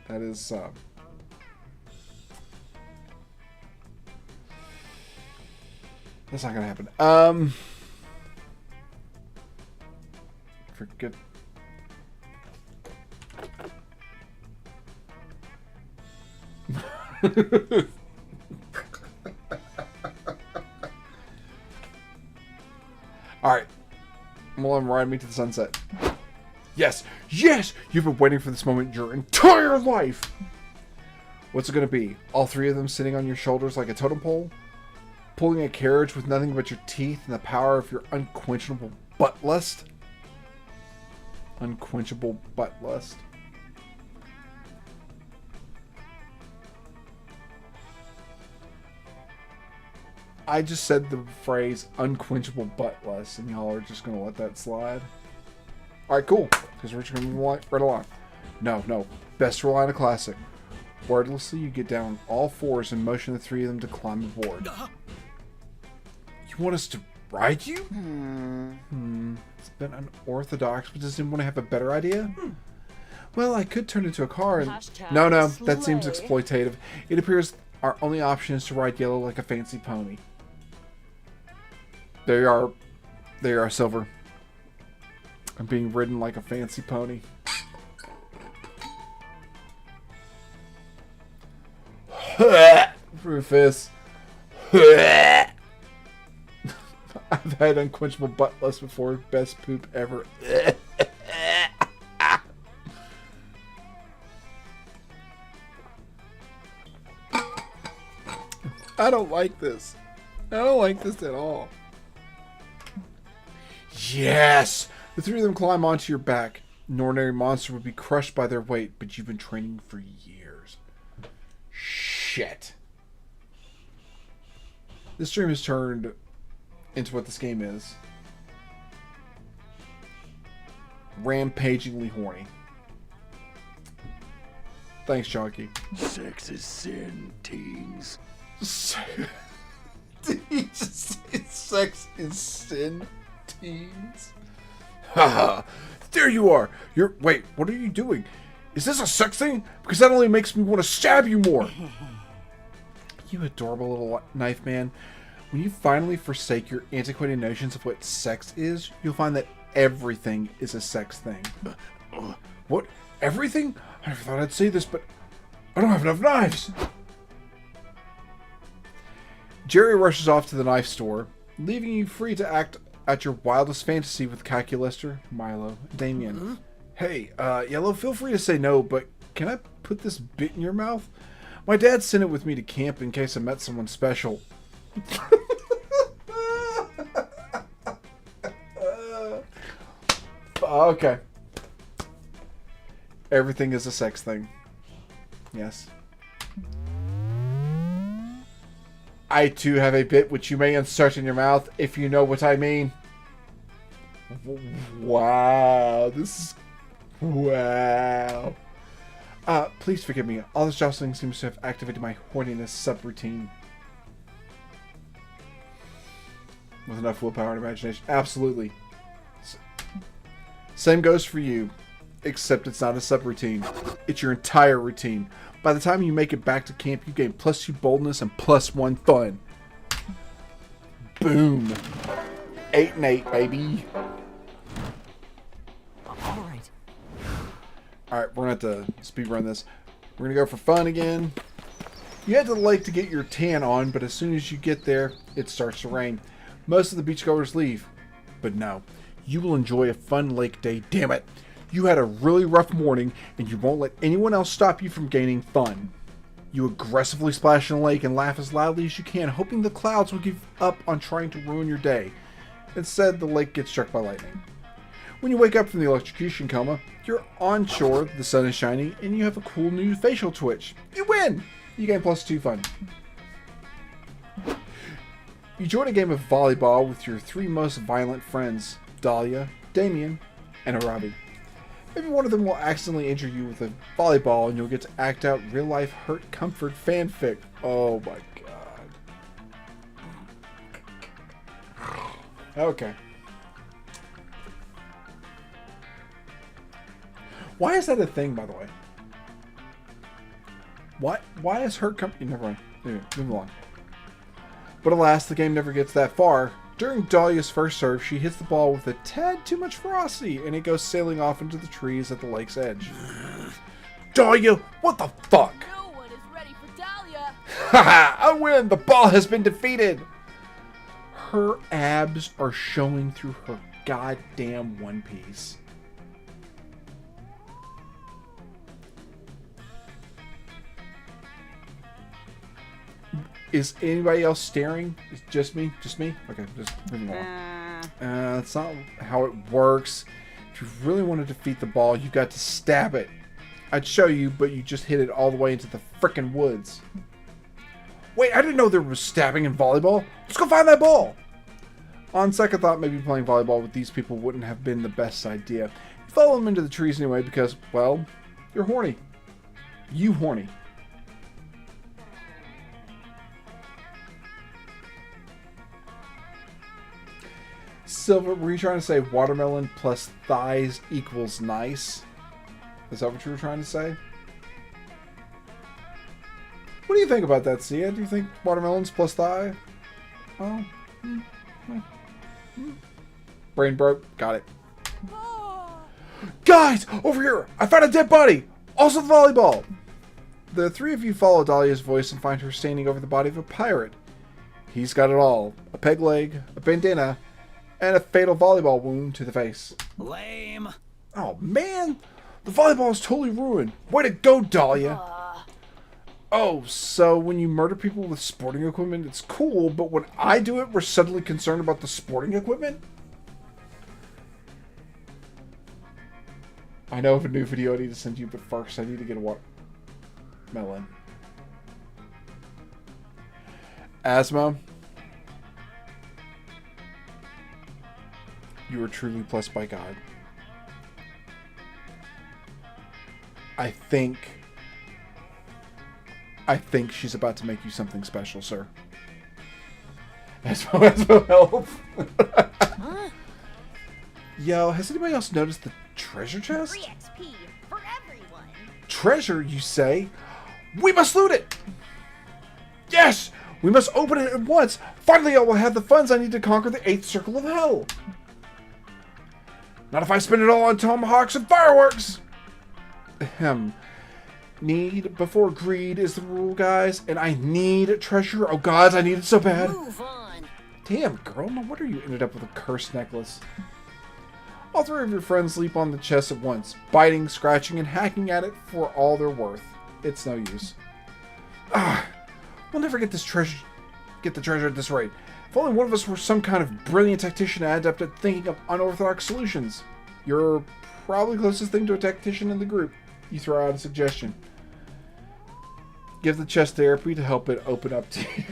A: That is that's not gonna happen. Forget. Alright. Well, ride me to the sunset. Yes! Yes! You've been waiting for this moment your entire life! What's it gonna be? All three of them sitting on your shoulders like a totem pole? Pulling a carriage with nothing but your teeth and the power of your unquenchable butt lust? Unquenchable butt lust. I just said the phrase unquenchable butt lust, and y'all are just going to let that slide. Alright, cool. Because we're just going to move right along. No. Best rely on a classic. Wordlessly, you get down on all fours and motion the three of them to climb aboard. You want us to ride you? It's a bit unorthodox, but does anyone want to have a better idea? Well, I could turn into a car and... No, that seems exploitative. It appears our only option is to ride Yellow like a fancy pony. There you are, Silver. I'm being ridden like a fancy pony. Rufus. I've had unquenchable butt lust before. Best poop ever. I don't like this. I don't like this at all. Yes! The three of them climb onto your back. An ordinary monster would be crushed by their weight, but you've been training for years. Shit. This dream has turned into what this game is. Rampagingly horny. Thanks, Chonky.
J: Sex is sin, teens.
A: Sex is sin, teens. Haha. There you are. Wait, what are you doing? Is this a sex thing? Because that only makes me want to stab you more. You adorable little knife man. When you finally forsake your antiquated notions of what sex is, you'll find that everything is a sex thing. What? Everything? I never thought I'd say this, but I don't have enough knives. Jerry rushes off to the knife store, leaving you free to act out your wildest fantasy with Calculester, Milo, and Damien. Hey, Yellow, feel free to say no, but can I put this bit in your mouth? My dad sent it with me to camp in case I met someone special. Okay. Everything is a sex thing. Yes. I too have a bit which you may insert in your mouth, if you know what I mean. Wow. This is... Wow. Please forgive me. All this jostling seems to have activated my horniness subroutine. With enough willpower and imagination. Absolutely. Same goes for you. Except it's not a subroutine. It's your entire routine. By the time you make it back to camp, you gain +2 boldness and +1 fun. Boom. 8 and 8, baby.
C: All right.
A: Alright, we're going to have to speed run this. We're going to go for fun again. You head to the lake to get your tan on, but as soon as you get there, it starts to rain. Most of the beachgoers leave. But no, you will enjoy a fun lake day, damn it. You had a really rough morning, and you won't let anyone else stop you from gaining fun. You aggressively splash in the lake and laugh as loudly as you can, hoping the clouds will give up on trying to ruin your day. Instead, the lake gets struck by lightning. When you wake up from the electrocution coma, you're on shore, the sun is shining, and you have a cool new facial twitch. You win! You gain +2 fun. You join a game of volleyball with your 3 most violent friends, Dahlia, Damien, and Arabi. Maybe one of them will accidentally injure you with a volleyball and you'll get to act out real-life hurt comfort fanfic. Oh my god. Okay. Why is that a thing, by the way? Why is hurt comfort... Never mind. Anyway, move along. But alas, the game never gets that far. During Dahlia's first serve, she hits the ball with a tad too much ferocity, and it goes sailing off into the trees at the lake's edge. Dahlia, what the fuck?
G: No one is ready for Dahlia.
A: Haha, I win! The ball has been defeated! Her abs are showing through her goddamn one piece. Is anybody else staring? Is just me? Just me? Okay, just moving on. That's not how it works. If you really want to defeat the ball, you got to stab it. I'd show you, but you just hit it all the way into the frickin' woods. Wait, I didn't know there was stabbing in volleyball. Let's go find that ball. On second thought, maybe playing volleyball with these people wouldn't have been the best idea. You follow them into the trees anyway because, well, you're horny. You horny. Silver, were you trying to say watermelon plus thighs equals nice? Is that what you were trying to say? What do you think about that, Sia? Do you think watermelons plus thigh? Oh. Brain broke. Got it. Guys! Over here! I found a dead body! Also the volleyball! The 3 of you follow Dahlia's voice and find her standing over the body of a pirate. He's got it all. A peg leg, a bandana, and a fatal volleyball wound to the face.
D: Lame.
A: Oh, man! The volleyball is totally ruined. Way to go, Dahlia! Oh, so when you murder people with sporting equipment, it's cool, but when I do it, we're suddenly concerned about the sporting equipment? I know of a new video I need to send you, but first I need to get a watermelon. Asthma. You are truly blessed by God. I think she's about to make you something special, sir. Asthma health. Yo, has anybody else noticed the treasure chest?
F: Free XP for everyone.
A: Treasure, you say? We must loot it! Yes! We must open it at once! Finally I will have the funds I need to conquer the 8th circle of hell! Not if I spend it all on tomahawks and fireworks! Ahem. Need before greed is the rule, guys. And I need treasure. Oh, gods, I need it so bad.
E: Move on.
A: Damn, girl. No wonder you ended up with a cursed necklace. All 3 of your friends leap on the chest at once, biting, scratching, and hacking at it for all they're worth. It's no use. We'll never get this treasure. Get the treasure at this rate. If only one of us were some kind of brilliant tactician adept at thinking of unorthodox solutions. You're probably the closest thing to a tactician in the group. You throw out a suggestion. Give the chest therapy to help it open up to you.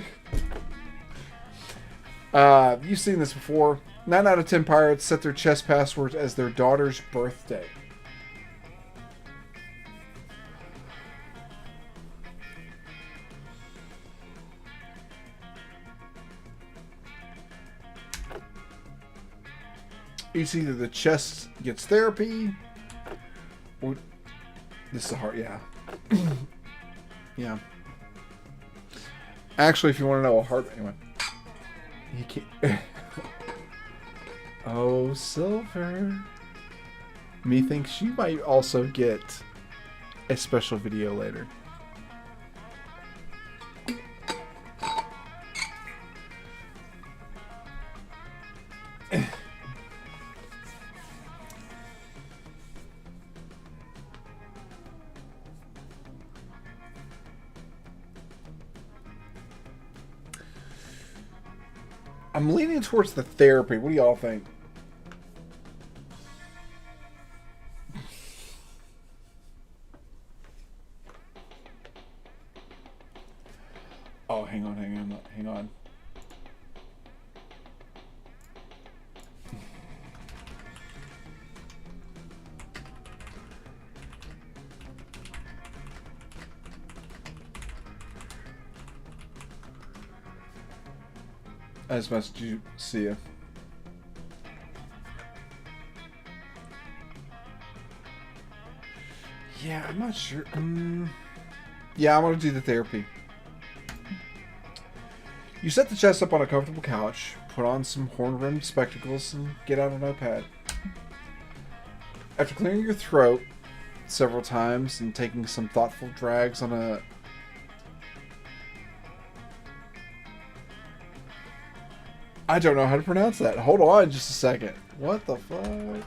A: You've seen this before. 9 out of 10 pirates set their chest passwords as their daughter's birthday. It's either the chest gets therapy, or this is a hard, yeah. Yeah. Actually, if you want to know a hard, anyway. You can't. Oh, Silver. Me thinks she might also get a special video later. I'm leaning towards the therapy. What do y'all think? Oh, hang on. I just messaged you. See ya. Yeah, I'm not sure. Yeah, I'm gonna do the therapy. You set the chest up on a comfortable couch, put on some horn-rimmed spectacles, and get out a notepad. After clearing your throat several times and taking some thoughtful drags on a... I don't know how to pronounce that. Hold on just a second. What the fuck?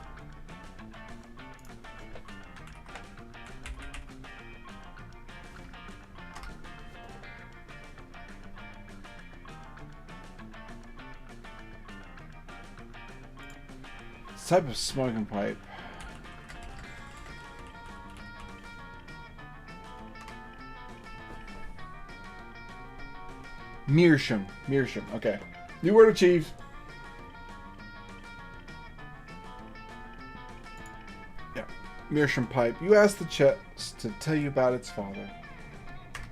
A: Type of smoking pipe. Meerschaum. Meerschaum. Okay. New word achieved. Yeah. Meerschaum pipe. You asked the chest to tell you about its father.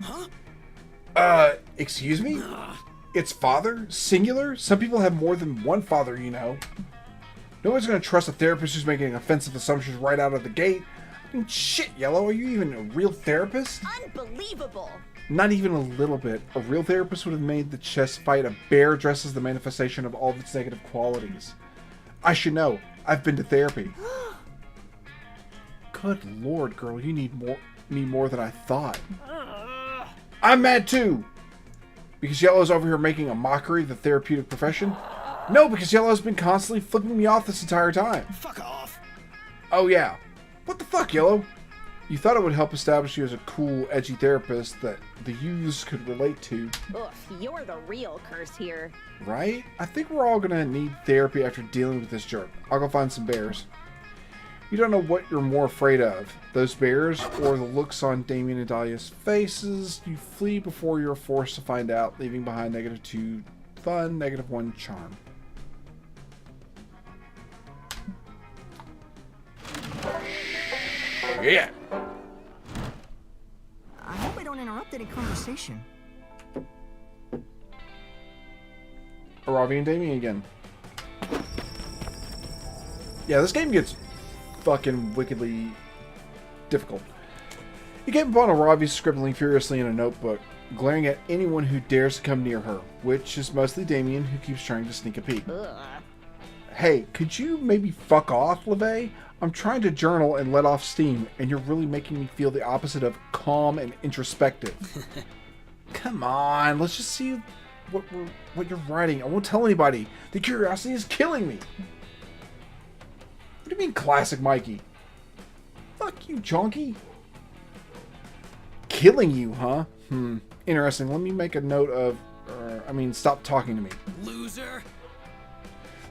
A: Huh? Excuse me? Its father? Singular? Some people have more than one father, you know. No one's going to trust a therapist who's making offensive assumptions right out of the gate. I mean, shit, Yellow, are you even a real therapist?
F: Unbelievable.
A: Not even a little bit. A real therapist would have made the chest fight a bear dressed as the manifestation of all of its negative qualities. I should know. I've been to therapy. Good lord, girl, you need me more than I thought. I'm mad too! Because Yellow's over here making a mockery of the therapeutic profession? No, because Yellow's been constantly flipping me off this entire time.
J: Fuck off.
A: Oh yeah. What the fuck, Yellow? You thought it would help establish you as a cool, edgy therapist that the youths could relate to.
F: Oof, you're the real curse here.
A: Right? I think we're all gonna need therapy after dealing with this jerk. I'll go find some bears. You don't know what you're more afraid of. Those bears or the looks on Damien and Dahlia's faces. You flee before you're forced to find out, leaving behind -2 fun, -1 charm. Yeah.
C: I hope I don't interrupt any conversation.
A: Ravi and Damien again. Yeah, this game gets fucking wickedly difficult. You came upon Ravi scribbling furiously in a notebook, glaring at anyone who dares to come near her, which is mostly Damien, who keeps trying to sneak a peek. Hey, could you maybe fuck off, LeVay? I'm trying to journal and let off steam, and you're really making me feel the opposite of calm and introspective. Come on, let's just see what you're writing. I won't tell anybody. The curiosity is killing me. What do you mean, classic Mikey? Fuck you, Chonky. Killing you, huh? Interesting. Let me make a note of... stop talking to me.
D: Loser.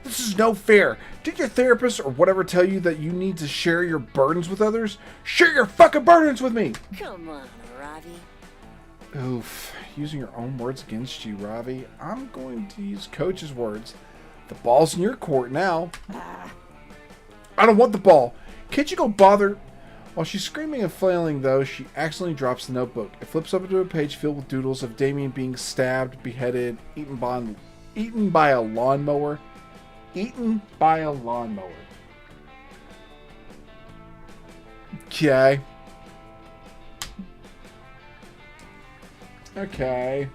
A: This is no fair. Did your therapist or whatever tell you that you need to share your burdens with others? Share your fucking burdens with me!
E: Come on, Ravi.
A: Oof. Using your own words against you, Ravi. I'm going to use Coach's words. The ball's in your court now. I don't want the ball. Can't you go bother... While she's screaming and flailing, though, she accidentally drops the notebook. It flips up into a page filled with doodles of Damien being stabbed, beheaded, eaten by a lawnmower. Eaten by a lawnmower. Okay. Okay.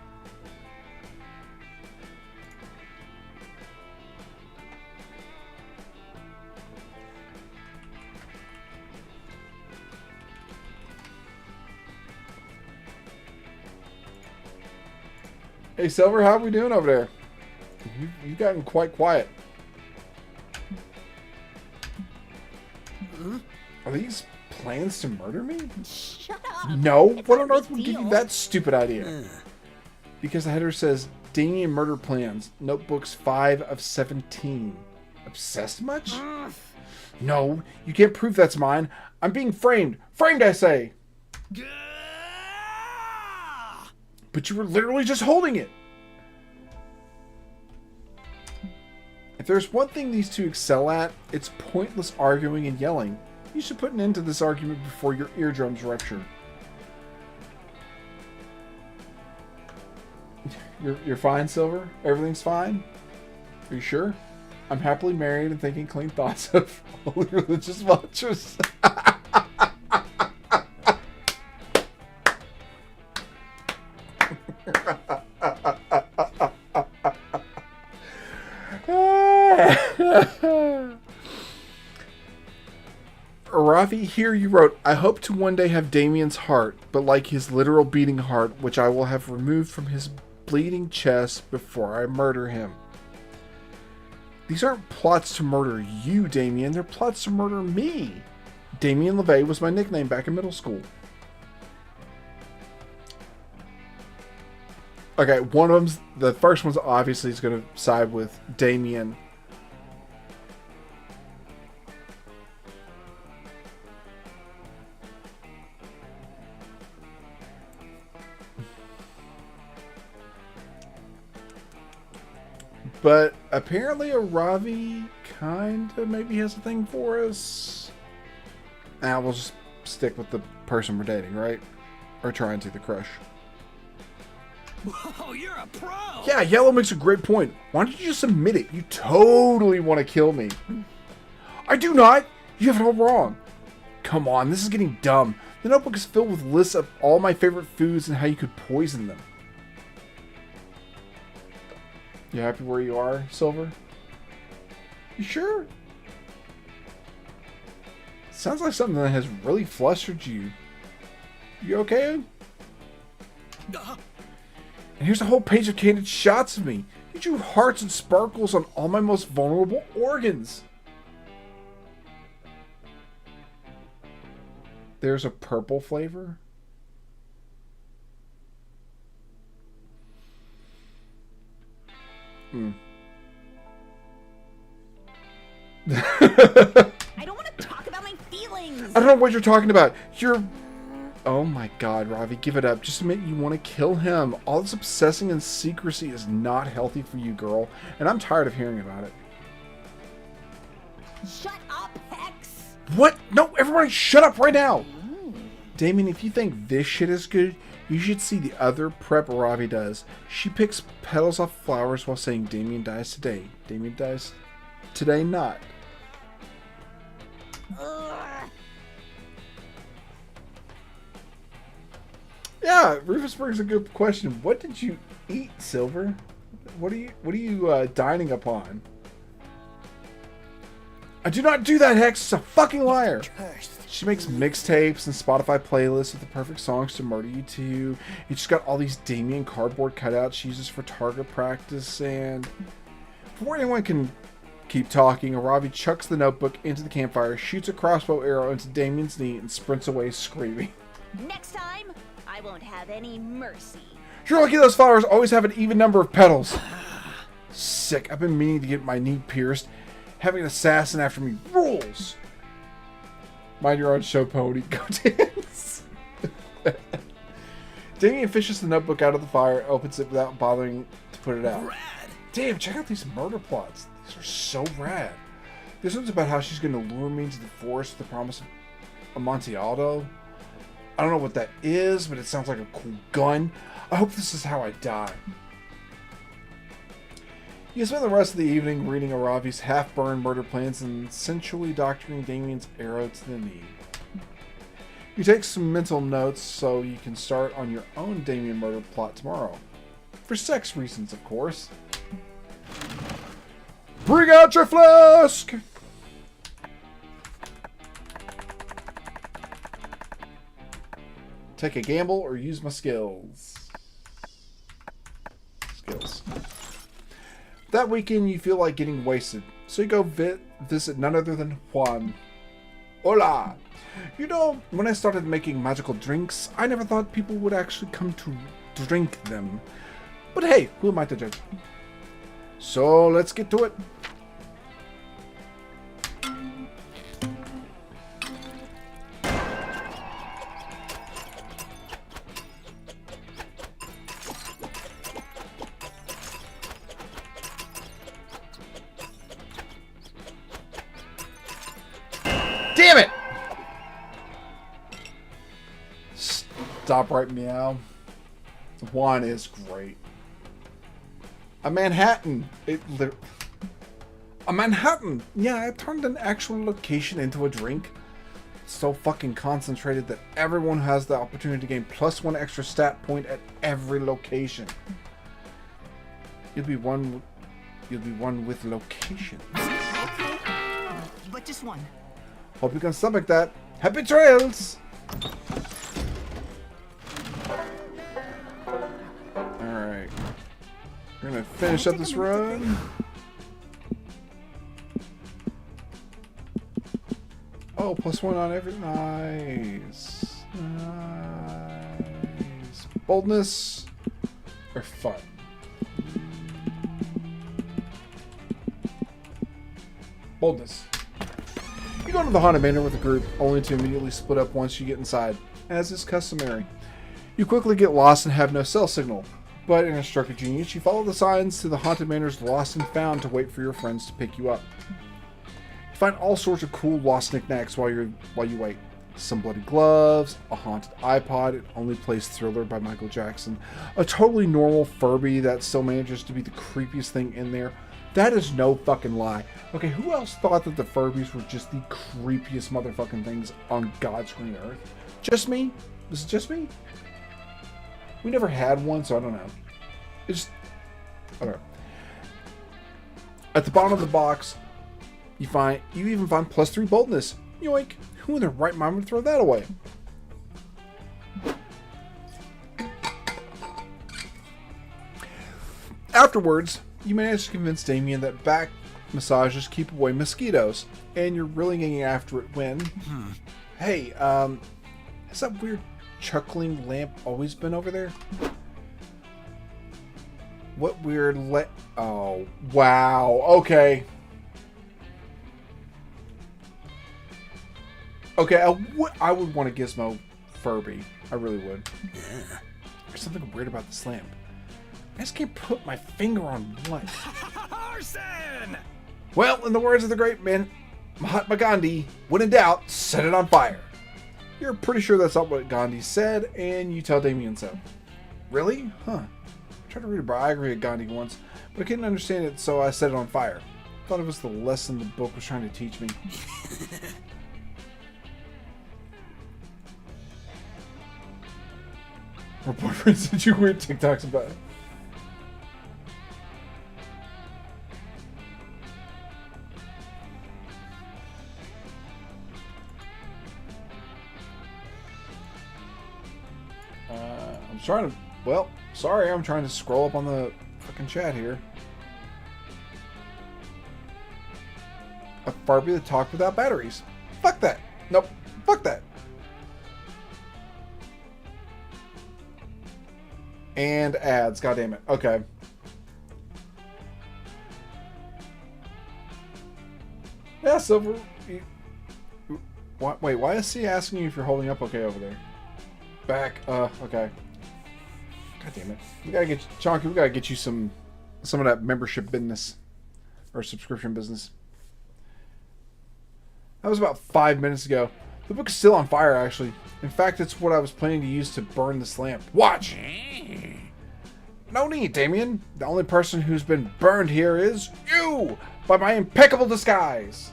A: Hey, Silver, how are we doing over there? You've gotten quite quiet. Are these plans to murder me?
F: Shut up.
A: No.
F: It's
A: What
F: not
A: on
F: a
A: earth
F: big
A: would give you
F: deal.
A: that stupid idea? Because the header says, Damien murder plans. Notebooks 5 of 17. Obsessed much? No, you can't prove that's mine. I'm being framed. Framed, I say. But you were literally just holding it. If there's one thing these two excel at, it's pointless arguing and yelling. You should put an end to this argument before your eardrums rupture. You're fine, Silver? Everything's fine? Are you sure? I'm happily married and thinking clean thoughts of holy religious vultures. Ravi, here you wrote, I hope to one day have Damien's heart, but like his literal beating heart, which I will have removed from his bleeding chest before I murder him. These aren't plots to murder you, Damien. They're plots to murder me. Damien LeVay was my nickname back in middle school. Okay, one of them's, the first one's obviously is going to side with Damien. But apparently Ravi kinda maybe has a thing for us. Now we'll just stick with the person we're dating, right? Or trying to, the crush.
D: Whoa, you're a pro!
A: Yeah, Yellow makes a great point. Why don't you just admit it? You totally want to kill me. I do not! You have it all wrong. Come on, this is getting dumb. The notebook is filled with lists of all my favorite foods and how you could poison them. You happy where you are, Silver? You sure? Sounds like something that has really flustered you. You okay? And here's a whole page of candid shots of me. You drew hearts and sparkles on all my most vulnerable organs. There's a purple flavor.
F: I don't want to talk about my feelings.
A: I don't know what you're talking about. You're... Oh my god, Ravi, give it up. Just admit you want to kill him. All this obsessing and secrecy is not healthy for you, girl. And I'm tired of hearing about it.
F: Shut up, Hex.
A: What? No, everybody shut up right now. Damien, if you think this shit is good, you should see the other prep Ravi does. She picks petals off flowers while saying Damien dies today. Damien dies today not. Yeah, Rufus brings a good question. What did you eat, Silver? What are you dining upon? I do not do that, Hex. She's a fucking liar. She makes mixtapes and Spotify playlists with the perfect songs to murder you to. You just got all these Damien cardboard cutouts she uses for target practice, and before anyone can keep talking, Ravi chucks the notebook into the campfire, shoots a crossbow arrow into Damien's knee, and sprints away screaming.
F: Next time, I won't have any mercy.
A: You're lucky those flowers always have an even number of petals. Sick. I've been meaning to get my knee pierced. Having an assassin after me rules. Mind your own show, pony. Go dance. Damien fishes the notebook out of the fire, opens it without bothering to put it out.
D: Rad.
A: Damn, check out these murder plots. These are so rad. This one's about how she's going to lure me into the forest with the promise of Amontillado. I don't know what that is, but it sounds like a cool gun. I hope this is how I die. You spend the rest of the evening reading Aravi's half-burned murder plans and sensually doctoring Damien's arrow to the knee. You take some mental notes so you can start on your own Damien murder plot tomorrow. For sex reasons, of course. Bring out your flask! Take a gamble or use my skills. That weekend you feel like getting wasted, so you go visit none other than Juan. Hola! You know, when I started making magical drinks, I never thought people would actually come to drink them. But hey, who am I to judge? So let's get to it. Damn it! Stop right meow. Juan is great. A Manhattan. A Manhattan. Yeah, I turned an actual location into a drink. It's so fucking concentrated that everyone has the opportunity to gain +1 extra stat point at every location. You'll be one with locations.
C: Okay. But just one.
A: Hope you can stomach that. Happy trails! Alright. We're gonna finish up this run. Oh, +1 on every... Nice. Nice. Boldness. Or fun. Boldness. You go into the Haunted Manor with a group, only to immediately split up once you get inside, as is customary. You quickly get lost and have no cell signal, but in Instructor Genius, you follow the signs to the Haunted Manor's Lost and Found to wait for your friends to pick you up. You find all sorts of cool lost knickknacks while you wait. Some bloody gloves, a haunted iPod, it only plays Thriller by Michael Jackson, a totally normal Furby that still manages to be the creepiest thing in there. That is no fucking lie. Okay, who else thought that the Furbies were just the creepiest motherfucking things on God's green earth? Just me? Was it just me? We never had one, so I don't know. It's... I don't know. At the bottom of the box, you even find +3 boldness. Yoink! Who in their right mind would throw that away? Afterwards, you manage to convince Damien that back massages keep away mosquitoes, and you're really getting after it when... Hey, has that weird chuckling lamp always been over there? What weird Oh, wow. Okay. Okay, I would want a Gizmo Furby. I really would. Yeah. There's something weird about this lamp. I just can't put my finger on what.
J: Arson!
A: Well, in the words of the great man Mahatma Gandhi, when in doubt, set it on fire. You're pretty sure that's not what Gandhi said, and you tell Damien so. Really? Huh. I tried to read a biography of Gandhi once, but I couldn't understand it, so I set it on fire. Thought it was the lesson the book was trying to teach me. Her boyfriend sent you weird TikToks about it. I'm trying to... Well, sorry, I'm trying to scroll up on the fucking chat here. A Barbie that talked without batteries. Fuck that. Nope. Fuck that. And ads. God damn it. Okay. Yeah, Silver. Wait, why is he asking you if you're holding up okay over there? Back. Okay. God damn it. We gotta get you, Chonky, we gotta get you some of that membership business. Or subscription business. That was about 5 minutes ago. The book is still on fire, actually. In fact, it's what I was planning to use to burn this lamp. Watch! No need, Damien. The only person who's been burned here is you! By my impeccable disguise!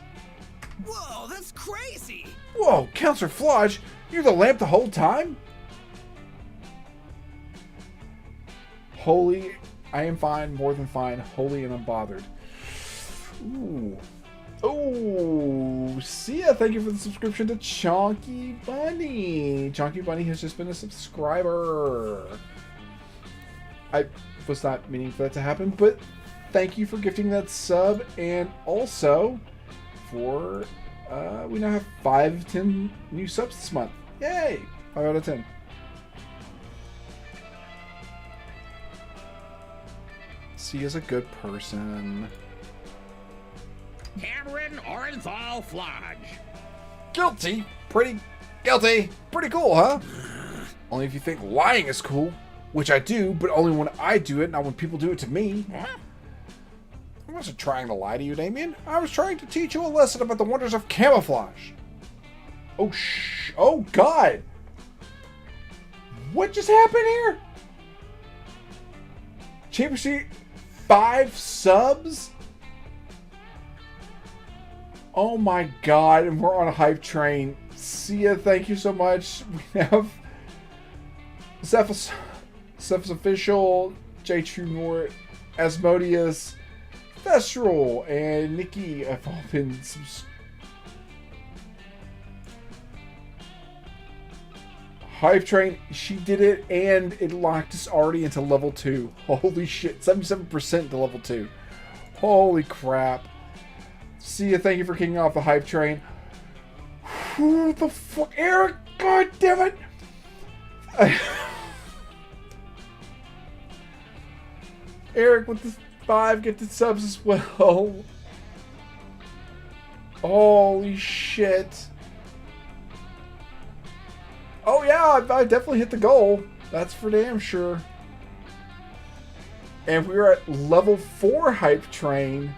D: Whoa, that's crazy!
A: Whoa, Counselor Flodge! You're the lamp the whole time? Holy, I am fine, more than fine, holy and unbothered. Ooh. Oh, Sia, thank you for the subscription to Chonky Bunny. Chonky Bunny has just been a subscriber. I was not meaning for that to happen, but thank you for gifting that sub, and also for we now have 5 of 10 new subs this month. Yay! 5 out of 10. C is a good person.
J: Cameron Orenthal Flodge.
A: Guilty. Pretty guilty. Pretty cool, huh? Only if you think lying is cool, which I do, but only when I do it, not when people do it to me. I wasn't trying to lie to you, Damien. I was trying to teach you a lesson about the wonders of camouflage. Oh, God. What just happened here? Chamber Seat, 5 subs? Oh my God, and we're on a hype train. See ya, thank you so much. We have Zeph's Official, J True Nort, Asmodeus, Thestral, and Nikki have all been Hype Train, she did it, and it locked us already into level 2. Holy shit, 77% to level 2. Holy crap. See ya, thank you for kicking off the Hype Train. What the fuck, Eric? God damn it! Eric with the 5 gifted subs as well. Holy shit. Oh yeah, I definitely hit the goal. That's for damn sure. And we're at level 4 Hype Train.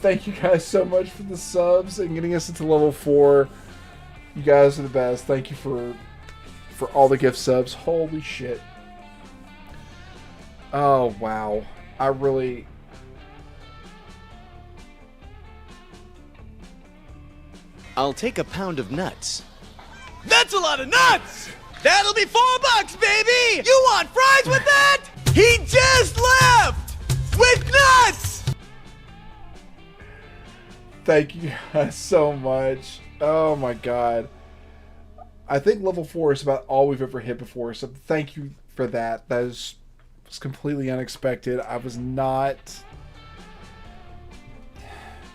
A: Thank you guys so much for the subs and getting us into level 4. You guys are the best. Thank you for all the gift subs. Holy shit. Oh wow.
K: I'll take a pound of nuts.
D: That's a lot of nuts! That'll be $4, baby! You want fries with that? He just left! With nuts!
A: Thank you guys so much. Oh my God. I think level 4 is about all we've ever hit before, so thank you for that. That was completely unexpected. I was not...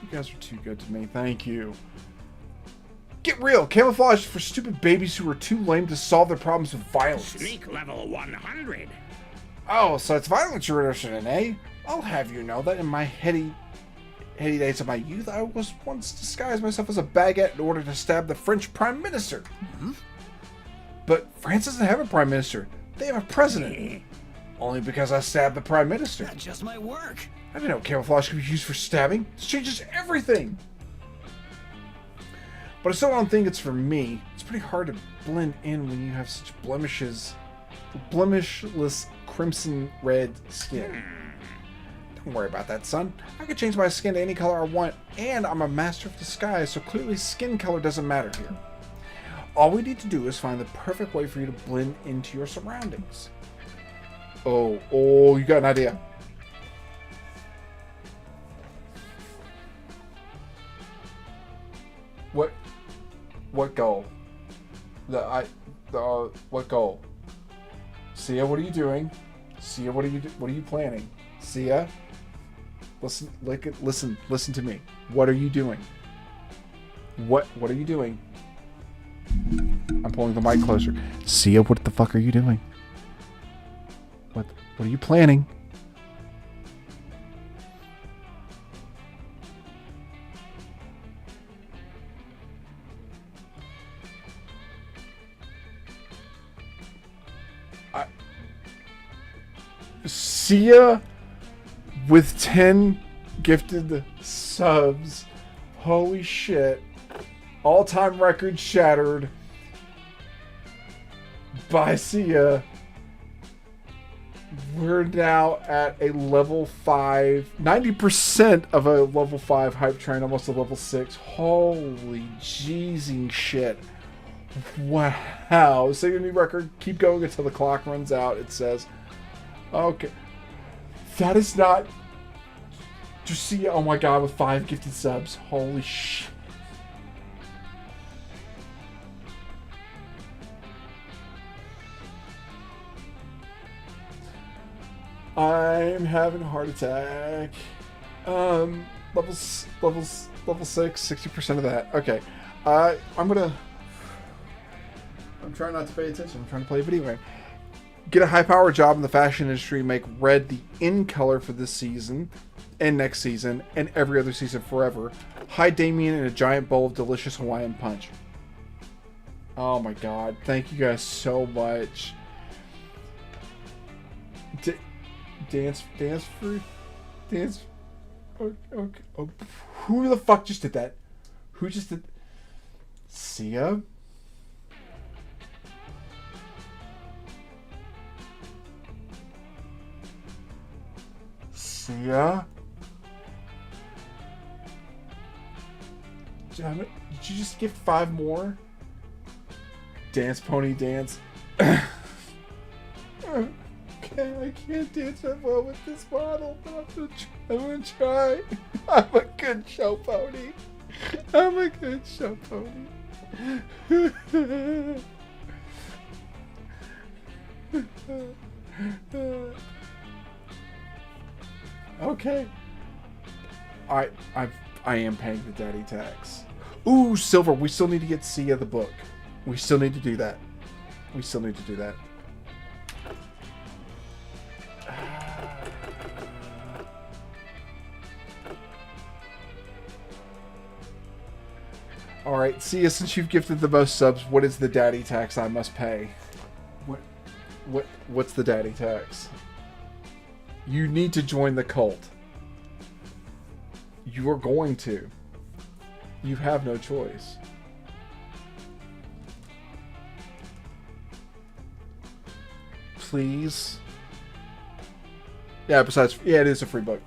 A: You guys are too good to me. Thank you. Get real. Camouflage is for stupid babies who are too lame to solve their problems with violence.
J: Sneak level 100.
A: Oh, so it's violence you're interested in, eh? I'll have you know that in my heady days of my youth, I was once disguised myself as a baguette in order to stab the French Prime Minister. But France doesn't have a Prime Minister. They have a president. Only because I stabbed the Prime Minister.
D: That just might work.
A: I didn't know camouflage could be used for stabbing. This changes everything. But I still don't think it's for me. It's pretty hard to blend in when you have such blemishless crimson red skin. Don't worry about that, son. I can change my skin to any color I want, and I'm a master of disguise, so clearly skin color doesn't matter here. All we need to do is find the perfect way for you to blend into your surroundings. Oh, you got an idea. What goal? What goal? Sia, what are you doing? Sia, what are you planning? Sia, listen to me. What are you doing? What are you doing? I'm pulling the mic closer. Sia, what the fuck are you doing? What are you planning? Sia with 10 gifted subs. Holy shit. All-time record shattered by Sia. We're now at a level 5, 90% of a level 5 hype train, almost a level 6. Holy jeezing shit. Wow. So your new record, keep going until the clock runs out, it says. Okay. That is not... Just see, oh my god, with 5 gifted subs. Holy shit. I'm having a heart attack. Level 6, 60% of that. Okay. I'm trying not to pay attention. I'm trying to play a video game. Get a high-powered job in the fashion industry. Make red the in color for this season and next season and every other season forever. Hide Damien in a giant bowl of delicious Hawaiian punch. Oh my god. Thank you guys so much. Dance fruit? Dance... Okay. Oh, who the fuck just did that? Who just did... Sia? Sia? Damn it. Did you just give 5 more? Dance, pony, dance. Okay, I can't dance that well with this model, but I'm gonna try. I'm a good show pony. I'm a good show pony. Okay. I am paying the daddy tax. Ooh, silver. We still need to get Sia the book. We still need to do that. Alright, Sia, since you've gifted the most subs, what is the daddy tax I must pay? What's the daddy tax? You need to join the cult. You are going to. You have no choice. Please. Yeah, besides, yeah, it is a free book.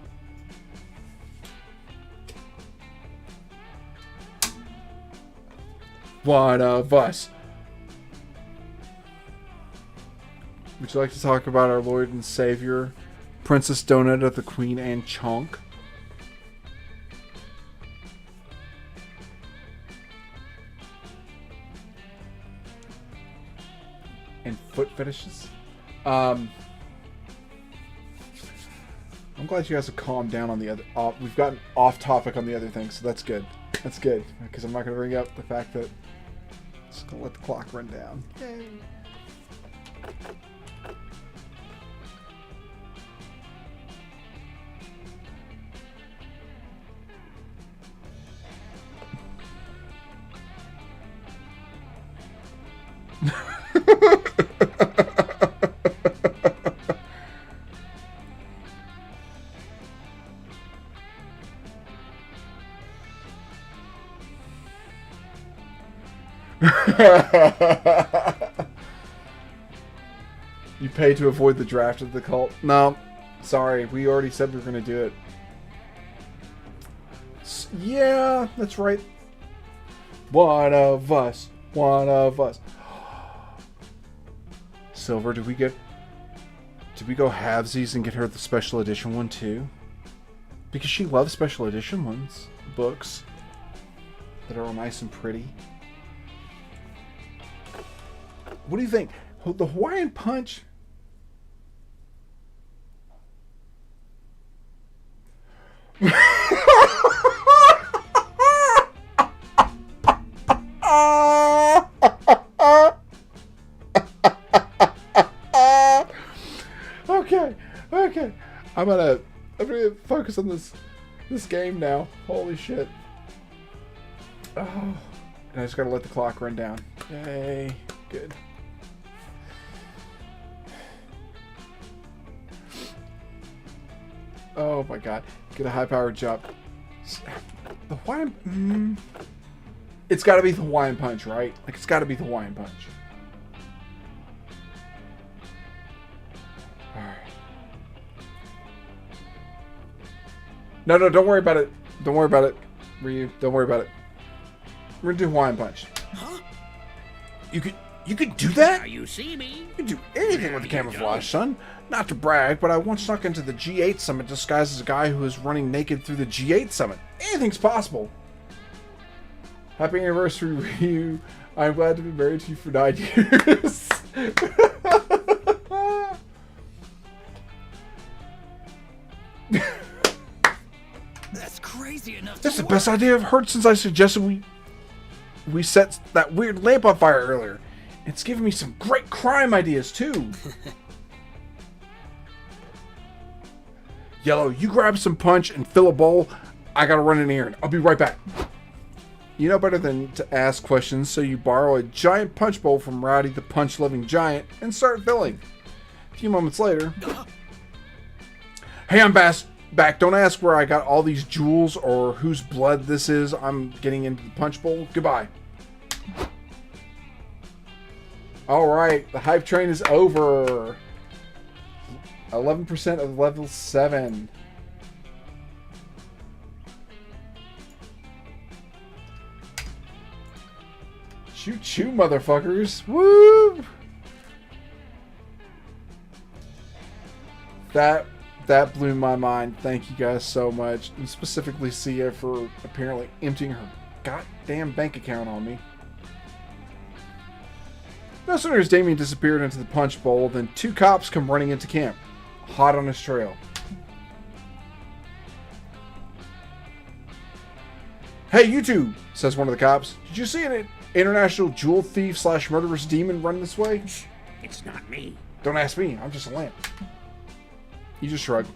A: One of us. Would you like to talk about our Lord and Savior, Princess Donut of the Queen and Chonk? And foot fetishes? I'm glad you guys have calmed down on the other... we've gotten off topic on the other things, so that's good. That's good, because I'm not going to bring up the fact that... Just going to let the clock run down. Yay. You pay to avoid the draft of the cult? No, sorry, we already said we were going to do it. Yeah, that's right. One of us. Silver, did we go halvesies and get her the special edition one too? Because she loves special edition ones, books that are all nice and pretty. What do you think? The Hawaiian Punch? Okay. I'm gonna focus on this game now. Holy shit. Oh. And I just gotta let the clock run down. Yay. Good. Oh my god. Get a high-powered job. The Hawaiian... It's gotta be the Hawaiian Punch, right? Like, it's gotta be the Hawaiian Punch. Alright. No, don't worry about it. Don't worry about it. Ryu, don't worry about it. We're gonna do Hawaiian Punch.
L: Huh?
A: You could do that?
L: Now you see me.
A: You can do anything with the camouflage, son. Not to brag, but I once snuck into the G8 Summit disguised as a guy who was running naked through the G8 Summit. Anything's possible. Happy anniversary, Ryu. I'm glad to be married to you for 9 years.
I: That's crazy enough.
A: This is the best idea I've heard since I suggested we set that weird lamp on fire earlier. It's giving me some great crime ideas too. Yellow, you grab some punch and fill a bowl. I gotta run an errand. I'll be right back. You know better than to ask questions, so you borrow a giant punch bowl from Rowdy the punch-loving giant and start filling. A few moments later... Hey, I'm back. Don't ask where I got all these jewels or whose blood this is. I'm getting into the punch bowl. Goodbye. Alright, the hype train is over. 11% of level 7. Choo-choo, motherfuckers. Woo! That blew my mind. Thank you guys so much. And specifically Sia for apparently emptying her goddamn bank account on me. No sooner has Damien disappeared into the punch bowl than 2 cops come running into camp, hot on his trail. Hey, you two, says one of the cops. Did you see an international jewel thief / murderous demon run this way?
J: It's not me.
A: Don't ask me. I'm just a lamp. He just shrugged.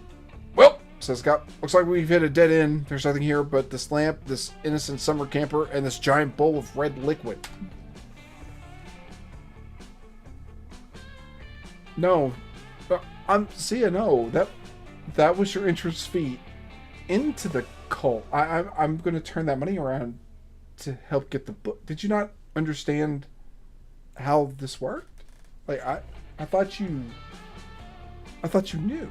A: Well, says the cop, looks like we've hit a dead end. There's nothing here but this lamp, this innocent summer camper, and this giant bowl of red liquid. No. No. That was your entrance fee into the cult. I'm going to turn that money around to help get the book. Did you not understand how this worked? Like, I thought you knew.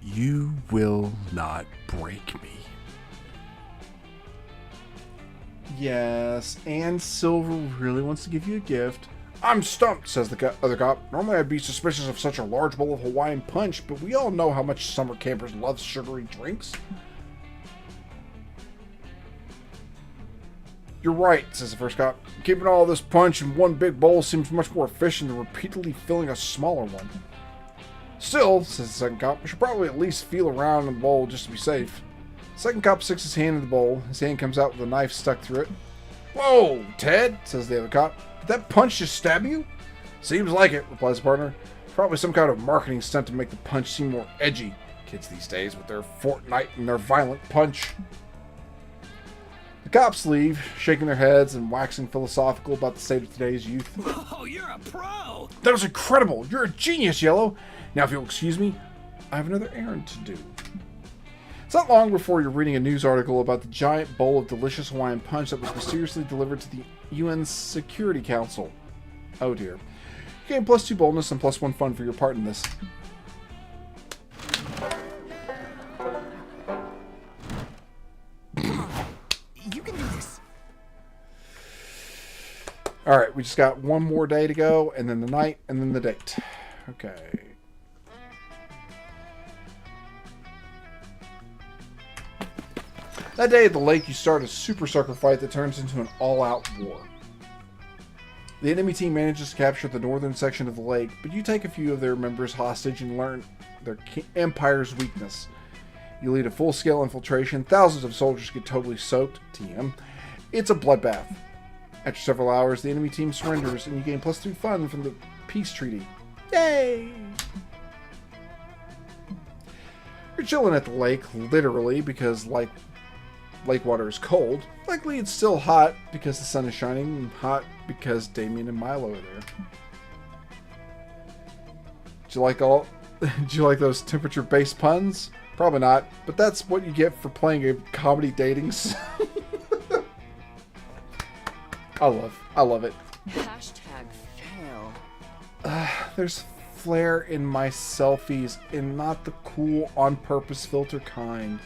A: You will not break me. Yes, and Silver really wants to give you a gift. I'm stumped, says the other cop. Normally I'd be suspicious of such a large bowl of Hawaiian punch, but we all know how much summer campers love sugary drinks. You're right, says the first cop. Keeping all this punch in one big bowl seems much more efficient than repeatedly filling a smaller one. Still, says the second cop, we should probably at least feel around in the bowl just to be safe. The second cop sticks his hand in the bowl. His hand comes out with a knife stuck through it. Whoa, Ted, says the other cop. Did that punch just stab you? Seems like it, replies the partner. It's probably some kind of marketing stunt to make the punch seem more edgy. Kids these days with their Fortnite and their violent punch. The cops leave, shaking their heads and waxing philosophical about the state of today's youth.
I: Oh, you're a pro!
A: That was incredible! You're a genius, Yellow! Now, if you'll excuse me, I have another errand to do. It's not long before you're reading a news article about the giant bowl of delicious Hawaiian punch that was mysteriously delivered to the UN Security Council. Oh dear. You gain +2 boldness and +1 fun for your part in this.
C: You can do this.
A: Alright, we just got one more day to go, and then the night, and then the date. Okay. That day at the lake, you start a super sucker fight that turns into an all-out war. The enemy team manages to capture the northern section of the lake, but you take a few of their members hostage and learn their empire's weakness. You lead a full-scale infiltration, thousands of soldiers get totally soaked, TM. It's a bloodbath. After several hours, the enemy team surrenders, and you gain +3 fun from the peace treaty. Yay! You're chilling at the lake, literally, because, like, lake water is cold. Likely it's still hot because the sun is shining, and hot because Damien and Milo are there. Did you like those temperature-based puns? Probably not, but that's what you get for playing a comedy dating. I love it.
E: Hashtag fail.
A: There's flare in my selfies, and not the cool on-purpose filter kind.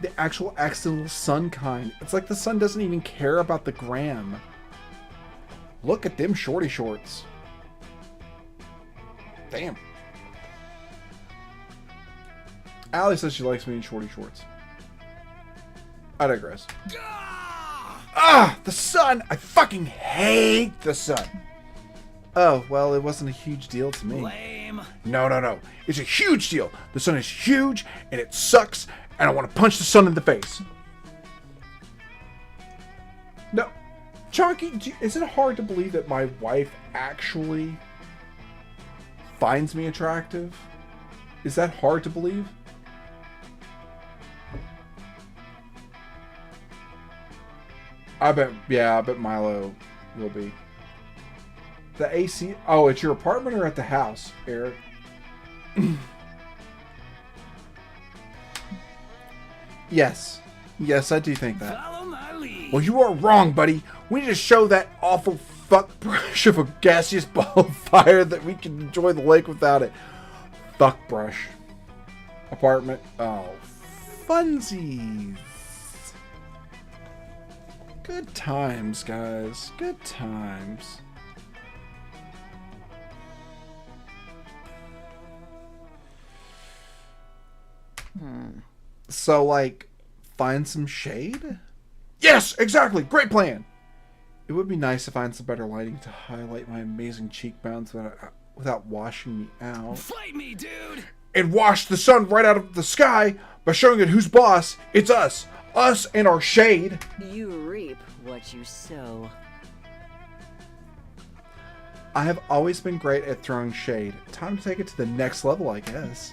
A: The actual accidental sun kind. It's like the sun doesn't even care about the gram. Look at them shorty shorts. Damn. Allie says she likes me in shorty shorts. I digress. Ah, the sun! I fucking hate the sun! Oh, well, it wasn't a huge deal to me.
D: Lame.
A: No. It's a huge deal. The sun is huge, and it sucks, and I want to punch the sun in the face. No. Chonky, is it hard to believe that my wife actually finds me attractive? Is that hard to believe? I bet Milo will be. The AC... Oh, it's your apartment or at the house, Eric? Yes. Yes, I do think that.
D: Follow my lead.
A: Well, you are wrong, buddy. We need to show that awful fuck brush of a gaseous ball of fire that we can enjoy the lake without it. Fuck brush. Apartment. Oh, funsies. Good times, guys. Good times. So, like, find some shade? Yes, exactly. Great plan. It would be nice to find some better lighting to highlight my amazing cheekbones without washing me out.
D: Fight me, dude.
A: And wash the sun right out of the sky by showing it who's boss. It's us. Us and our shade.
E: You reap what you sow.
A: I have always been great at throwing shade. Time to take it to the next level, I guess.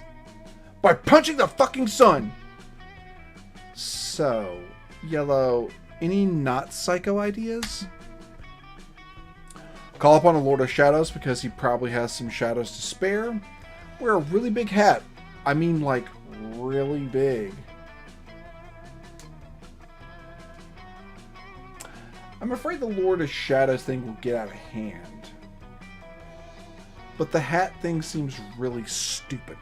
A: By punching the fucking sun! So, Yellow, any not psycho ideas? Call upon a Lord of Shadows because he probably has some shadows to spare. Wear a really big hat. I mean, like, really big. I'm afraid the Lord of Shadows thing will get out of hand. But the hat thing seems really stupid.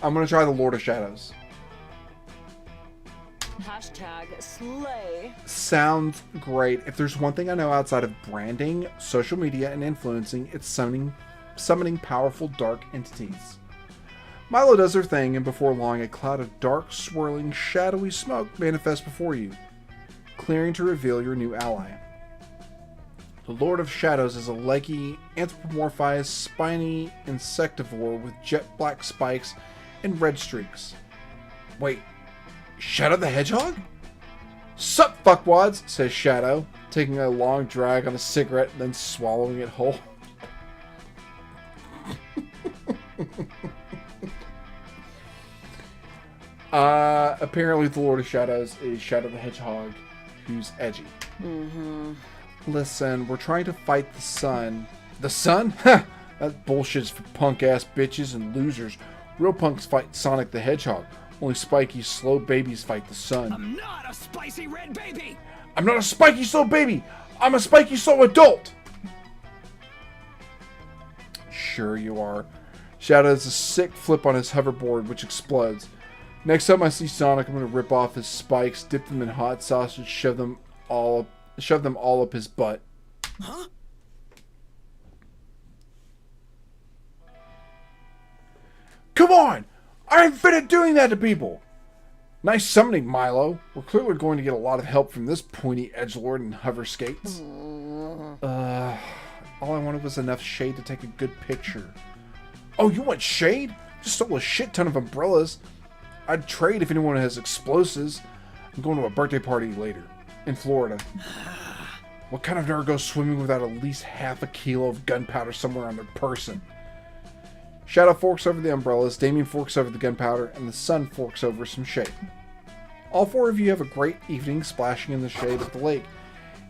A: I'm gonna try the Lord of Shadows.
E: Hashtag slay.
A: Sounds great. If there's one thing I know outside of branding, social media, and influencing, it's summoning powerful dark entities. Milo does her thing, and before long, a cloud of dark, swirling, shadowy smoke manifests before you, clearing to reveal your new ally. The Lord of Shadows is a leggy, anthropomorphized, spiny insectivore with jet black spikes and red streaks. Wait, Shadow the Hedgehog? Sup, fuckwads, says Shadow, taking a long drag on a cigarette and then swallowing it whole. Apparently the Lord of Shadows is Shadow the Hedgehog, who's edgy. Listen, we're trying to fight the sun. The sun? Ha! That bullshit's for punk-ass bitches and losers. Real punks fight Sonic the Hedgehog. Only spiky, slow babies fight the sun.
D: I'm not a spicy red baby.
A: I'm not a spiky, slow baby. I'm a spiky, slow adult. Sure you are. Shadow does a sick flip on his hoverboard, which explodes. Next time I see Sonic, I'm going to rip off his spikes, dip them in hot sauce, and shove them all up his butt.
D: Huh?
A: Come on! I'm fit at doing that to people! Nice summoning, Milo. We're clearly going to get a lot of help from this pointy edgelord and hover skates. All I wanted was enough shade to take a good picture. Oh, you want shade? Just stole a shit ton of umbrellas. I'd trade if anyone has explosives. I'm going to a birthday party later in Florida. What kind of nerd goes swimming without at least half a kilo of gunpowder somewhere on their person? Shadow forks over the umbrellas, Damien forks over the gunpowder, and the sun forks over some shade. All four of you have a great evening splashing in the shade of the lake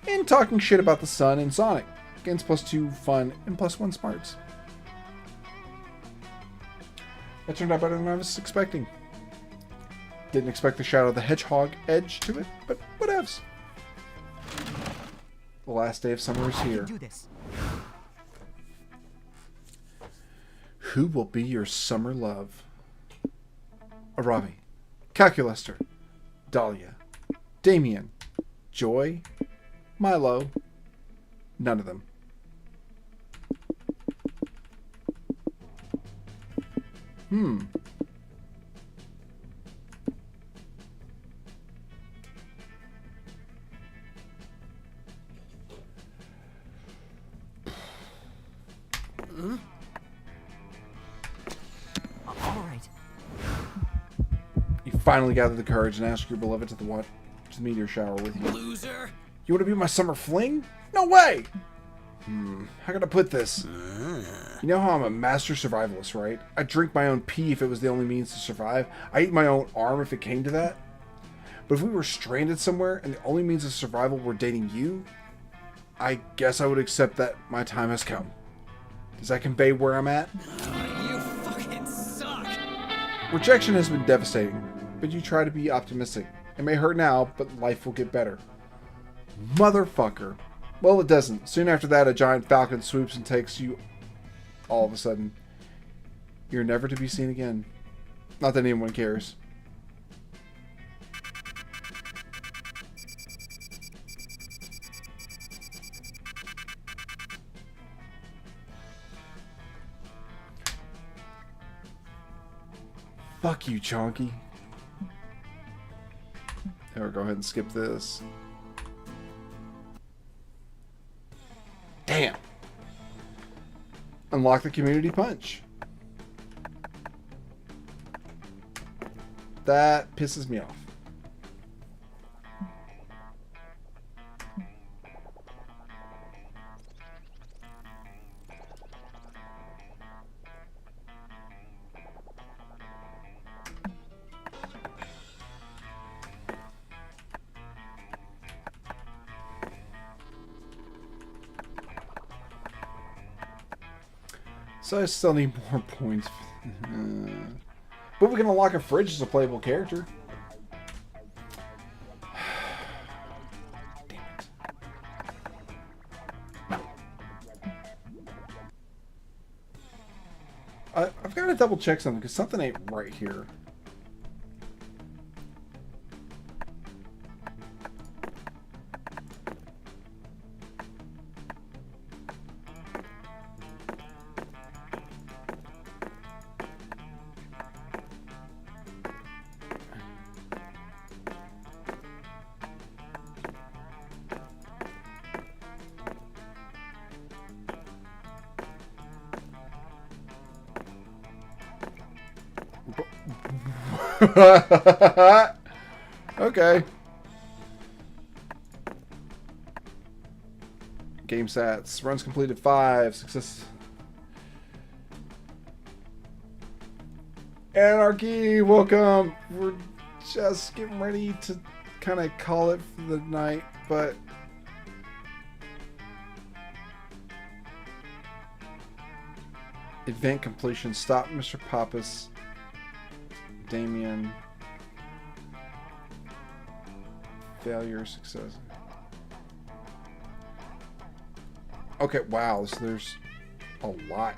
A: and talking shit about the sun and Sonic. Gains +2 fun and +1 smarts. That turned out better than I was expecting. Didn't expect the Shadow of the Hedgehog edge to it, but whatevs. The last day of summer is
C: I
A: here.
C: can do this.
A: Who will be your summer love? Arabi, Calculester, Dahlia, Damien, Joy, Milo. None of them.
C: All right.
A: You finally gathered the courage and asked your beloved to the meteor shower with you.
D: Loser.
A: You want to be my summer fling? No way! How can I put this? You know how I'm a master survivalist, right? I'd drink my own pee if it was the only means to survive. I'd eat my own arm if it came to that. But if we were stranded somewhere and the only means of survival were dating you, I guess I would accept that my time has come. Does that convey where I'm at?
D: You fucking suck.
A: Rejection has been devastating, but you try to be optimistic. It may hurt now, but life will get better. Motherfucker. Well, it doesn't. Soon after that, a giant falcon swoops and takes you all of a sudden. You're never to be seen again. Not that anyone cares. Fuck you, Chonky. There, go ahead and skip this. Damn. Unlock the community punch. That pisses me off. So I still need more points. But we can unlock a fridge as a playable character. Damn it. I've got to double check something because something ain't right here. Okay. Game stats. Runs completed 5. Success. Anarchy, welcome. We're just getting ready to kind of call it for the night, but event completion. Stop Mr. Pappas. Damien. Failure, success. Okay, wow, so there's a lot.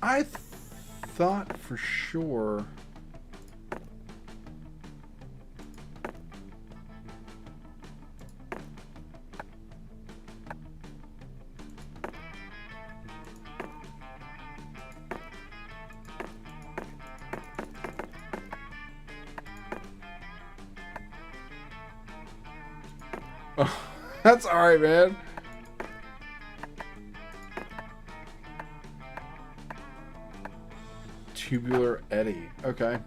A: I thought for sure that's alright, man. Tubular eddy. Okay.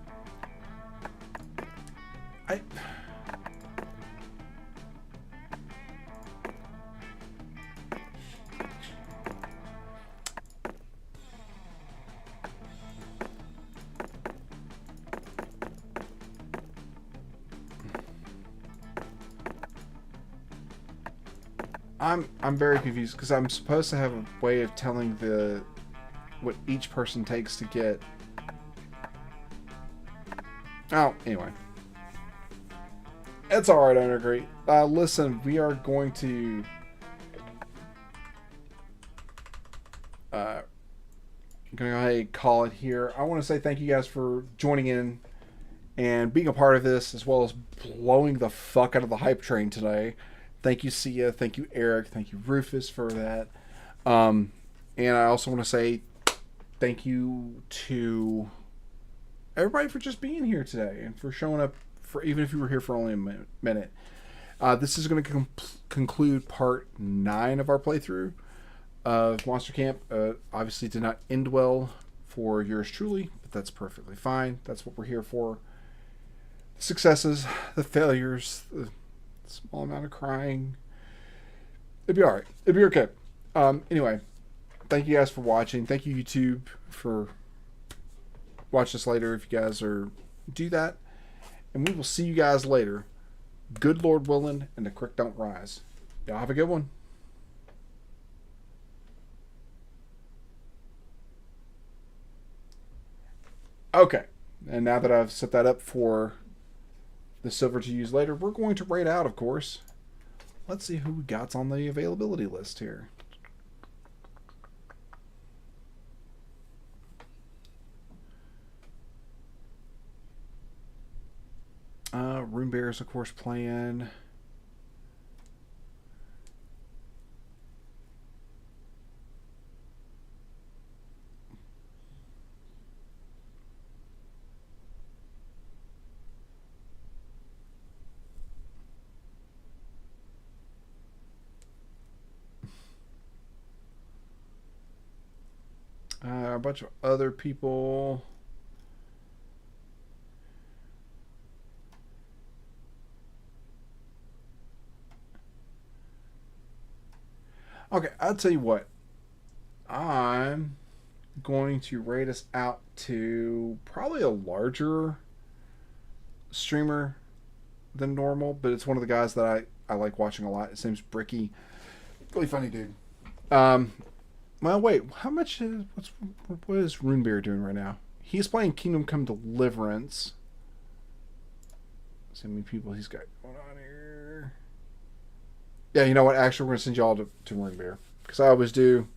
A: I'm very confused because I'm supposed to have a way of telling what each person takes to get. Oh, anyway. It's alright, I agree. Listen, we are going to gonna go ahead and call it here. I want to say thank you guys for joining in and being a part of this, as well as blowing the fuck out of the hype train today. Thank you, Sia. Thank you, Eric. Thank you, Rufus, for that. And I also want to say thank you to everybody for just being here today and for showing up, for even if you were here for only a minute. This is going to conclude part 9 of our playthrough of Monster Camp. Obviously did not end well for yours truly, but that's perfectly fine. That's what we're here for. The successes, the failures, the small amount of crying. It'd be alright. It'd be okay. Anyway, thank you guys for watching. Thank you, YouTube, for watch this later if you guys do that. And we will see you guys later. Good Lord willing, and the creek don't rise. Y'all have a good one. Okay, and now that I've set that up for the silver to use later, we're going to raid out, of course. Let's see who we got on the availability list here. Rune Bear is, of course, playing. A bunch of other people. Okay, I'll tell you what. I'm going to rate us out to probably a larger streamer than normal, but it's one of the guys that I like watching a lot. His name's Bricky. Really funny dude. Well, wait, how much is what is Runebear doing right now? He's playing Kingdom Come Deliverance. See how many people he's got going on here. Yeah, you know what? Actually, we're gonna send you all to Runebear because I always do.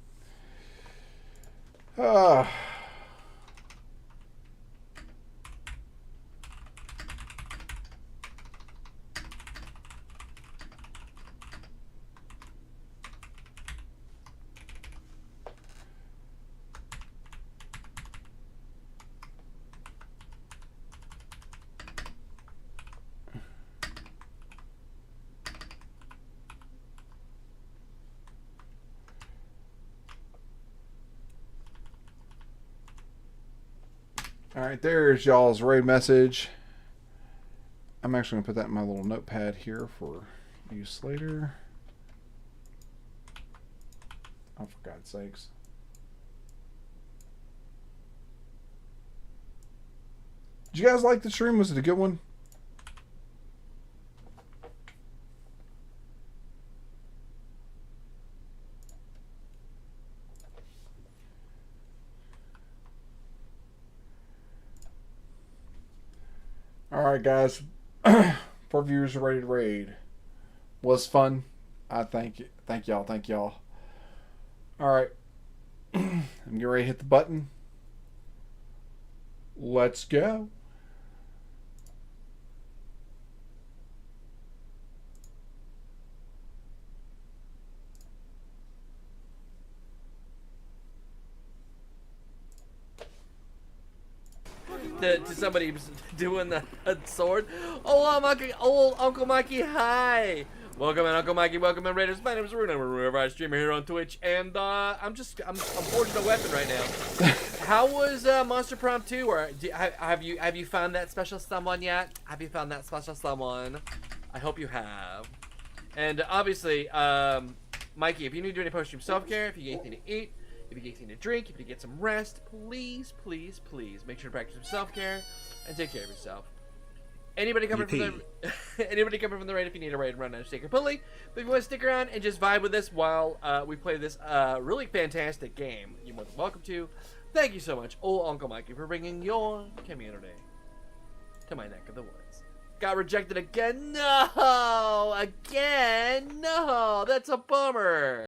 A: Alright, there's y'all's raid message. I'm actually going to put that in my little notepad here for use later. Oh, for God's sakes. Did you guys like the stream? Was it a good one? Alright guys, 4 viewers are ready to raid. Was fun. I thank y'all. Alright. I'm getting ready to hit the button. Let's go.
L: To somebody doing the sword. Oh, Uncle Mikey, hi. Welcome in, Uncle Mikey. Welcome in, Raiders. My name is Rune. I'm a Rune streamer here on Twitch, and I'm forging a weapon right now. How was Monster Prom 2? Or have you found that special someone yet? Have you found that special someone? I hope you have. And obviously, Mikey, if you need to do any post-stream self-care, if you need anything to eat, if you get anything to drink, if you need to get some rest, please, please, please make sure to practice some self-care and take care of yourself. Anybody coming from the anybody coming from the raid if you need a raid run and stick completely. But if you want to stick around and just vibe with us while we play this really fantastic game, you're more than welcome to. Thank you so much, old Uncle Mikey, for bringing your community to my neck of the woods. Got rejected again? No! Again? No! That's a bummer!